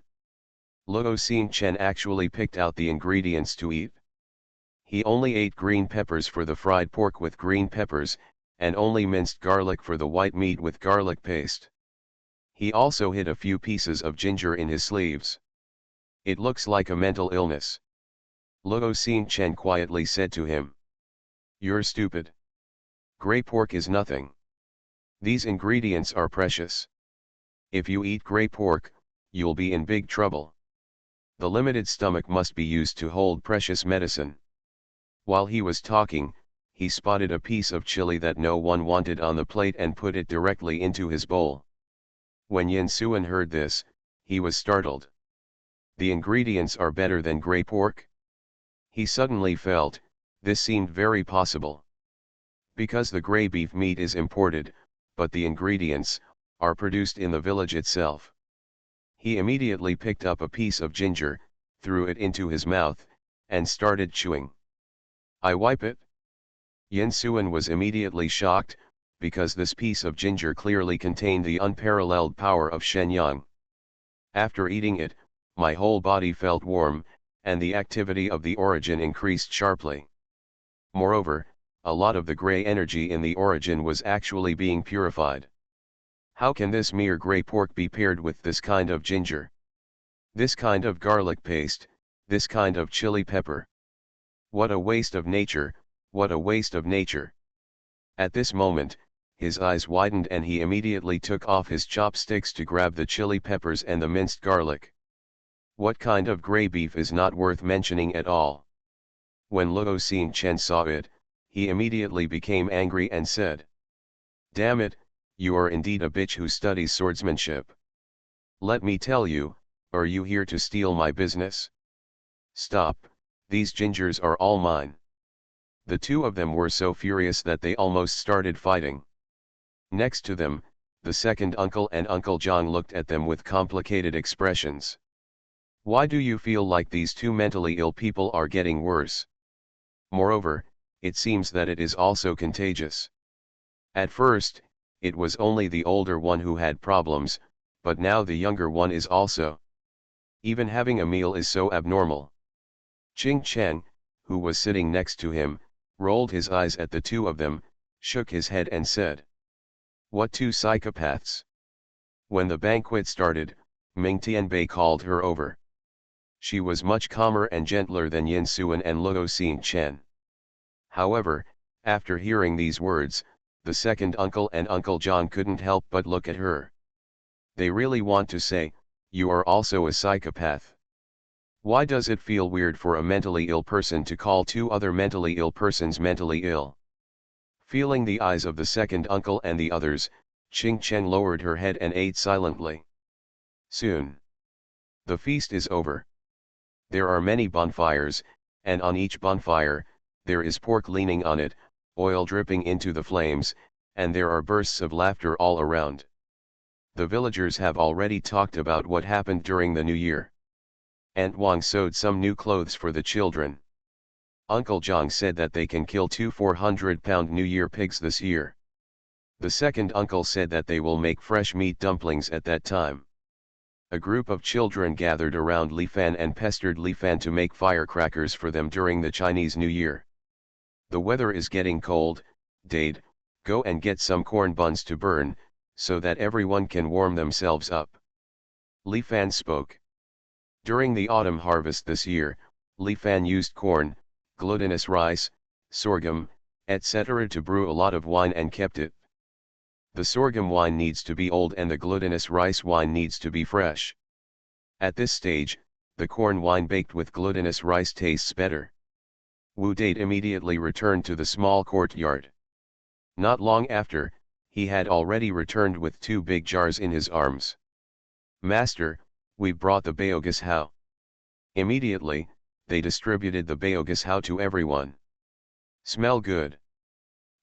[SPEAKER 1] Luo Xingchen actually picked out the ingredients to eat. He only ate green peppers for the fried pork with green peppers, and only minced garlic for the white meat with garlic paste. He also hid a few pieces of ginger in his sleeves. It looks like a mental illness. Luo Xingchen quietly said to him. You're stupid. Grey pork is nothing. These ingredients are precious. If you eat grey pork, you'll be in big trouble. The limited stomach must be used to hold precious medicine. While he was talking, he spotted a piece of chili that no one wanted on the plate and put it directly into his bowl. When Yin Xuan heard this, he was startled. The ingredients are better than grey pork? He suddenly felt, this seemed very possible. Because the grey beef meat is imported, but the ingredients are produced in the village itself. He immediately picked up a piece of ginger, threw it into his mouth, and started chewing. I wipe it? Yin Xuan was immediately shocked, because this piece of ginger clearly contained the unparalleled power of Shenyang. After eating it, my whole body felt warm, and the activity of the origin increased sharply. Moreover, a lot of the grey energy in the origin was actually being purified. How can this mere grey pork be paired with this kind of ginger? This kind of garlic paste, this kind of chili pepper? What a waste of nature, what a waste of nature. At this moment, his eyes widened and he immediately took off his chopsticks to grab the chili peppers and the minced garlic. What kind of grey beef is not worth mentioning at all? When Luo Xingchen saw it, he immediately became angry and said. Damn it, you are indeed a bitch who studies swordsmanship. Let me tell you, are you here to steal my business? Stop, these gingers are all mine. The two of them were so furious that they almost started fighting. Next to them, the second uncle and Uncle Zhang looked at them with complicated expressions. Why do you feel like these two mentally ill people are getting worse? Moreover, it seems that it is also contagious. At first, it was only the older one who had problems, but now the younger one is also. Even having a meal is so abnormal. Ching Cheng, who was sitting next to him, rolled his eyes at the two of them, shook his head and said, "What two psychopaths?" When the banquet started, Ming Tianbei called her over. She was much calmer and gentler than Yin Xuan and Luo Xing Chen. However, after hearing these words, the second uncle and Uncle John couldn't help but look at her. They really want to say, "You are also a psychopath." Why does it feel weird for a mentally ill person to call two other mentally ill persons mentally ill? Feeling the eyes of the second uncle and the others, Ching Chen lowered her head and ate silently. Soon, the feast is over. There are many bonfires, and on each bonfire, there is pork leaning on it, oil dripping into the flames, and there are bursts of laughter all around. The villagers have already talked about what happened during the New Year. Aunt Wang sewed some new clothes for the children. Uncle John said that they can kill 2 400-pound New Year pigs this year. The second uncle said that they will make fresh meat dumplings at that time. A group of children gathered around Li Fan and pestered Li Fan to make firecrackers for them during the Chinese New Year. "The weather is getting cold, Dade, go and get some corn buns to burn, so that everyone can warm themselves up." Li Fan spoke. During the autumn harvest this year, Li Fan used corn, glutinous rice, sorghum, etc. to brew a lot of wine and kept it. The sorghum wine needs to be old and the glutinous rice wine needs to be fresh. At this stage, the corn wine baked with glutinous rice tastes better. Wu Date immediately returned to the small courtyard. Not long after, he had already returned with 2 big jars in his arms. "Master, we brought the Baogas Hao." Immediately, they distributed the Baogas Hao to everyone. "Smell good."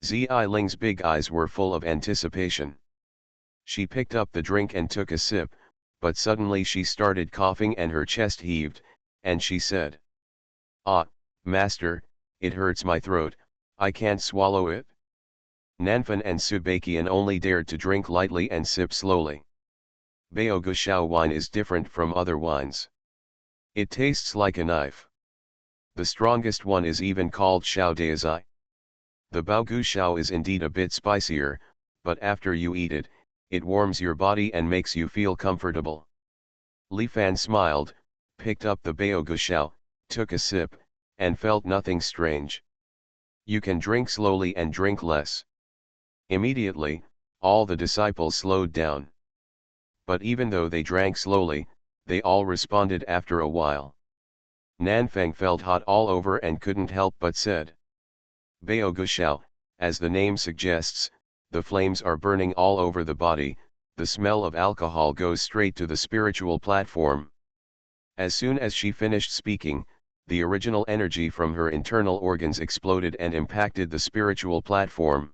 [SPEAKER 1] Zi Ling's big eyes were full of anticipation. She picked up the drink and took a sip, but suddenly she started coughing and her chest heaved, and she said, "Ah, master, it hurts my throat, I can't swallow it." Nanfan and Subakian only dared to drink lightly and sip slowly. Baogushao wine is different from other wines. It tastes like a knife. The strongest one is even called Shao Daizai. The Baogushao is indeed a bit spicier, but after you eat it, it warms your body and makes you feel comfortable. Li Fan smiled, picked up the Baogushao, took a sip, and felt nothing strange. "You can drink slowly and drink less." Immediately, all the disciples slowed down. But even though they drank slowly, they all responded after a while. Nanfang felt hot all over and couldn't help but said, "Baogushao, as the name suggests, the flames are burning all over the body, the smell of alcohol goes straight to the spiritual platform." As soon as she finished speaking, the original energy from her internal organs exploded and impacted the spiritual platform.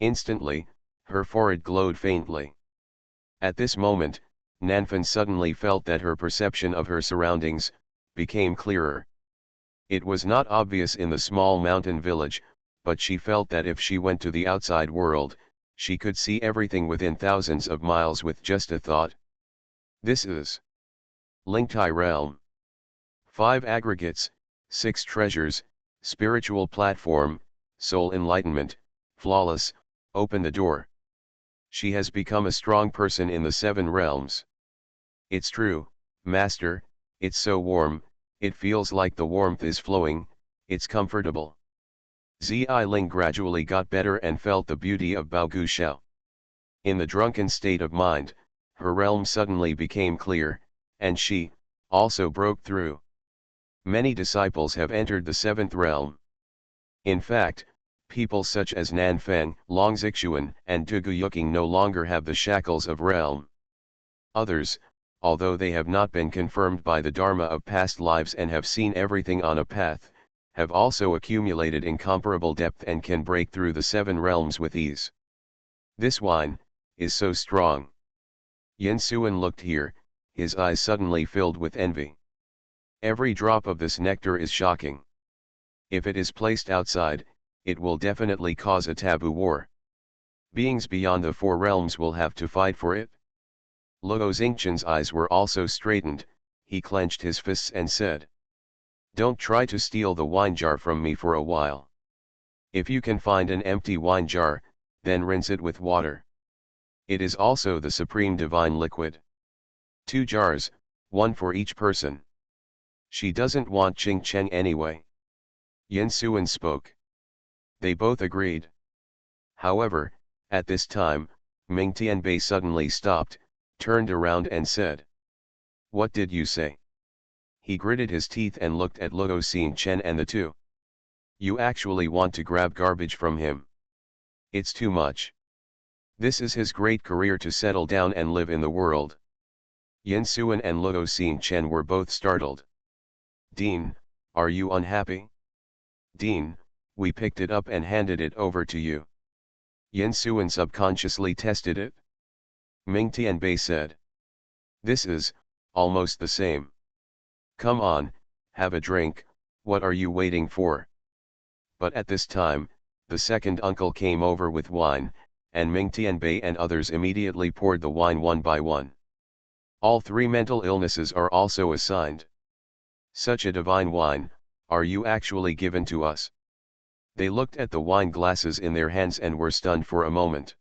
[SPEAKER 1] Instantly, her forehead glowed faintly. At this moment, Nanfan suddenly felt that her perception of her surroundings became clearer. It was not obvious in the small mountain village, but she felt that if she went to the outside world, she could see everything within thousands of miles with just a thought. This is Lingtai Realm. 5 aggregates, 6 treasures, spiritual platform, soul enlightenment, flawless, open the door. She has become a strong person in the 7 realms. "It's true, master, it's so warm, it feels like the warmth is flowing, it's comfortable." Zi Ling gradually got better and felt the beauty of Baogushao. In the drunken state of mind, her realm suddenly became clear, and she, also broke through. Many disciples have entered the 7th realm. In fact, people such as Nanfang, Long Zixuan, and Dugu Yuking no longer have the shackles of realm. Others, although they have not been confirmed by the Dharma of past lives and have seen everything on a path, have also accumulated incomparable depth and can break through the 7 realms with ease. This wine is so strong. Yin Xuan looked here, his eyes suddenly filled with envy. Every drop of this nectar is shocking. If it is placed outside, it will definitely cause a taboo war. Beings beyond the four realms will have to fight for it. Luo Xingqian's eyes were also straightened, he clenched his fists and said. Don't try to steal the wine jar from me for a while. If you can find an empty wine jar, then rinse it with water. It is also the supreme divine liquid. 2 jars, one for each person. She doesn't want Qing Cheng anyway. Yin Suan spoke. They both agreed. However, at this time, Ming Tianbei suddenly stopped, turned around and said. What did you say? He gritted his teeth and looked at Luo Xingqian and the two. You actually want to grab garbage from him? It's too much. This is his great career to settle down and live in the world. Yin Suan and Luo Xingqian were both startled. Dean, are you unhappy? Dean, we picked it up and handed it over to you. Yin Suan subconsciously tested it. Ming Tianbei said. This is, almost the same. Come on, have a drink, what are you waiting for? But at this time, the second uncle came over with wine, and Ming Tianbei and others immediately poured the wine one by one. All 3 mental illnesses are also assigned. Such a divine wine, are you actually given to us? They looked at the wine glasses in their hands and were stunned for a moment.